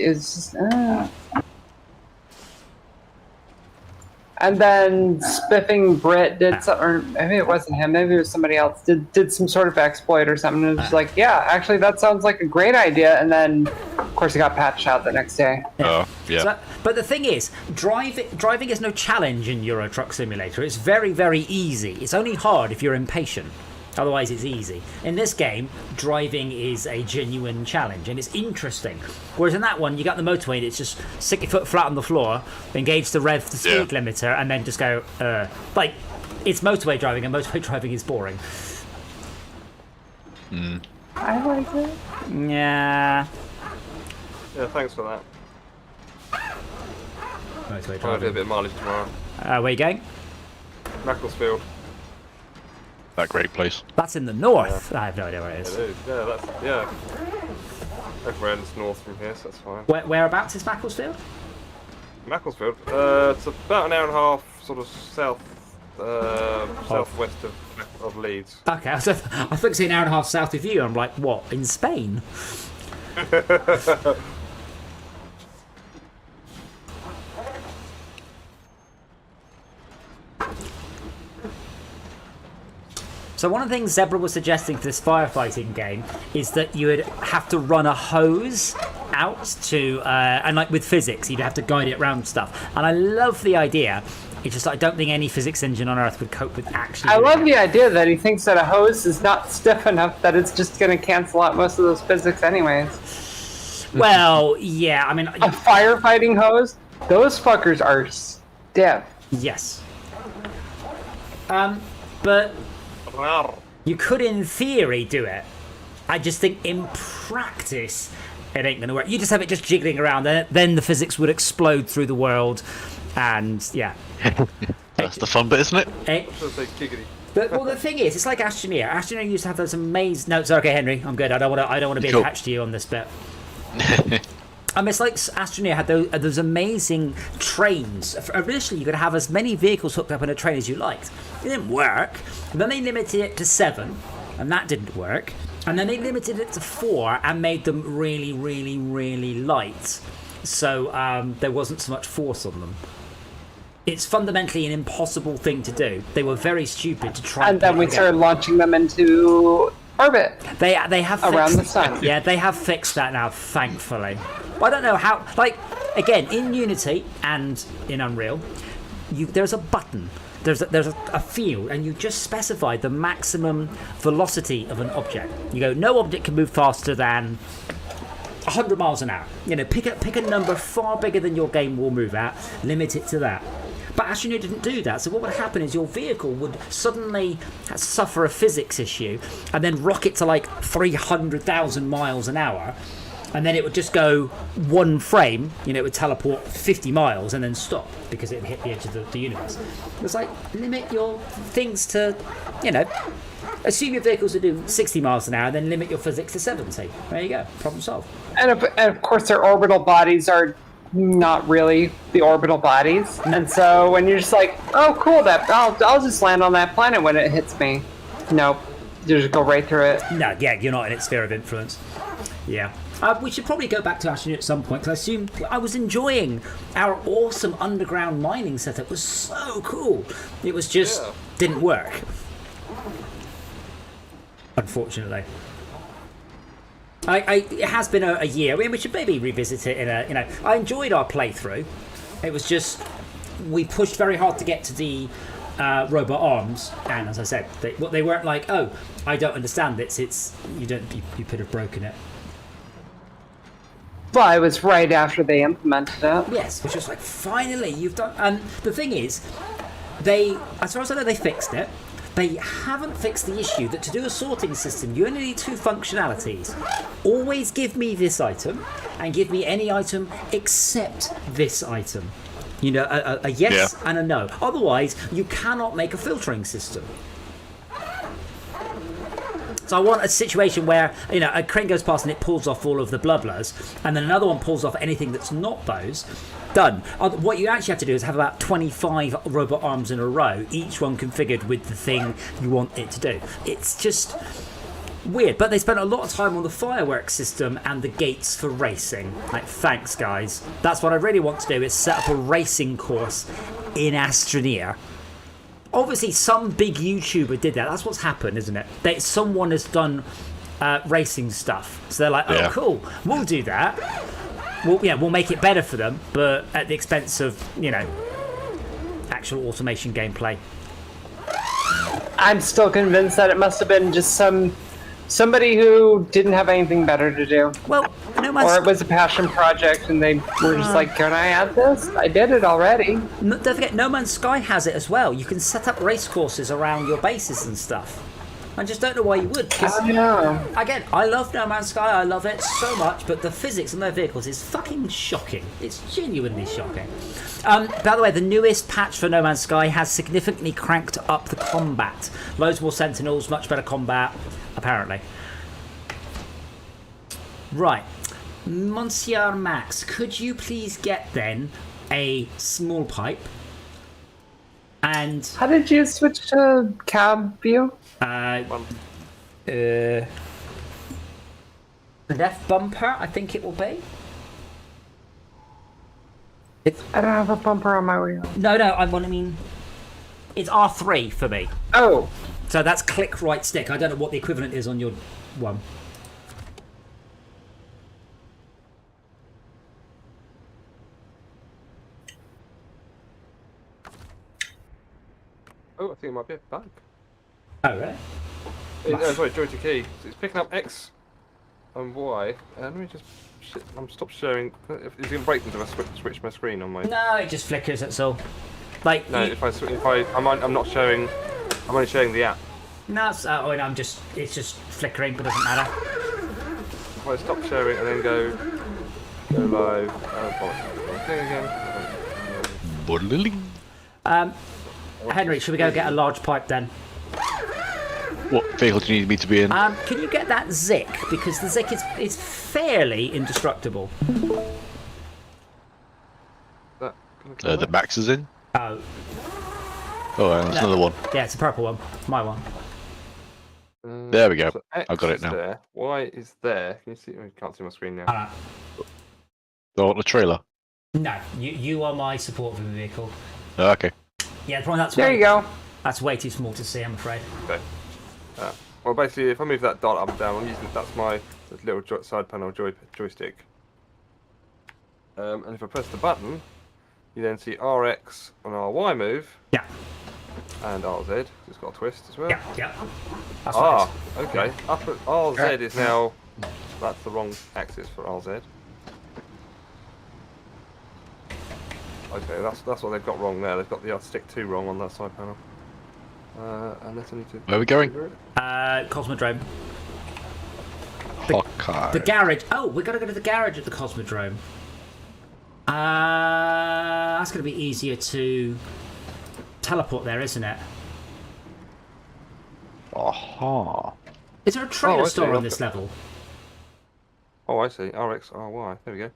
And then Spiffing Brit did something, or maybe it wasn't him, maybe it was somebody else, did some sort of exploit or something. And it was like, yeah, actually that sounds like a great idea. And then, of course, it got patched out the next day. Yeah. So, but the thing is, driving is no challenge in Euro Truck Simulator. It's very, very easy. It's only hard if you're impatient. Otherwise, it's easy. In this game, driving is a genuine challenge, and it's interesting. Whereas in that one, you got the motorway, and it's just stick your foot flat on the floor, engage the rev, the speed limiter, and then just go, like, it's motorway driving, and motorway driving is boring. I like it. Yeah. Yeah, thanks for that. Motorway I'll do a driving. bit of mileage tomorrow. Where are you going? Macclesfield. That great place. That's in the north. I have no idea where it is. It is. Yeah, that's everywhere it's north from here, so that's fine. Whereabouts is Macclesfield? Macclesfield. It's about an hour and a half, sort of southwest of Leeds. Okay, I thought it was an hour and a half south of you. I'm like, what? In Spain? So one of the things Zebra was suggesting for this firefighting game is that you would have to run a hose out to, and like with physics, you'd have to guide it around stuff. And I love the idea. It's just I don't think any physics engine on Earth would cope with actually. I love the idea that he thinks that a hose is not stiff enough that it's just going to cancel out most of those physics anyways. Well, yeah, I mean... A firefighting hose? Those fuckers are stiff. Yes. But... You could, in theory, do it. I just think in practice, it ain't going to work. You just have it just jiggling around, then the physics would explode through the world, and yeah. That's the fun bit, isn't it? But well, the thing is, it's like Astroneer. Astroneer used to have those amazing. No, it's okay, Henry. I'm good. I don't want to be attached to you on this bit. I mean, it's like Astroneer had those amazing trains. Initially, you could have as many vehicles hooked up in a train as you liked. It didn't work. And then they limited it to 7, and that didn't work. And then they limited it to 4 and made them really, really, really light. So there wasn't so much force on them. It's fundamentally an impossible thing to do. They were very stupid to try. And then we started launching them into orbit. They have around fixed, the sun. Yeah, they have fixed that now, thankfully. I don't know how. Like again, in Unity and in Unreal, there's a button. There's a field, and you just specify the maximum velocity of an object. You go, no object can move faster than 100 miles an hour. You know, pick a number far bigger than your game will move at. Limit it to that. But Astroneer didn't do that. So what would happen is your vehicle would suddenly suffer a physics issue, and then rocket to like 300,000 miles an hour. And then it would just go one frame, you know, it would teleport 50 miles and then stop because it hit the edge of the universe. It's like, limit your things to, you know, assume your vehicles will do 60 miles an hour, then limit your physics to 70. There you go, problem solved. And of course, their orbital bodies are not really the orbital bodies. And so when you're just like, oh, cool, I'll just land on that planet when it hits me. Nope, you just go right through it. No, yeah, you're not in its sphere of influence. Yeah. We should probably go back to Astroneer at some point, because I assume I was enjoying our awesome underground mining setup. It was so cool. It was just didn't work, unfortunately. It has been a year. I mean, we should maybe revisit it in a. You know, I enjoyed our playthrough. It was just we pushed very hard to get to the robot arms, and as I said, they weren't like, oh, I don't understand this. It's you could have broken it. Well, it was right after they implemented it. Yes, which was like, finally, you've done. And the thing is, they, as far as I know, they fixed it. They haven't fixed the issue that to do a sorting system, you only need 2 functionalities. Always give me this item, and give me any item except this item. You know, a yes and a no. Otherwise, you cannot make a filtering system. So I want a situation where, you know, a crane goes past and it pulls off all of the blubblers, and then another one pulls off anything that's not those. Done. What you actually have to do is have about 25 robot arms in a row, each one configured with the thing you want it to do. It's just weird. But they spent a lot of time on the fireworks system and the gates for racing. Like, thanks, guys. That's what I really want to do, is set up a racing course in Astroneer. Obviously, some big YouTuber did that. That's what's happened, isn't it? Someone has done racing stuff. So they're like, oh, cool, we'll do that. We'll make it better for them, but at the expense of, you know, actual automation gameplay. I'm still convinced that it must have been just somebody who didn't have anything better to do. Well, or it was a passion project and they were just like, can I add this? I did it already. Don't forget, No Man's Sky has it as well. You can set up race courses around your bases and stuff. I just don't know why you would. Again, I love No Man's Sky. I love it so much, but the physics on their vehicles is fucking shocking. It's genuinely shocking. By the way, the newest patch for No Man's Sky has significantly cranked up the combat. Loads more sentinels, much better combat, apparently. Right. Monsieur Max, could you please get then a small pipe? And how did you switch to cab view? Left bumper, I think it will be. I don't have a bumper on my wheel. No, I mean, it's R3 for me. Oh. So that's click right stick. I don't know what the equivalent is on your one. Oh, I think it might be a bug. Oh, really? Sorry, joy to key. So it's picking up X and Y. Let me just. I'm stop sharing. Is it going to break them if I switch my screen on my? No, it just flickers. That's all. Like no, I'm not showing. I'm only showing the app. No, I'm just. It's just flickering, but it doesn't matter. If I stop sharing and then go live. Thing again. Henry, should we go get a large pipe then? What vehicle do you need me to be in? Can you get that Zik? Because the Zik is fairly indestructible. The Max is in? Oh. Oh, that's another one. Yeah, it's a purple one. My one. There we go. So X I've got it is now. There. Y is there. Can you see? I can't see my screen now. Oh, the trailer. No, you are my support for the vehicle. Oh, okay. Yeah, probably that's There you go. That's way too small to see, I'm afraid. Okay. Well, basically, if I move that dot up and down, I'm using that's my little side panel joystick. And if I press the button, you then see RX and RY move, Yeah, and RZ. It's got a twist as well. yeah. That's what it is. Okay. Up at RZ is now. That's the wrong axis for RZ. Okay, that's what they've got wrong there. They've got the stick 2 wrong on that side panel. Unless I need to. Where are we going? Cosmodrome. Hawkeye. The garage. Oh, we're going to go to the garage at the Cosmodrome. That's going to be easier to teleport there, isn't it? Aha. Is there a trailer I see. store on this level? Oh, I see. RX, RY. There we go.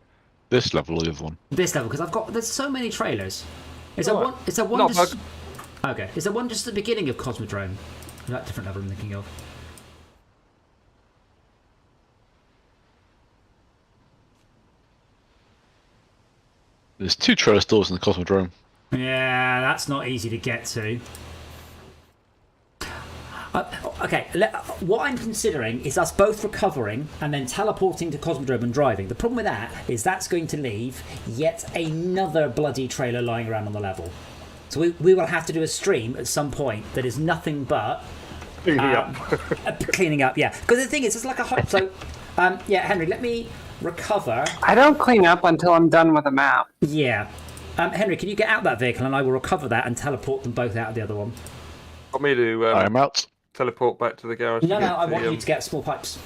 This level or the other one? This level, because there's so many trailers. Is there Alright. one? Is there one? Not Just, okay. Is there one just at the beginning of Cosmodrome? Is that a different level I'm thinking of? There's 2 trailer stores in the Cosmodrome. Yeah, that's not easy to get to. Okay, what I'm considering is us both recovering and then teleporting to Cosmodrome and driving. The problem with that is that's going to leave yet another bloody trailer lying around on the level. So we will have to do a stream at some point that is nothing but cleaning up. Yeah, because the thing is, it's like a hot. So, yeah, Henry, let me recover. I don't clean up until I'm done with a map. Yeah, Henry, can you get out that vehicle and I will recover that and teleport them both out of the other one? Want me to I am out. teleport back to the garage? No, I want you to get small pipes.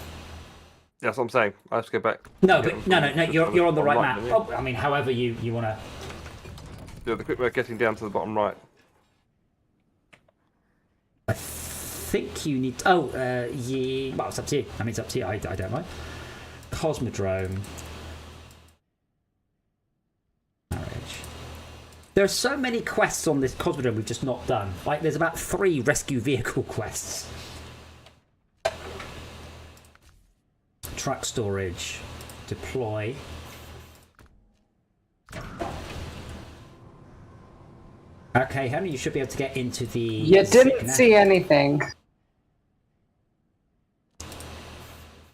That's what I'm saying. I have to go back. No, but no, you're on the right map. Yeah. Oh, I mean, however you want to. Yeah, the quick way of getting down to the bottom right. I think you need. Oh, yeah. Well, it's up to you. I mean, it's up to you. I don't mind. Cosmodrome. Marriage. There are so many quests on this Cosmodrome we've just not done. Like, there's about 3 rescue vehicle quests. Truck storage. Deploy. Okay, Henry, you should be able to get into the. You didn't see anything.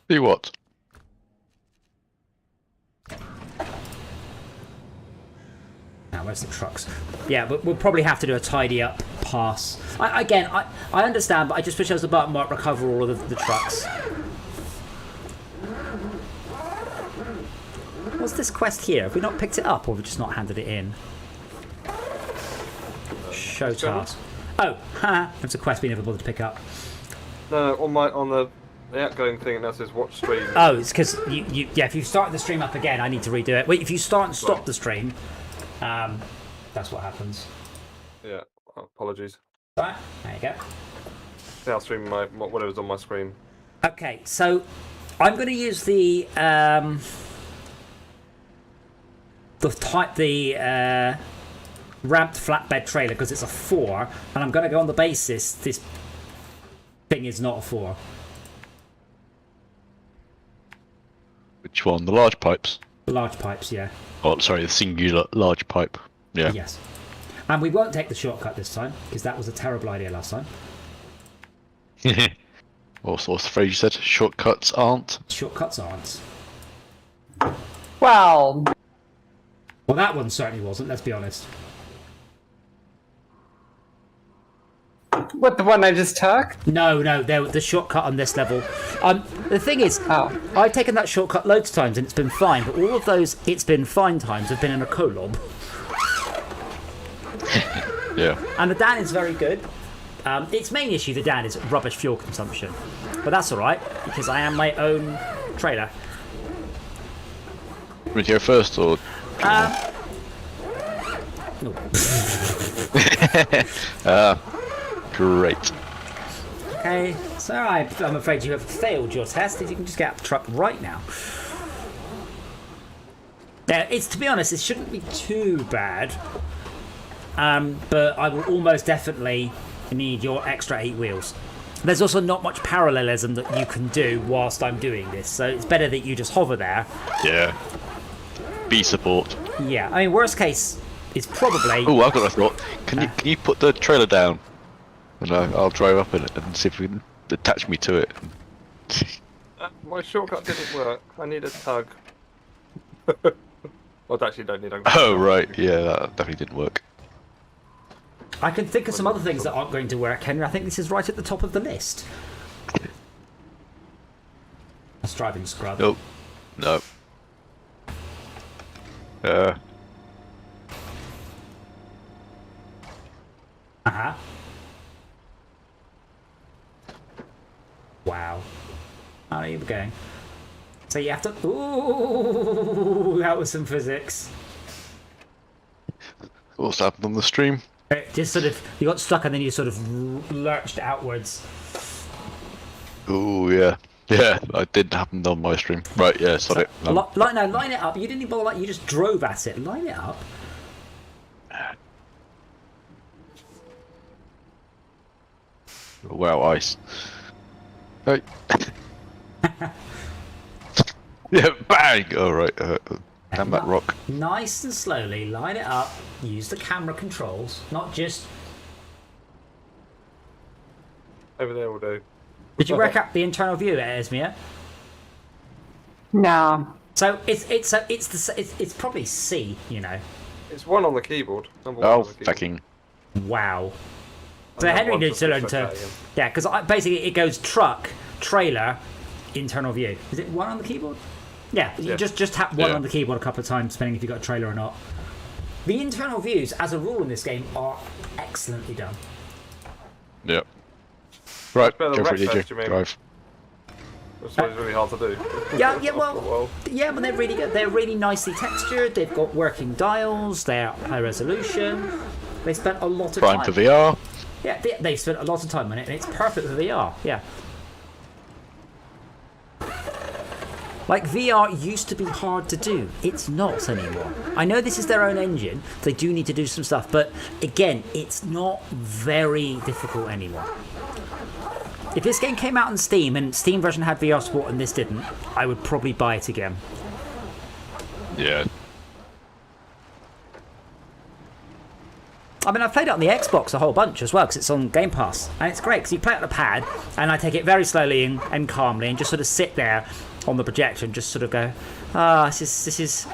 See what? Now, where's the trucks? Yeah, but we'll probably have to do a tidy up pass. I understand, but I just wish there was a button mark recover all of the trucks. What's this quest here? Have we not picked it up, or have we just not handed it in? Show task. Oh, haha, it's a quest we never bothered to pick up. No, on the outgoing thing, it now says watch stream. Oh, it's because yeah. If you start the stream up again, I need to redo it. Wait, if you start and stop the stream, that's what happens. Yeah, apologies. Right, there you go. Now streaming whatever's on my screen. Okay, so I'm going to use the ramped flatbed trailer because it's a 4, and I'm going to go on the basis this thing is not a 4. Which one? The large pipes? The large pipes, yeah. Oh, sorry, the singular large pipe. Yeah. Yes. And we won't take the shortcut this time because that was a terrible idea last time. What's the phrase you said? Shortcuts aren't? Shortcuts aren't. Well, That one certainly wasn't, let's be honest. what, the one I just took? No, the shortcut on this level. The thing is, Oh. I've taken that shortcut loads of times and it's been fine, but all of those it's been fine times have been in a column. Yeah. And the Dan is very good. Its main issue, the Dan, is rubbish fuel consumption. But that's alright, because I am my own trailer. Want me to go first or? Great. Okay, so I'm afraid you have failed your test. If you can just get out the truck right now. It's, to be honest, it shouldn't be too bad. But I will almost definitely need your extra 8 wheels. There's also not much parallelism that you can do whilst I'm doing this, so it's better that you just hover there. Yeah. B support. Yeah, I mean, worst case is probably... Oh, I've got a thought. Can you put the trailer down? And I'll drive up in it and see if we can attach me to it. My shortcut didn't work. I need a tug. Well, I actually don't need a Oh, right. Yeah, that definitely didn't work. I can think of some other things that aren't going to work, Henry. I think this is right at the top of the list. That's driving scrub. Nope. No. Uh-huh. Wow. How are you going? So you have to... Ooh, that was some physics. What's happened on the stream? It just sort of... You got stuck and then you sort of lurched outwards. Oh, yeah. Yeah, it did happen on my stream. Right, yeah, sorry. No, line it up. You didn't even bother, like, you just drove at it. Line it up. Wow, ice. Hey. Yeah, bang! Alright, damn that rock. Nice and slowly, line it up. Use the camera controls, not just... Over there will do. Did you work out the internal view, Esmia? No. So it's probably C, you know. It's one on the keyboard. Number one Oh, on the keyboard. fucking. Wow. So And Henry that needs to learn one's to... just Yeah, because basically it goes truck, trailer, internal view. Is it one on the keyboard? Yeah, you Yeah. just tap one Yeah. on the keyboard a couple of times, depending if you've got a trailer or not. The internal views, as a rule in this game, are excellently done. Yep. Right, better go than for it, Wreckfest, you DJ. mean? Drive. Which is really hard to do. Yeah, After a well, while. yeah, but they're really good. They're really nicely textured. They've got working dials. They're high resolution. They spent a lot of Prime time. for VR. Yeah, they spent a lot of time on it, and it's perfect for VR. Yeah. Like, VR used to be hard to do. It's not anymore. I know this is their own engine. They do need to do some stuff, but again, it's not very difficult anymore. If this game came out on Steam and Steam version had VR support and this didn't, I would probably buy it again. Yeah. I mean, I've played it on the Xbox a whole bunch as well because it's on Game Pass, and it's great because you play it on the pad, and I take it very slowly and calmly, and just sort of sit there on the projector and just sort of go, this is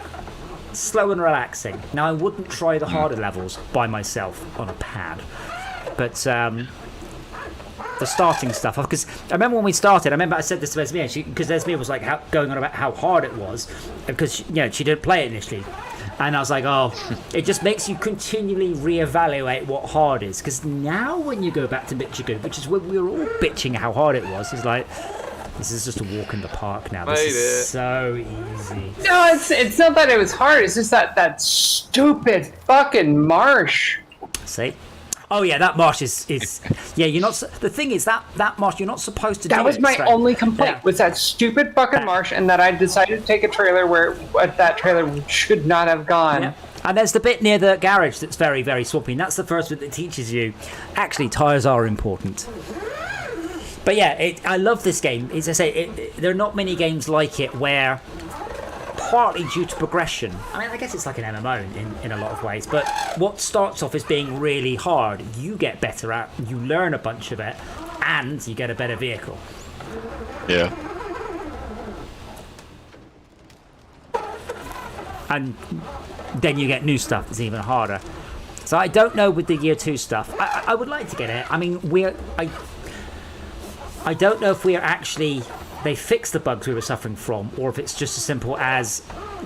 slow and relaxing. Now, I wouldn't try the harder levels by myself on a pad, but the starting stuff, because I remember when we started, I said this to Esmia, because Esmia was like going on about how hard it was, because she didn't play it initially. And I was like, oh, it just makes you continually reevaluate what hard is. Because now when you go back to Michigan, which is when we were all bitching how hard it was, it's like, this is just a walk in the park now. This is so easy. No, it's not that it was hard. It's just that stupid fucking marsh. See? Oh yeah, that marsh is yeah. You're not. The thing is that marsh you're not supposed to do. That was my only complaint, Yeah. was that stupid fucking marsh, and that I decided to take a trailer where that trailer should not have gone. Yeah. And there's the bit near the garage that's very, very swampy. And that's the first bit that teaches you, actually, tyres are important. But yeah, I love this game. As I say, there are not many games like it where, partly due to progression, I mean, I guess it's like an MMO in a lot of ways, but what starts off as being really hard, you get better at, you learn a bunch of it, and you get a better vehicle. Yeah. And then you get new stuff that's even harder. So I don't know with the year 2 stuff. I would like to get it. I mean, I don't know if we are actually... They fixed the bugs we were suffering from, or if it's just as simple as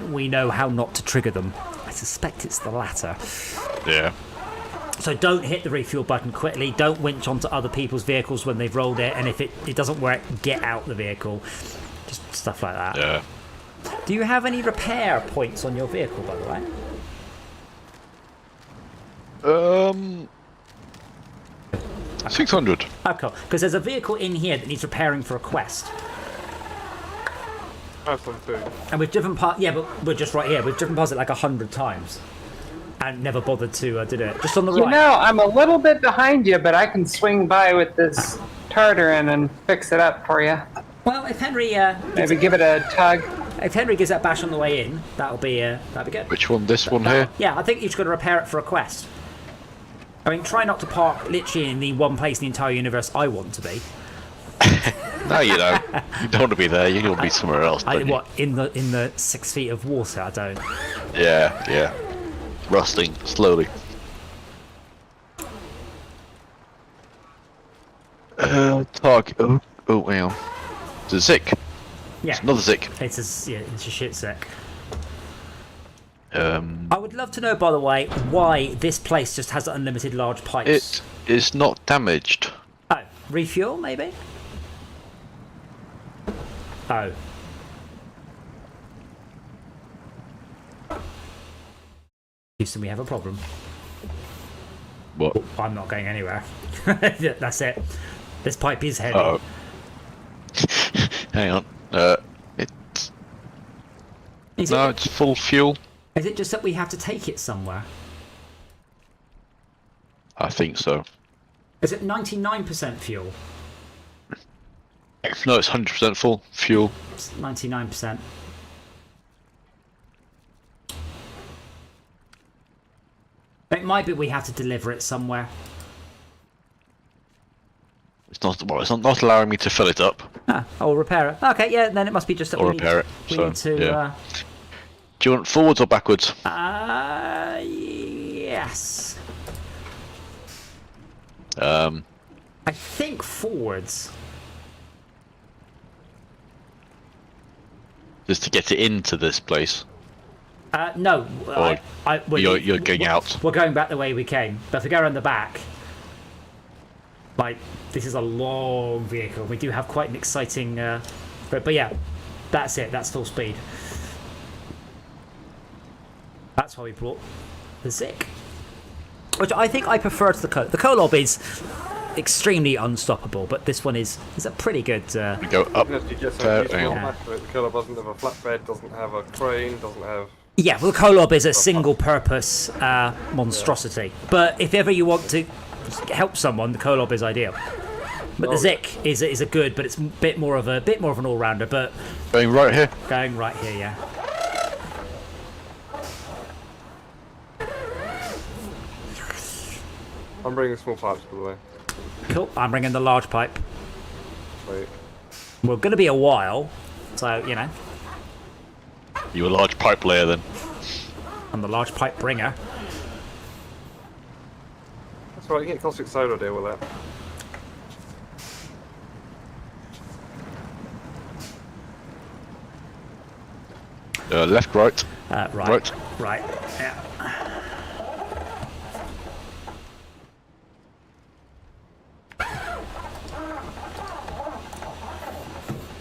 we know how not to trigger them. I suspect it's the latter. Yeah. So don't hit the refuel button quickly. Don't winch onto other people's vehicles when they've rolled it. And if it doesn't work, get out the vehicle. Just stuff like that. Yeah. Do you have any repair points on your vehicle, by the way? 600. Oh, cool. Because there's a vehicle in here that needs repairing for a quest. Have some food. And we've driven past... Yeah, but we're just right here. We've driven past it like 100 times. And never bothered to do it. Just on the right. You know, I'm a little bit behind you, but I can swing by with this Tartar in and fix it up for you. Well, if Henry Maybe give it a tug. if Henry gives that bash on the way in, that'll be good. Which one? This one here? Yeah, I think you've just got to repair it for a quest. I mean, try not to park literally in the one place in the entire universe I want to be. No, you don't. You don't want to be there. You want to be somewhere else. Don't you? What in the 6 feet of water? I don't. Yeah. Rusting slowly. Target. Oh, hang on. It's a Zik. Yeah, It's another Zik. it's a shit sick. I I would love to know, by the way, why this place just has unlimited large pipes. It is not damaged. Oh, refuel maybe? Oh. Houston, we have a problem. What? I'm not going anywhere. That's it. This pipe is heavy. Oh. Hang on. It's it's full fuel. Is it just that we have to take it somewhere? I think so. Is it 99% fuel? No, it's 100% full fuel. It's 99%. It might be we have to deliver it somewhere. It's not. Well, it's not allowing me to fill it up Or repair it. Okay, yeah, then it must be just that or we repair it. we So need to. yeah. Do you want forwards or backwards? Yes. Um, I think forwards. just to get it into this place. No. Or you're going out. We're going back the way we came. But if we go around the back, like, this is a long vehicle. We do have quite an exciting... but yeah, that's it. That's full speed. That's why we brought the Zik. Which I think I prefer to the Kolob. The Kolob is extremely unstoppable, but this one is a pretty good... We go up. You get there, some hang on. useful back to it. The colour doesn't have a flatbed, doesn't have a crane, doesn't have... Yeah, well, the Kolob is a single-purpose monstrosity. But if ever you want to help someone, the Kolob is ideal. But the Zik is a good, but it's a bit more of an all-rounder. But Going right here. going right here, yeah. I'm bringing small pipes, by the way. Cool. I'm bringing the large pipe. Wait. We're going to be a while, so you know. You a large pipe layer then. I'm the large pipe bringer. That's right, you get caustic soda deal with that. Left, right. Right. Yeah.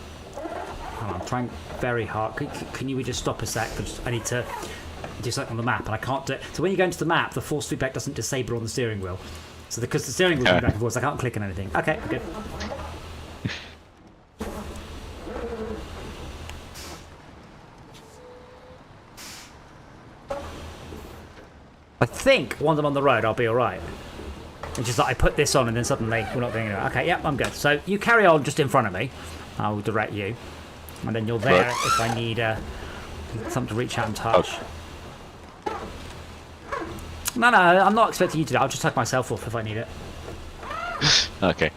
Oh, I'm trying very hard. Can you just stop a sec? I need to do something on the map, and I can't do it. So when you go into the map, the force feedback doesn't disable on the steering wheel. So because the steering wheel's going back and forth, I can't click on anything. Okay, good. I think once I'm on the road, I'll be all right. It's just that I put this on and then suddenly we're not going anywhere. Okay, yeah, I'm good. So you carry on just in front of me. I'll direct you. And then you're there if I need something to reach out and touch. No, I'm not expecting you to do that. I'll just tuck myself off if I need it. Okay.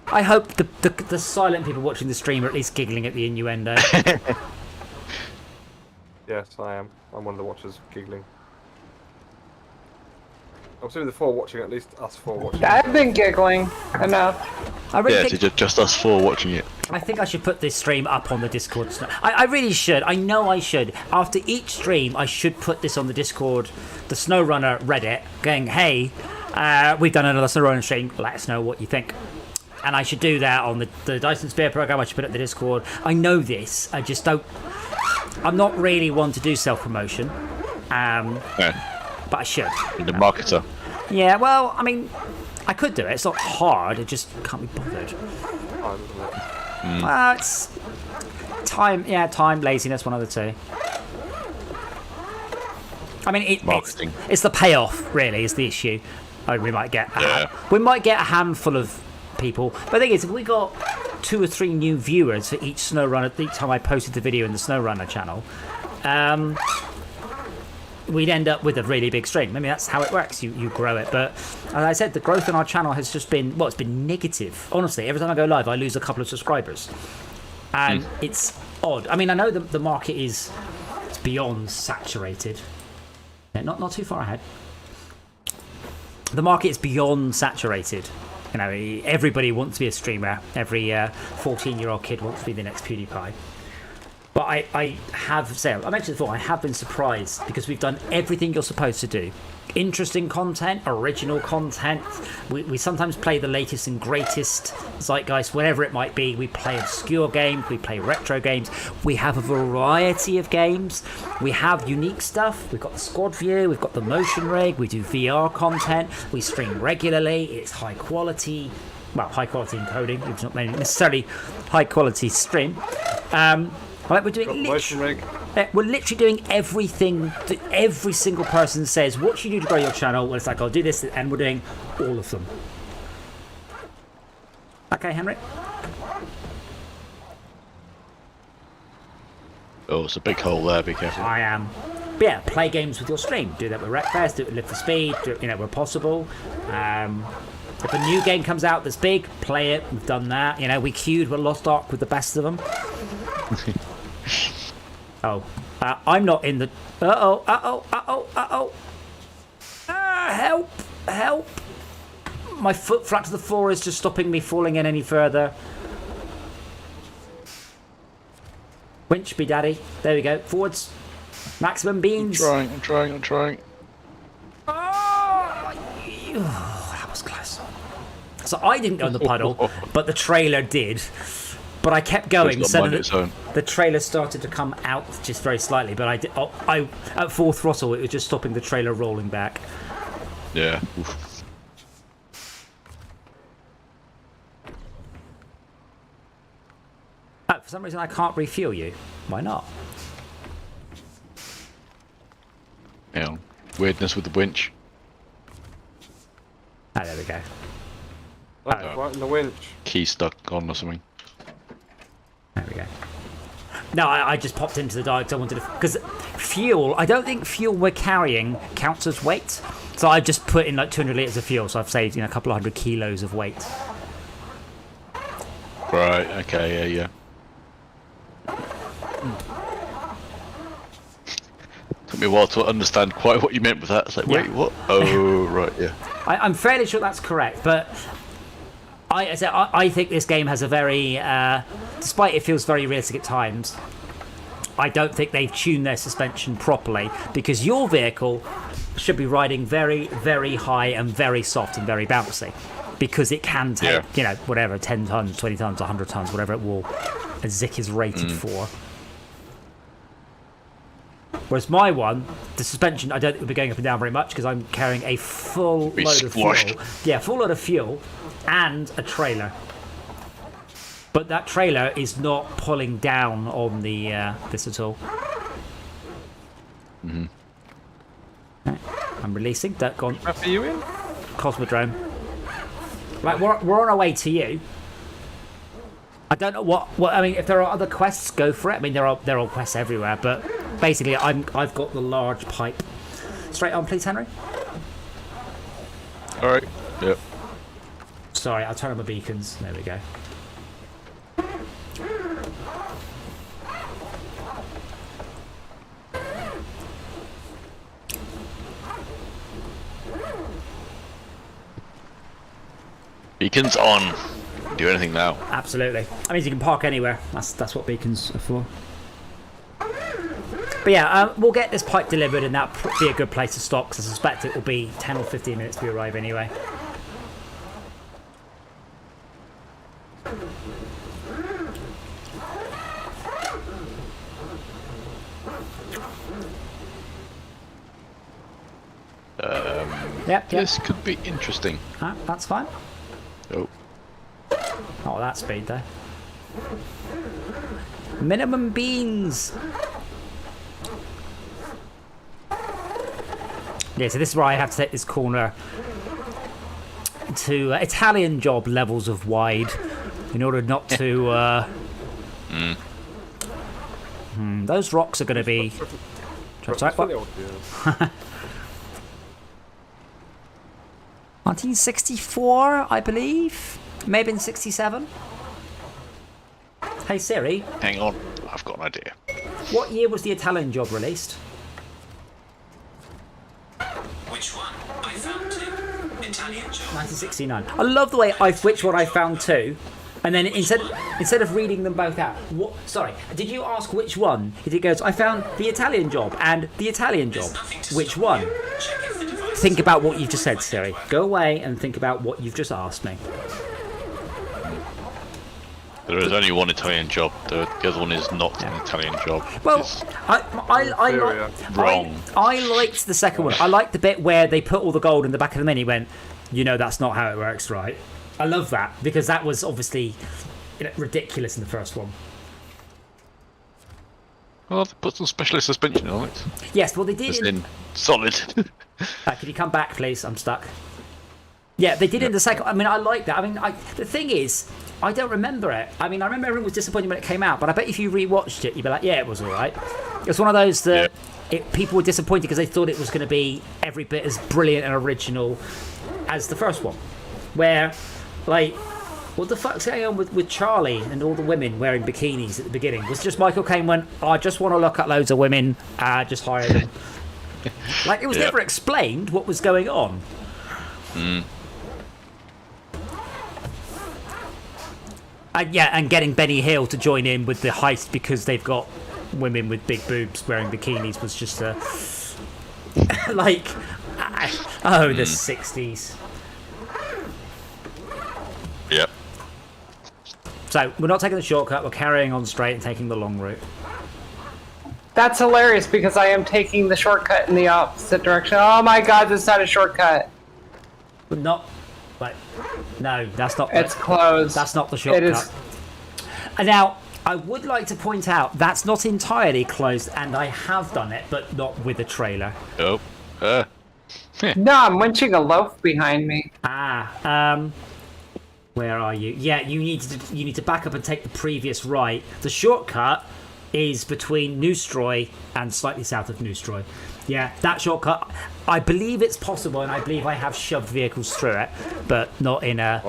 I hope the silent people watching the stream are at least giggling at the innuendo. Yes, I am. I'm one of the watchers giggling. I'm assuming the four watching, at least us four watching. I've been giggling enough. I really Yeah, think, to just us four watching it. I think I should put this stream up on the Discord. I really should. I know I should. After each stream, I should put this on the Discord, the Snowrunner Reddit, going, hey, we've done another Snowrunner stream. Let us know what you think. And I should do that on the Dyson Sphere program. I should put it in the Discord. I know this. I just don't... I'm not really one to do self-promotion. Yeah. But I should. The marketer. Yeah, well, I mean, I could do it. It's not hard. It just can't be bothered. Time, isn't it? Well, it's time. Yeah, time, laziness, one of the two. I mean, Marketing. it's the payoff, really, is the issue. we might get Yeah. we might get a handful of people. But the thing is, if we got 2 or 3 new viewers for each SnowRunner, each time I posted the video in the SnowRunner channel, we'd end up with a really big stream. I mean, that's how it works. You grow it. But as I said, the growth on our channel has just been, well, it's been negative. Honestly, every time I go live, I lose a couple of subscribers. And it's odd. I mean, I know the market is beyond saturated. Yeah, not too far ahead. The market is beyond saturated. You know, everybody wants to be a streamer. Every 14-year-old kid wants to be the next PewDiePie. But I have said, I mentioned before, I have been surprised because we've done everything you're supposed to do. Interesting content, original content. We sometimes play the latest and greatest zeitgeist, whatever it might be. We play obscure games, we play retro games. We have a variety of games. We have unique stuff. We've got the squad view, we've got the motion rig, we do VR content, we stream regularly, it's high quality. Well, high quality encoding, it's not necessarily high quality stream. Right, we're doing we're literally doing everything that every single person says. What should you do to grow your channel? Well, it's like, I'll do this, and we're doing all of them. Okay, Henry? Oh, it's a big hole there, be careful. I am. But yeah, play games with your stream. Do that with Wreckfest, do it with Live for Speed, do it, where possible. If a new game comes out that's big, play it. We've done that. We queued with Lost Ark with the best of them. Oh, I'm not in the. Help! My foot flat to the floor is just stopping me falling in any further. Winch be daddy. There we go. Forwards. Maximum beans. I'm trying. Oh, that was close. So I didn't go in the puddle, but the trailer did. But I kept going, so the trailer started to come out just very slightly. But I at full throttle, it was just stopping the trailer rolling back. Yeah. For some reason, I can't refuel you. Why not? Weirdness with the winch. Ah, there we go. Right in the winch. Key stuck on or something. There we go. No, I just popped into the dark because I wanted to. Because fuel, I don't think fuel we're carrying counts as weight. So I've just put in like 200 litres of fuel, so I've saved a couple of 100 kilos of weight. Right, okay, yeah. Took me a while to understand quite what you meant with that. It's like, wait, what? Oh, right, yeah. I'm fairly sure that's correct, but I think this game has a very, despite it feels very realistic at times, I don't think they've tuned their suspension properly, because your vehicle should be riding very, very high and very soft and very bouncy, because it can take, whatever, 10 tons, 20 tons, 100 tons, whatever it will, a Zik is rated for. Whereas my one, the suspension, I don't think will be going up and down very much because I'm carrying a full load of fuel. Yeah, full load of fuel and a trailer. But that trailer is not pulling down on the this at all. Right, I'm releasing. Gone. Are you in? Cosmodrome. Right, we're on our way to you. I don't know what I mean. If there are other quests, go for it. I mean, there are quests everywhere, but basically, I've got the large pipe. Straight on, please, Henry. All right. Yep. Sorry, I'll turn on my beacons. There we go. Beacons on. Do anything now. Absolutely. I mean, you can park anywhere. That's what beacons are for. But yeah, we'll get this pipe delivered, and that'll be a good place to stop, because I suspect it will be 10 or 15 minutes we arrive anyway. Yep. This could be interesting. That's fine. Oh. Oh, that speed there. Minimum beans. Yeah, so this is where I have to take this corner into Italian job levels of wide in order not to. Those rocks are going to be. Sorry, what? 1964, I believe. Maybe in 67. Hey Siri, Hang on, I've got an idea. what year was the Italian job released? Which one? I found two. Italian job. 1969. I love the way which one I found two, and then instead of reading them both out. What? Sorry, did you ask which one? It goes. I found the Italian job and the Italian job. Which one? Check if the device Think about what you've just said, Siri. Go away and think about what you've just asked me. There is only one Italian job. The other one is not an Italian job. Well, It's wrong. I liked the second one. I liked the bit where they put all the gold in the back of the mini. Went, that's not how it works, right? I love that because that was obviously ridiculous in the first one. Well, they put some specialist suspension on it. Yes, well they did. It's in solid. Can you come back, please? I'm stuck. Yeah, they did in the second. I mean, I like that. I mean, the thing is, I don't remember it. I mean, I remember everyone was disappointed when it came out, but I bet if you rewatched it, you'd be like, yeah, it was all right. It's one of those that people were disappointed because they thought it was going to be every bit as brilliant and original as the first one. Where, like, what the fuck's going on with Charlie and all the women wearing bikinis at the beginning? Was just Michael Caine went, I just want to look at loads of women, just hire them. Like, it was never explained what was going on. And getting Benny Hill to join in with the heist because they've got women with big boobs wearing bikinis was just the 60s. Yep. So we're not taking the shortcut, we're carrying on straight and taking the long route. That's hilarious because I am taking the shortcut in the opposite direction. Oh my god, this is not a shortcut. But not, like, no, that's not. It's closed. That's not the shortcut. It is. And now, I would like to point out that's not entirely closed, and I have done it, but not with a trailer. Oh. No, I'm winching a loaf behind me. Where are you? Yeah, you need to back up and take the previous right. The shortcut is between Newstroy and slightly south of Newstroy. Yeah, that shortcut. I believe it's possible, and I believe I have shoved vehicles through it, but not in a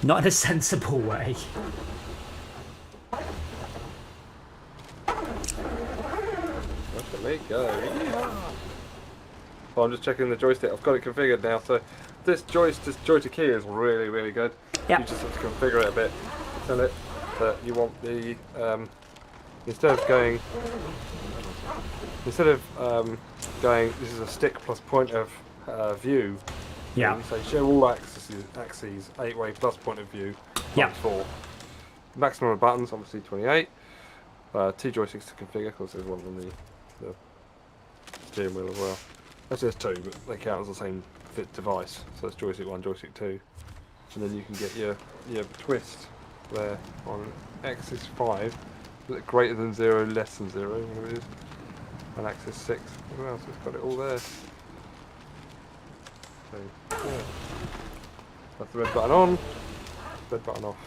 not in a sensible way. Let me go. So I'm just checking the joystick. I've got it configured now. So this joystick key is really, really good. Yep. You just have to configure it a bit. Tell it that you want the instead of going, this is a stick plus point of view. Yeah. You say show all axes 8-way plus point of view. Yeah. 4. Maximum of buttons, obviously 28. 2 joysticks to configure, because there's one on the steering wheel as well. Actually there's 2, but they count as the same fit device. So it's joystick 1, joystick 2. And then you can get your twist there on axis 5. Is it greater than 0, less than 0, whatever it is. And axis 6. What else? It's got it all there. So, yeah. That's the red button on, red button off.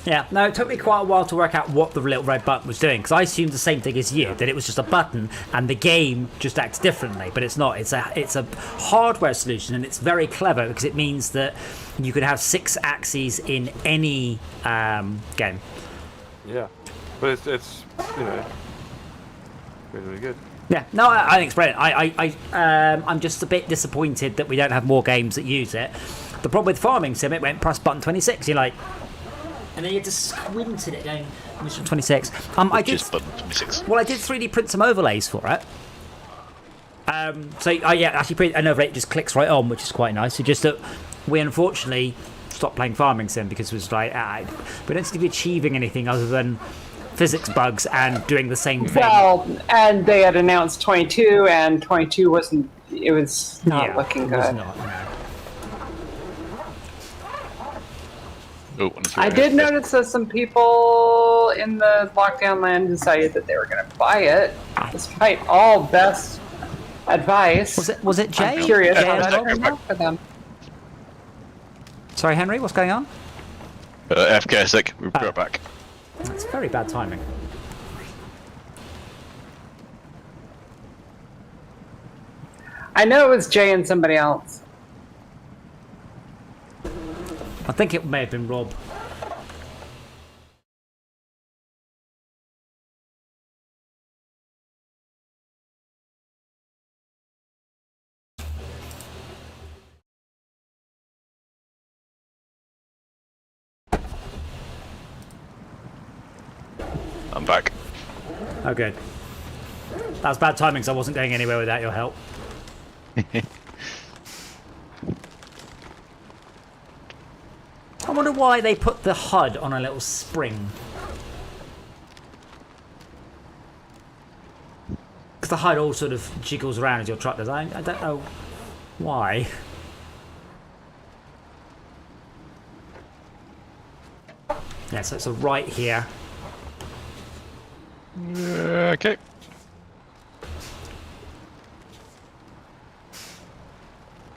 Yeah, no, it took me quite a while to work out what the little red button was doing, because I assumed the same thing as you, that it was just a button and the game just acts differently, but it's not. It's a hardware solution, and it's very clever because it means that you could have 6 axes in any game. Yeah, but it's really, really good. Yeah, no, I think it's brilliant. I'm just a bit disappointed that we don't have more games that use it. The problem with Farming Sim, it went press button 26. You're like, and then you had to squint at it going, which was 26. I did button 26. Well, I did 3D print some overlays for it. So actually print an overlay, it just clicks right on, which is quite nice. So just that we unfortunately stopped playing Farming Sim because it was like, we don't seem to be achieving anything other than physics bugs and doing the same thing. Well, and they had announced 22, and 22 wasn't. It was not looking good. It was not, no. Oh, I did notice that some people in the lockdown land decided that they were going to buy it, despite all best advice. Was it Jay? I'm curious Jay how as that well? turned out for them. Sorry, Henry, what's going on? FK a sec, we'll be right back. That's very bad timing. I know it was Jay and somebody else. I think it may have been Rob. I'm back. Oh, good. That was bad timing because I wasn't going anywhere without your help. I wonder why they put the HUD on a little spring. Because the HUD all sort of jiggles around as your truck does. I don't know why. Yeah, so it's a right here. Okay.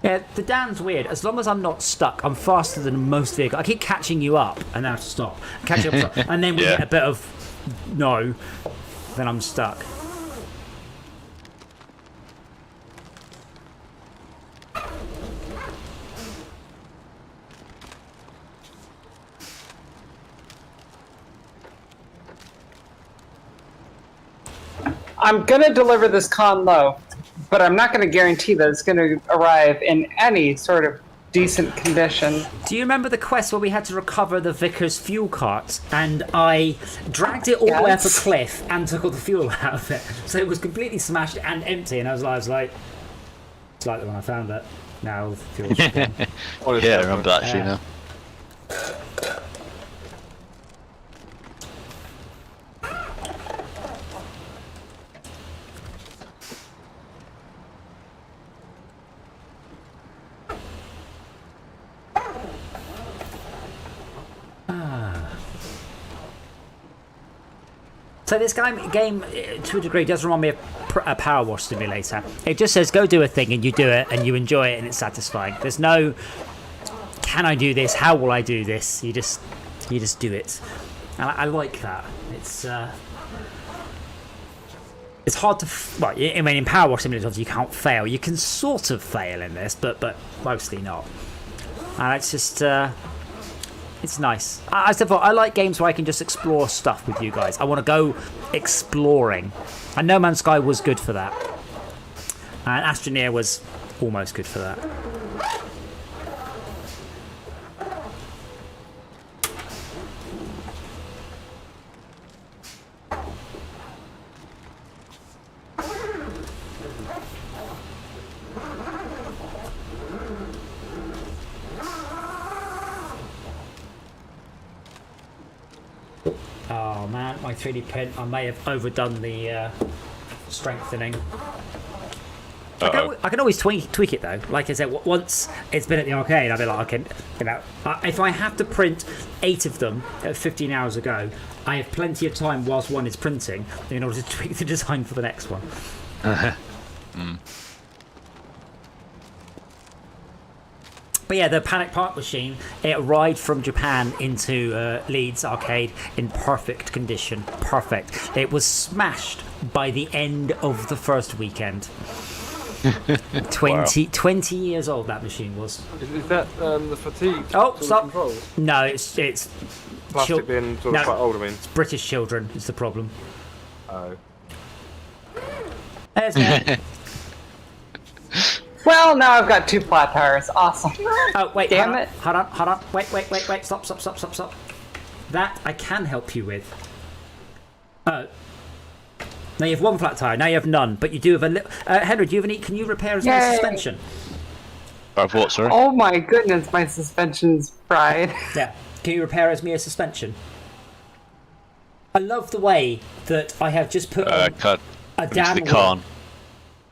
Yeah, the Dan's weird. As long as I'm not stuck, I'm faster than most vehicles. I keep catching you up, and then I have to stop. Catch you up, and then we Yeah. get a bit of no, then I'm stuck. I'm gonna deliver this con low, but I'm not gonna guarantee that it's gonna arrive in any sort of decent condition. Do you remember the quest where we had to recover the vicar's fuel cart, and I dragged it all the way up a Yes. cliff and took all the fuel out of it, so it was completely smashed and empty, and I was like, it's like when I found it. Now the fuel's gone. Honestly, Yeah, I remember that actually Yeah. now. So this game, to a degree, does remind me of a power wash simulator. It just says, go do a thing, and you do it, and you enjoy it, and it's satisfying. There's no, can I do this? How will I do this? You just do it. And I like that. It's hard to, well, I mean, in power wash simulators, you can't fail. You can sort of fail in this, but mostly not. And it's just, it's nice. I said, I like games where I can just explore stuff with you guys. I want to go exploring. And No Man's Sky was good for that. And Astroneer was almost good for that. Oh man, my 3D print, I may have overdone the strengthening. I can always tweak it though. Like I said, once it's been at the arcade, I'll be like, if I have to print 8 of them at 15 hours ago, I have plenty of time whilst one is printing in order to tweak the design for the next one. But yeah, the Panic Park machine, it arrived from Japan into Leeds arcade in perfect condition. Perfect. It was smashed by the end of the first weekend. 20 years old that machine was. Is that the fatigue? Oh, sort of stop. controls? No, it's Plastic being sort of quite old, I mean. British children is the problem. Oh. There's me. Well, now I've got 2 flat tires. Awesome. Oh, wait, Damn hold it. on, hold on. Wait. Stop. That I can help you with. Oh. Now you have 1 flat tire, now you have none, but you do have a little... Henry, do you have any... Can you repair as my Yay. suspension? I've what, sorry? Oh my goodness, my suspension's fried. Yeah. Can you repair as me a suspension? I love the way that I have just put on Cut. a Into damn the con.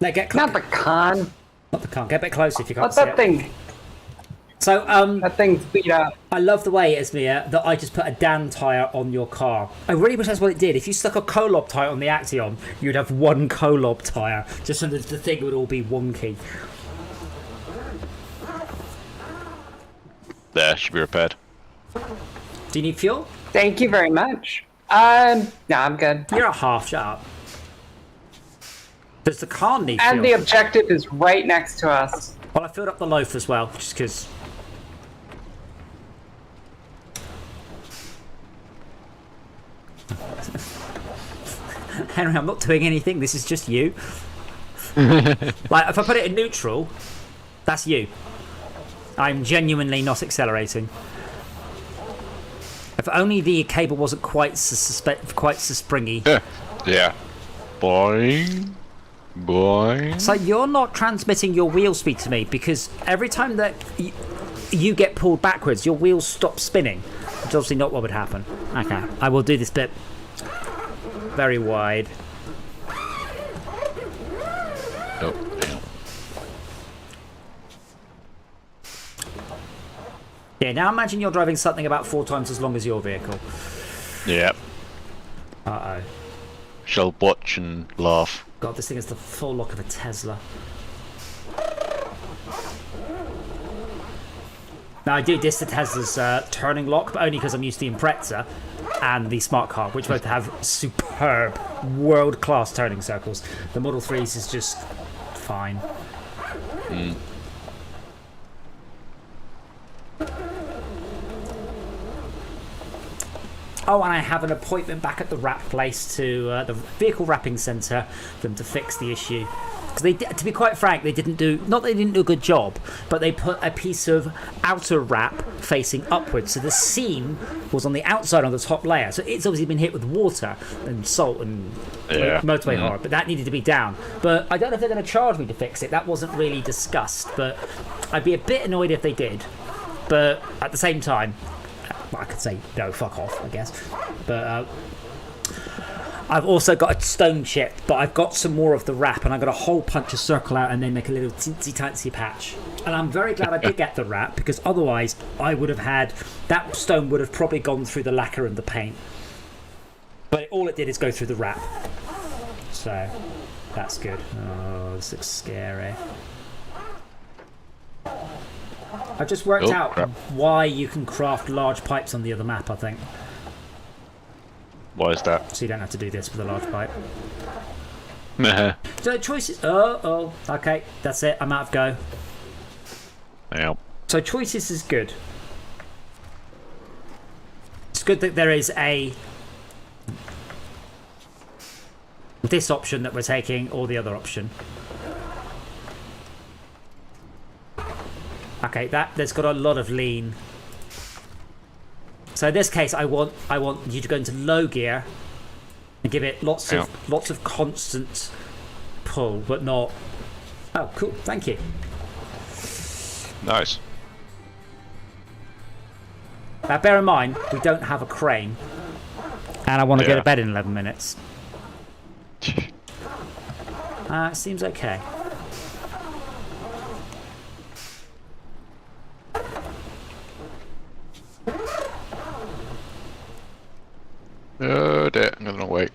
Now get close. Not the con. Not the con. Get a bit closer if you can't What's see that it. thing? So, That thing's beat up. I love the way, Esmir, that I just put a Dan tyre on your car. I really wish that's what it did. If you stuck a Kolob tyre on the Axiom, you'd have 1 Kolob tyre, just so that the thing would all be wonky. There, should be repaired. Do you need fuel? Thank you very much. No, I'm good. You're at half, shut up. Does the car need And the fuel? objective is right next to us. Well, I filled up the loaf as well, just because... Henry, I'm not doing anything, this is just you. Like, if I put it in neutral, that's you. I'm genuinely not accelerating. If only the cable wasn't quite so springy. Yeah. Boing. Boing. So you're not transmitting your wheel speed to me, because every time that you get pulled backwards, your wheels stop spinning. Which is obviously not what would happen. Okay, I will do this bit very wide. Oh, damn. Yeah, now imagine you're driving something about 4 times as long as your vehicle. Yeah. Uh-oh. Shall watch and laugh. God, this thing is the full look of a Tesla. Now, I do diss the Tesla's turning lock, but only because I'm used to the Impreza and the Smart Car, which both have superb, world-class turning circles. The Model 3s is just fine. Oh, and I have an appointment back at the wrap place to the vehicle wrapping centre for them to fix the issue. Because they, to be quite frank, they didn't do, not that they didn't do a good job, but they put a piece of outer wrap facing upwards. So the seam was on the outside on the top layer. So it's obviously been hit with water and salt and motorway hard, but that needed to be down. But I don't know if they're going to charge me to fix it. That wasn't really discussed, but I'd be a bit annoyed if they did. But at the same time, well, I could say no, fuck off, I guess. But I've also got a stone chip, but I've got some more of the wrap, and I've got a hole punch a circle out and then make a little teensy patch. And I'm very glad I did get the wrap, because otherwise I would have had, that stone would have probably gone through the lacquer and the paint. But all it did is go through the wrap. So that's good. Oh, this looks scary. I've just worked out why you can craft large pipes on the other map, I think. Why is that? So you don't have to do this with a large pipe. Meh. So choices... Oh, okay, that's it. I'm out of go. Yeah. So choices is good. It's good that there is this option that we're taking, or the other option. Okay, there's got a lot of lean. So in this case, I want you to go into low gear and give it lots of constant pull, but not. Oh, cool! Thank you. Nice. Now, bear in mind, we don't have a crane, and I want to go to bed in 11 minutes. It seems okay. Oh dear, I'm gonna wait.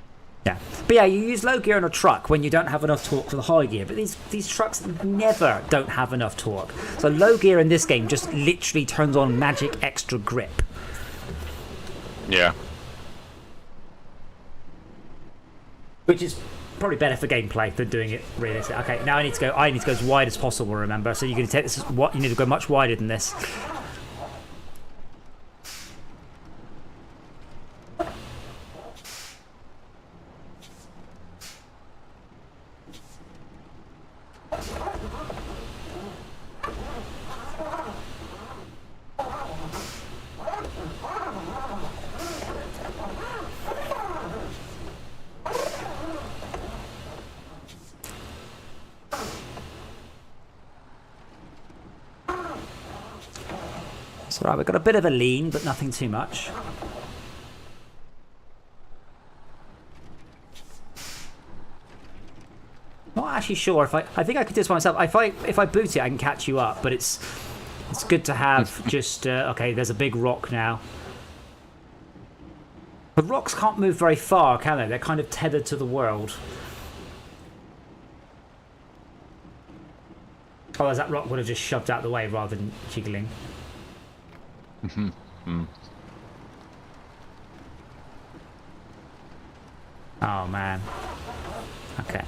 Yeah, but yeah, you use low gear on a truck when you don't have enough torque for the high gear, but these trucks never don't have enough torque. So low gear in this game just literally turns on magic extra grip. Yeah. Which is probably better for gameplay than doing it realistic. Okay, now I need to go as wide as possible, remember? So you're going to take this, you need to go much wider than this. It's alright, we've got a bit of a lean, but nothing too much. Not actually sure if I think I could do this by myself. If I boot it, I can catch you up, but it's good to have just okay, there's a big rock now. But rocks can't move very far, can they? They're kind of tethered to the world. Otherwise that rock would have just shoved out the way rather than jiggling. Oh man. Okay.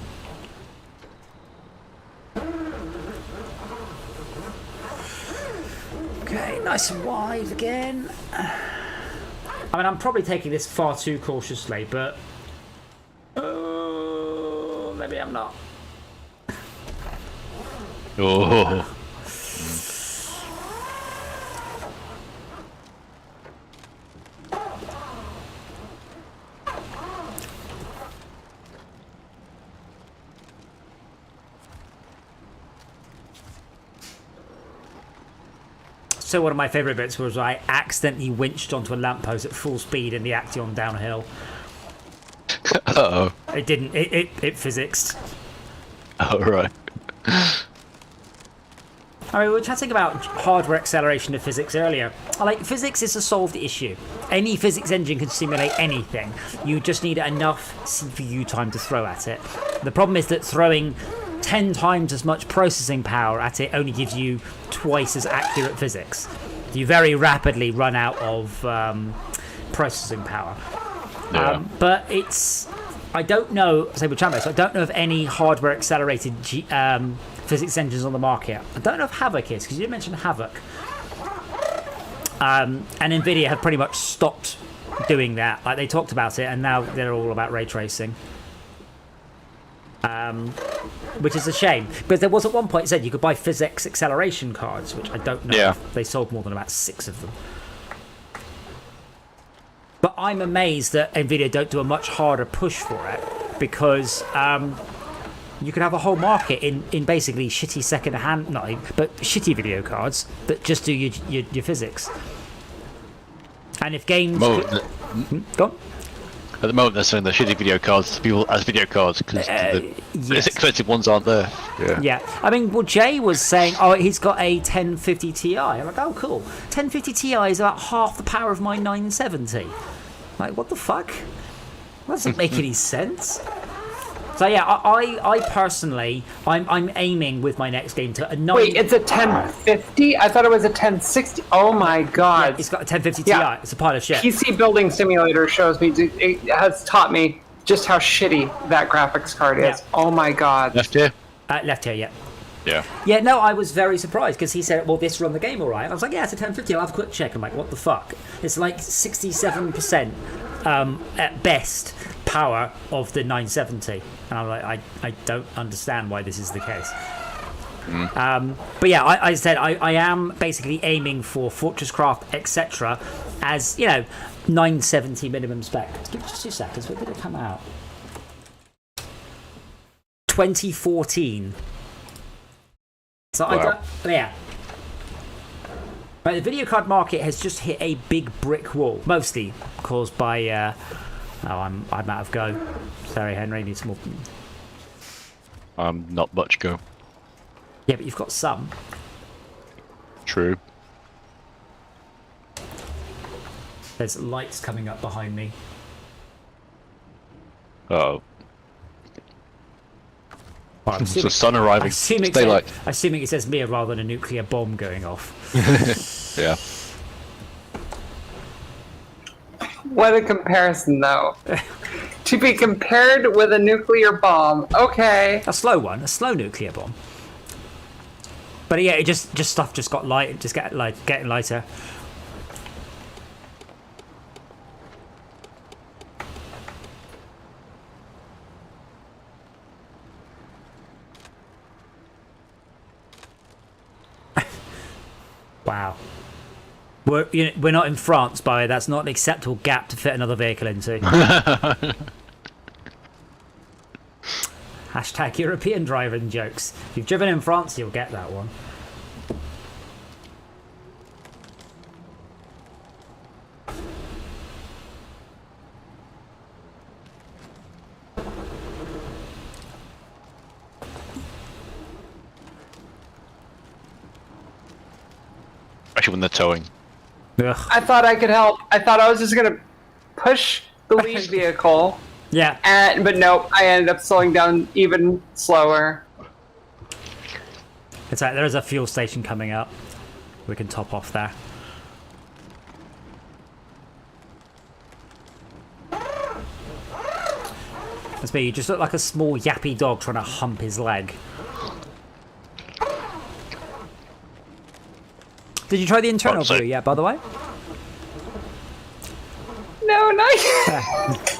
Okay, nice and wide again. I mean, I'm probably taking this far too cautiously, but maybe I'm not. Oh. So one of my favourite bits was I accidentally winched onto a lamppost at full speed in the Action downhill. Uh-oh. It didn't. It physicsed. Oh, right. I mean, we were chatting about hardware acceleration of physics earlier. Like, physics is a solved issue. Any physics engine can simulate anything. You just need enough CPU time to throw at it. The problem is that throwing 10 times as much processing power at it only gives you twice as accurate physics. You very rapidly run out of processing power. Yeah. But it's... I don't know, say with Chambo, so I don't know of any hardware accelerated physics engines on the market. I don't know if Havoc is, because you did mention Havoc. And Nvidia have pretty much stopped doing that. Like, they talked about it, and now they're all about ray tracing. Which is a shame. But there was at one point it said you could buy physics acceleration cards, which I don't know if they sold more than about 6 of them. But I'm amazed that Nvidia don't do a much harder push for it, because you could have a whole market in basically shitty second-hand, but shitty video cards that just do your physics. And if games... Go on. At the moment, they're selling the shitty video cards to people as video cards because the expensive ones aren't there. Yeah. I mean, well, Jay was saying, oh, he's got a 1050 Ti. I'm like, oh, cool. 1050 Ti is about half the power of my 970. Like, what the fuck? That doesn't make any sense. So yeah, I personally, I'm aiming with my next game to a 9... Wait, it's a 1050? I thought it was a 1060. Oh my god. Yeah, it's got a 1050 Ti. Yeah. It's a pile of shit. PC Building Simulator shows me, it has taught me just how shitty that graphics card is. Yeah. Oh my god. Left here? Left here, yeah. Yeah. Yeah, no, I was very surprised because he said, well, this run the game all right. I was like, yeah, it's a 1050. I'll have a quick check. I'm like, what the fuck? It's like 67% at best power of the 970. And I'm like, I don't understand why this is the case. But yeah, I said I am basically aiming for Fortress Craft, etc. as, 970 minimum spec. Give me just 2 seconds. When did it come out? 2014. So wow. Yeah. Right, the video card market has just hit a big brick wall, mostly caused by. I'm out of go. Sorry, Henry, needs more. Not much go. Yeah, but you've got some. True. There's lights coming up behind me. Uh-oh. Well, It's the sun arriving. Assuming it says me rather than a nuclear bomb going off. Yeah. What a comparison, though. To be compared with a nuclear bomb. Okay. A slow one, a slow nuclear bomb. But yeah, it just stuff just got light, just getting lighter. Wow. We're not in France, by the way. That's not an acceptable gap to fit another vehicle into. Hashtag European driving jokes. If you've driven in France, you'll get that one. Especially when they're towing. Ugh. I thought I could help. I thought I was just going to push the lead vehicle. Yeah. But nope, I ended up slowing down even slower. It's like there is a fuel station coming up. We can top off there. That's me. You just look like a small yappy dog trying to hump his leg. Did you try the internal What's it? view yet, by the way? No, not yet.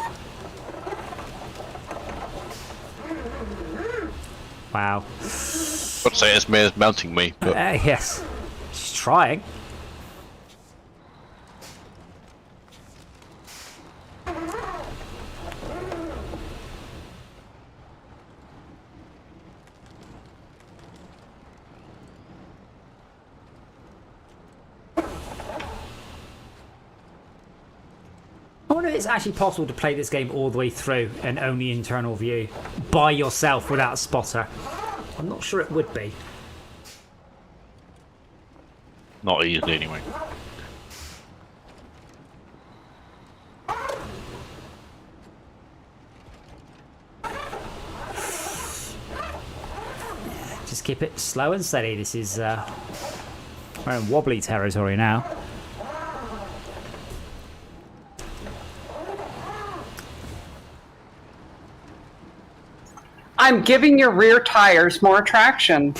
Wow. I'd say it's me mounting me, but Yes. She's trying. I wonder if it's actually possible to play this game all the way through and only internal view by yourself without a spotter. I'm not sure it would be. not easily anyway. Just keep it slow and steady. This is we're in wobbly territory now. I'm giving your rear tires more traction,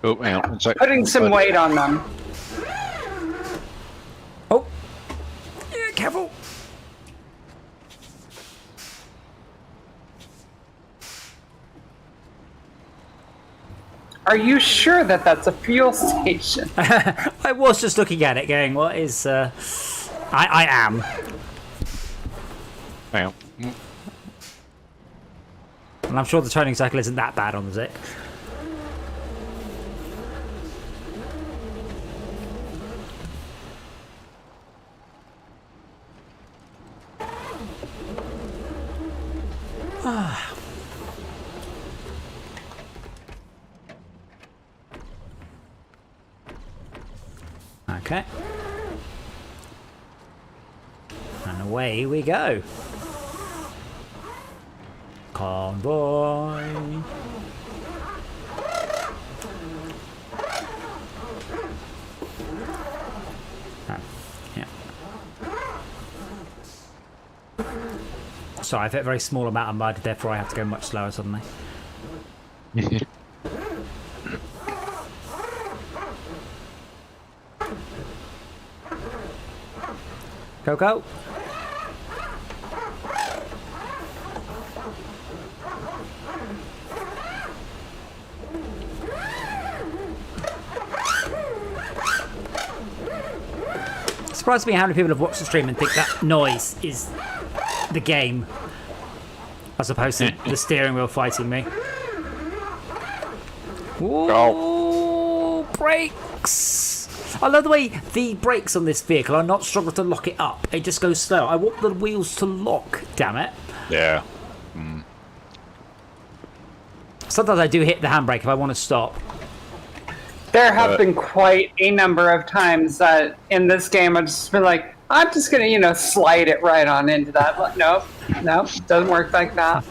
Oh, hang on. One sec. putting some weight on them. Oh, yeah, careful. Are you sure that that's a fuel station? I was just looking at it, going, "What is?" I am. Hang on. And I'm sure the turning cycle isn't that bad on the Zik. Okay. And away we go. Convoy. Oh, yeah. Sorry, I've hit a very small amount of mud, therefore I have to go much slower suddenly. Go, go. Surprised me how many people have watched the stream and think that noise is the game, as opposed to the steering wheel fighting me. Ooh, brakes! I love the way the brakes on this vehicle are not strong enough to lock it up. It just goes slow. I want the wheels to lock, damn it. Yeah. Sometimes I do hit the handbrake if I want to stop. There have been quite a number of times that in this game I've just been like, I'm just gonna, slide it right on into that. But nope, doesn't work like that.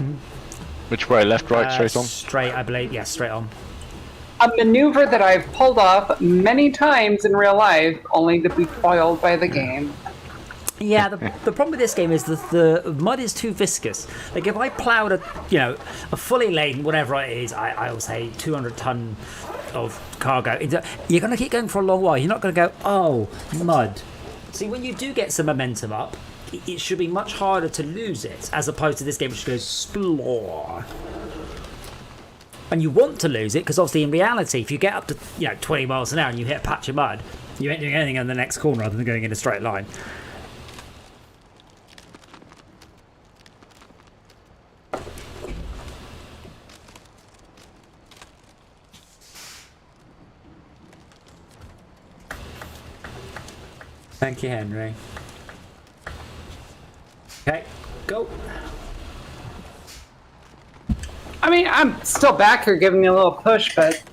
Which way? Left, right, straight on? Straight, I believe. Yeah, straight on. A maneuver that I've pulled off many times in real life, only to be foiled by the game. Yeah, the problem with this game is that the mud is too viscous. Like if I ploughed a fully laden, whatever it is, I will say 200 ton of cargo, you're going to keep going for a long while. You're not going to go, oh, mud. See, when you do get some momentum up, it should be much harder to lose it, as opposed to this game which goes splore. And you want to lose it, because obviously in reality, if you get up to 20 miles an hour and you hit a patch of mud, you ain't doing anything on the next corner other than going in a straight line. Thank you, Henry. Okay, go. I mean, I'm still back here giving me a little push, but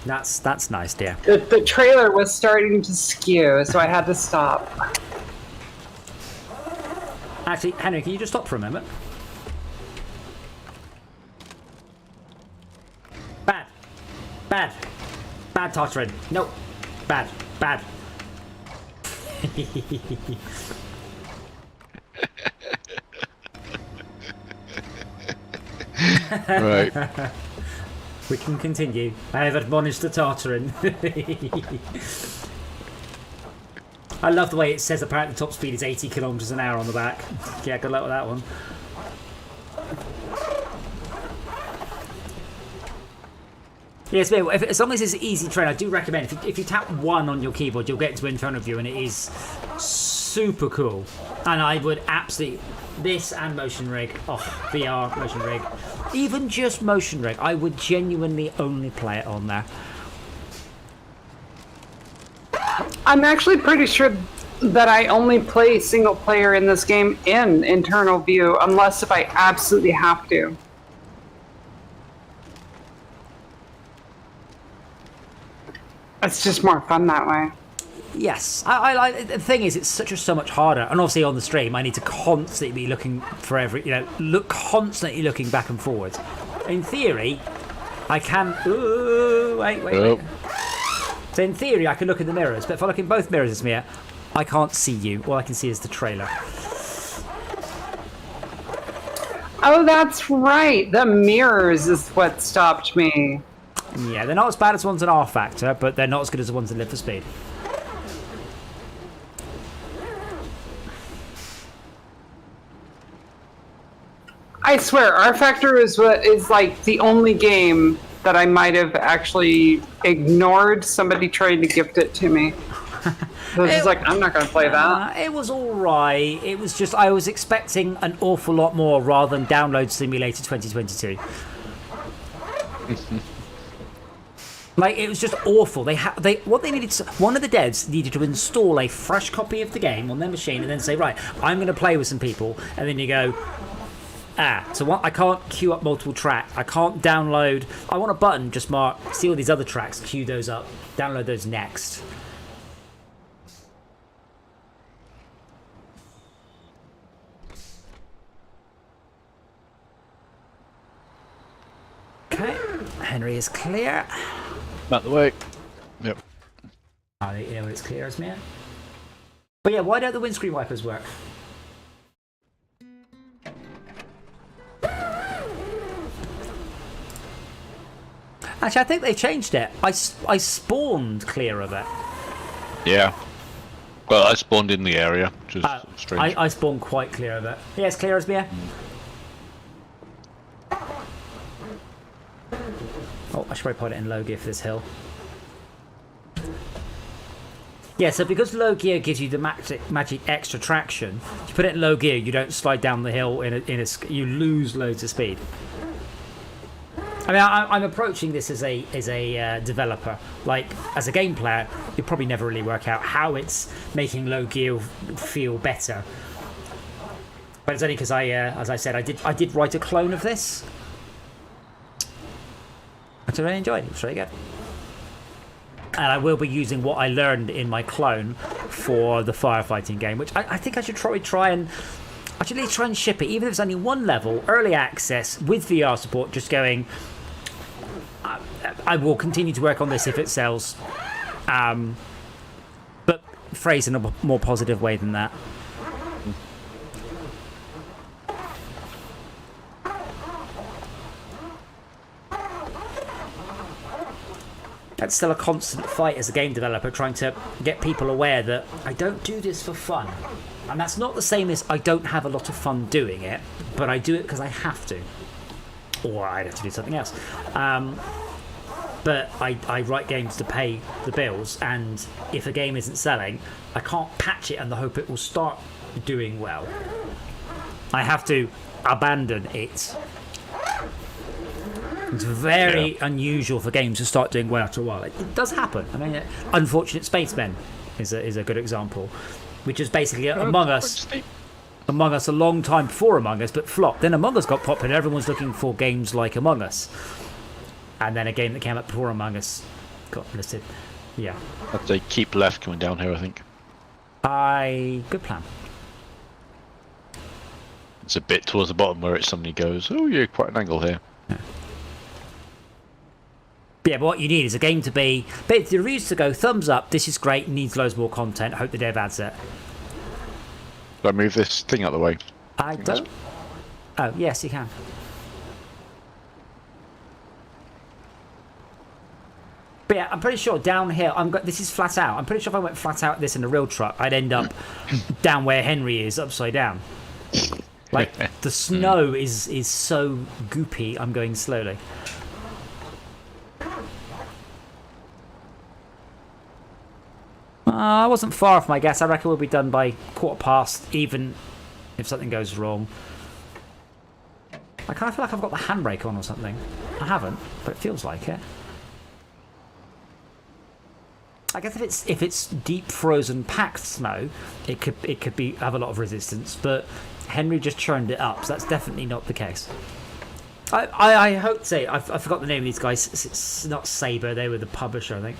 That's nice, dear. the trailer was starting to skew, so I had to stop. Actually, Henry, can you just stop for a moment? Bad. Bad. Bad tottering. No. Bad. Bad. Right. We can continue. I have admonished the Tartarin. I love the way it says apparently the top speed is 80 kilometers an hour on the back. Yeah, good luck with that one. Yes, as long as it's easy terrain, I do recommend if you tap 1 on your keyboard, you'll get to internal view, and it is super cool. And I would absolutely this and motion rig, VR motion rig, even just motion rig, I would genuinely only play it on there. I'm actually pretty sure that I only play single player in this game in internal view, unless if I absolutely have to. It's just more fun that way. Yes, I like the thing is it's so much harder, and obviously on the stream I need to constantly be looking for constantly looking back and forwards. In theory, I can. Ooh, wait. Oh. So in theory, I can look in the mirrors, but if I look in both mirrors as Mia, I can't see you. All I can see is the trailer. Oh, that's right. The mirrors is what stopped me. Yeah, they're not as bad as ones in R Factor, but they're not as good as the ones in Live for Speed. I swear, R Factor is like the only game that I might have actually ignored somebody trying to gift it to me. I was just like, I'm not going to play that. It was alright. It was just, I was expecting an awful lot more rather than Download Simulator 2022. Like, it was just awful. One of the devs needed to install a fresh copy of the game on their machine and then say, right, I'm going to play with some people. And then you go, so what? I can't queue up multiple tracks. I can't download. I want a button, just mark, see all these other tracks, queue those up, download those next. Okay, Henry is clear. Out the way. Yep. Oh, you know when it's clear as me. But yeah, why don't the windscreen wipers work? Actually, I think they changed it. I spawned clear of it. Yeah. Well, I spawned in the area, which is strange. I spawned quite clear of it. Yeah, it's clear as me. Oh, I should probably put it in low gear for this hill. Yeah, so because low gear gives you the magic extra traction, if you put it in low gear, you don't slide down the hill you lose loads of speed. I mean, I'm approaching this as a developer. Like, as a game player, you'll probably never really work out how it's making low gear feel better. But it's only because as I said, I did write a clone of this. Which I really enjoyed. It was really good. And I will be using what I learned in my clone for the firefighting game, which I think I should try and ship it, even if it's only one level, early access with VR support. Just going. I will continue to work on this if it sells, but phrase in a more positive way than that. That's still a constant fight as a game developer, trying to get people aware that I don't do this for fun. And that's not the same as I don't have a lot of fun doing it, but I do it because I have to. Or I'd have to do something else. But I write games to pay the bills, and if a game isn't selling, I can't patch it and hope it will start doing well. I have to abandon it. It's very unusual for games to start doing well after a while. It does happen. I mean, Unfortunate Spacemen is a good example, which is basically Among Us a long time before Among Us, but flopped. Then Among Us got popular. Everyone's looking for games like Among Us, and then a game that came up before Among Us got listed. Yeah, I'd say keep left coming down here. I think. Good plan. It's a bit towards the bottom where it suddenly goes. Oh, you're quite an angle here. Yeah, but what you need is a game to be. But the reviews to go thumbs up. This is great. Needs loads more content. Hope the dev adds it. Do I move this thing out of the way? I don't. Oh yes, you can. But yeah, I'm pretty sure down here, this is flat out. I'm pretty sure if I went flat out this in a real truck, I'd end up down where Henry is, upside down. Like, the snow is so goopy, I'm going slowly. I wasn't far off my guess. I reckon we'll be done by 1:15, even if something goes wrong. I kind of feel like I've got the handbrake on or something. I haven't, but it feels like it. I guess if it's deep frozen packed snow, it could have a lot of resistance. But Henry just churned it up, so that's definitely not the case. I hope to say I forgot the name of these guys. It's not Saber. They were the publisher, I think.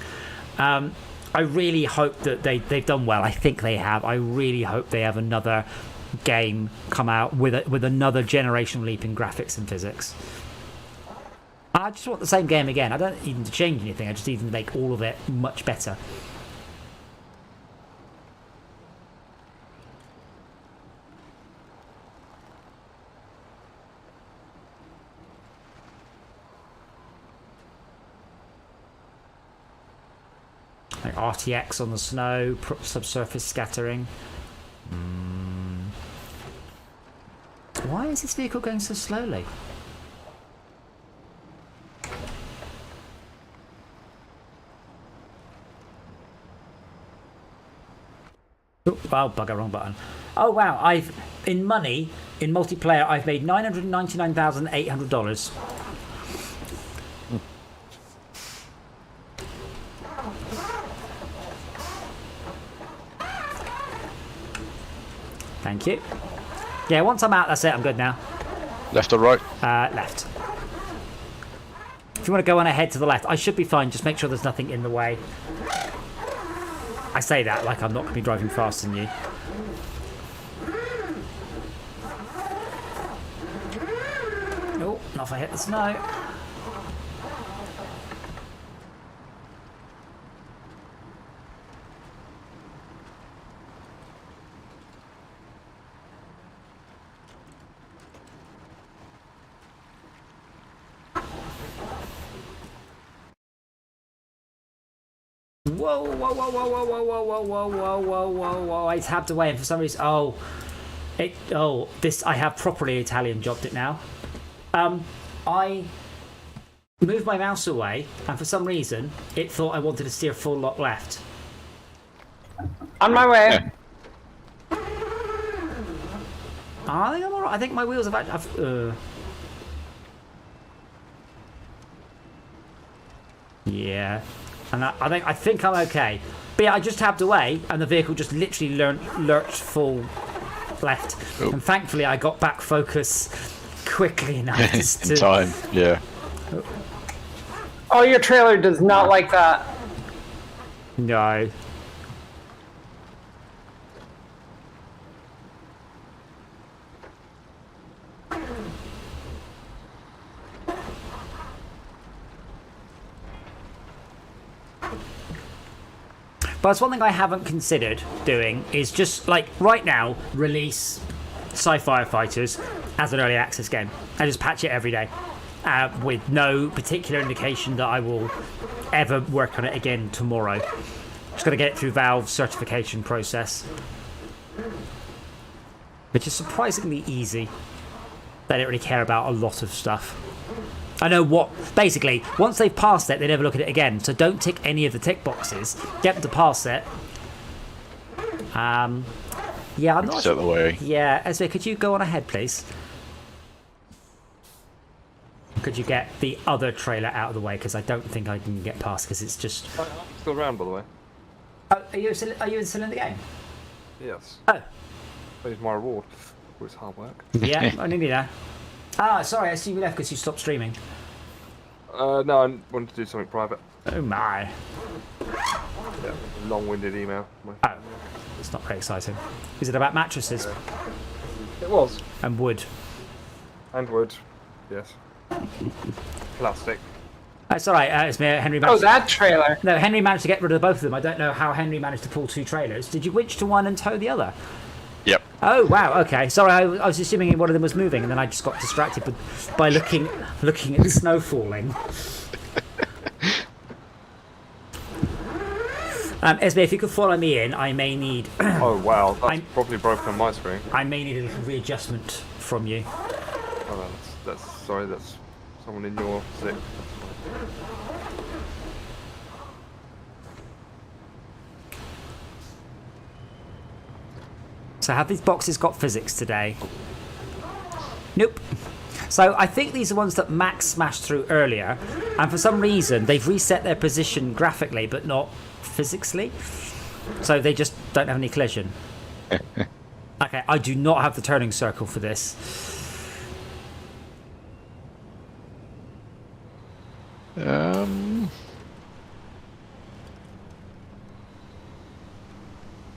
I really hope that they've done well. I think they have. I really hope they have another game come out with another generational leap in graphics and physics. I just want the same game again. I don't even to change anything. I just even make all of it much better. Like RTX on the snow, subsurface scattering. Why is this vehicle going so slowly? Oh, bugger, wrong button. Oh wow, in multiplayer I've made $999,800. Thank you. Yeah, once I'm out, that's it. I'm good now. Left or right? Left. If you want to go on ahead to the left, I should be fine. Just make sure there's nothing in the way. I say that like I'm not going to be driving faster than you. Oh, not if I hit the snow. Whoa, whoa, whoa, whoa, whoa, whoa, whoa, whoa, whoa, whoa, whoa, whoa, whoa. I tabbed away and for some reason I have properly Italian jobbed it now. I moved my mouse away and for some reason it thought I wanted to steer full lock left. On my way. I think I'm alright. I think my wheels have actually yeah. And I think I'm okay. But yeah, I just tabbed away and the vehicle just literally lurched full left. Oh. And thankfully I got back focus quickly enough to... In time, yeah. Oh, your trailer does not like that. No. But it's one thing I haven't considered doing is just like right now release Sci-Fi Fighters as an early access game and just patch it every day with no particular indication that I will ever work on it again tomorrow. Just got to get it through Valve's certification process, which is surprisingly easy. They don't really care about a lot of stuff. I know what, basically, once they've passed it, they never look at it again. So don't tick any of the tick boxes. Get them to pass it. Yeah, I'm not sure. The way. Yeah, Esme, could you go on ahead, please? Could you get the other trailer out of the way? Because I don't think I can get past, because it's just... I'm still around, by the way. Oh, are you still in the game? Yes. Oh. It's my reward for its hard work. Yeah, I nearly there. Ah, sorry, I see you left because you stopped streaming. No, I wanted to do something private. Oh my. Yeah, long-winded email. Oh, it's not very exciting. Is it about mattresses? It was. And wood? And wood, yes. Plastic. It's alright, it's me, Henry Oh, managed that trailer. No, Henry managed to get rid of both of them. I don't know how Henry managed to pull two trailers. Did you winch to one and tow the other? Yep. Oh wow, okay. Sorry, I was assuming one of them was moving, and then I just got distracted by looking at the snow falling. Esme, if you could follow me in, I may need Oh wow, that's I'm- probably broken on my screen. I may need a little readjustment from you. Oh, that's sorry, that's someone in your sick. So have these boxes got physics today? Nope. So I think these are ones that Max smashed through earlier, and for some reason they've reset their position graphically but not physically. So they just don't have any collision. Okay, I do not have the turning circle for this.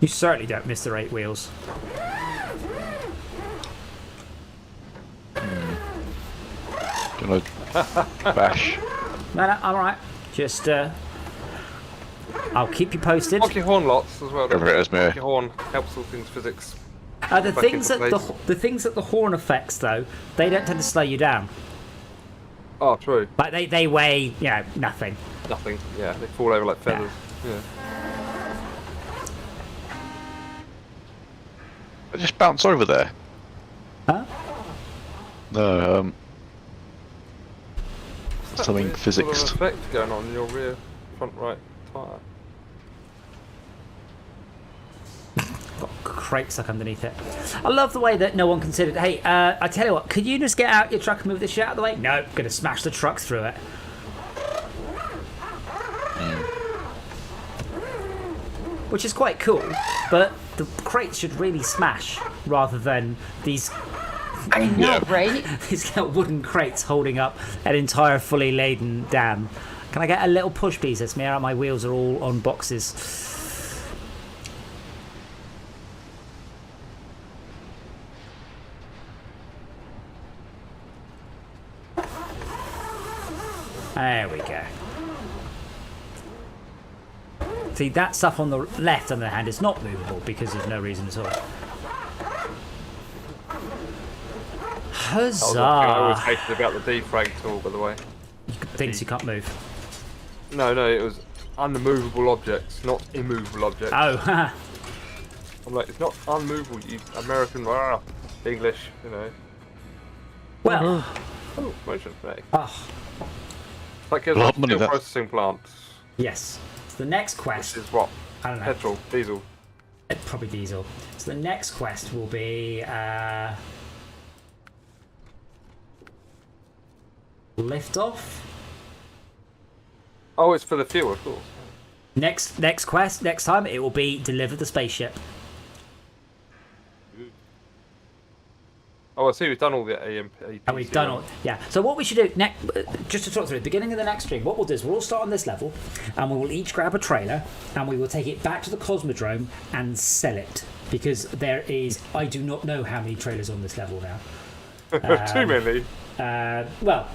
You certainly don't miss the 8 wheels. Gonna bash. No, I'm alright. Just, I'll keep you posted. Honk your horn lots as well. Whatever it is, mate. Honk your horn helps all things physics. The back things into that place. the things that the horn affects, though, they don't tend to slow you down. Oh, true. Like they weigh, nothing. Nothing. Yeah, they fall over like feathers. Yeah. I just bounce over there. Huh? No, something Sort physics. of effect going on in your rear front right tyre. Got crates stuck underneath it. I love the way that no one considered. Hey, I tell you what, could you just get out your truck and move this shit out of the way? No, gonna smash the truck through it. Which is quite cool, but the crates should really smash rather than these I know, Yeah. right? these wooden crates holding up an entire fully laden dam. Can I get a little push, please? It's me. My wheels are all on boxes. There we go. See, that stuff on the left, on the other hand, is not movable because there's no reason at all. I always Huzzah! hated about the defrag tool, by the way. Things you can't move. No, it was unmovable objects, not immovable objects. Oh, haha. I'm like, it's not unmovable, you American, English, you know. Well, Oh, motion, right. oh, Like a A lot of money, steel that. processing plant. yes. So the next quest, This is what? I don't know, Petrol, diesel. probably diesel. So the next quest will be lift off. Oh, it's for the fuel, of course. Next quest, next time it will be deliver the spaceship. Oh, I see we've done all the AMP. And we've done all, yeah. So what we should do next, just to talk through, at the beginning of the next stream, what we'll do is we'll all start on this level, and we will each grab a trailer, and we will take it back to the Cosmodrome and sell it, because there is, I do not know how many trailers on this level now. Too many. Well,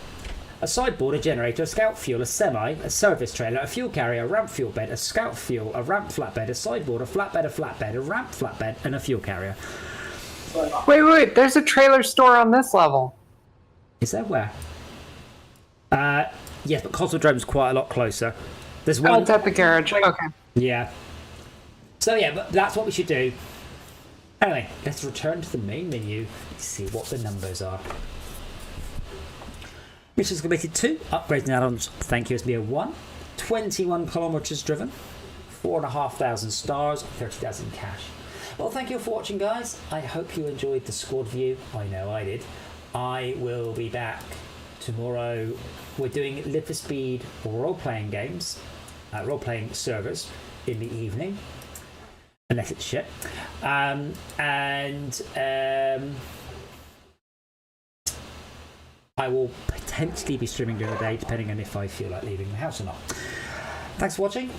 a sideboard, a generator, a scout fuel, a semi, a service trailer, a fuel carrier, a ramp fuel bed, a scout fuel, a ramp flatbed, a sideboard, a flatbed, a ramp flatbed, and a fuel carrier. Wait, there's a trailer store on this level. Is there where? Yes, but Cosmodrome's quite a lot closer. There's Oh, one. it's at the garage. Okay. Yeah. So yeah, but that's what we should do. Anyway, let's return to the main menu and see what the numbers are. Missions completed 2, upgrading add-ons, thank you, SBO 1, 21 kilometers driven, 4,500 stars, 30,000 cash. Well, thank you for watching, guys. I hope you enjoyed the squad view. I know I did. I will be back tomorrow. We're doing Live for Speed role-playing games, role-playing servers in the evening, unless it's shit. I will potentially be streaming during the day, depending on if I feel like leaving the house or not. Thanks for watching.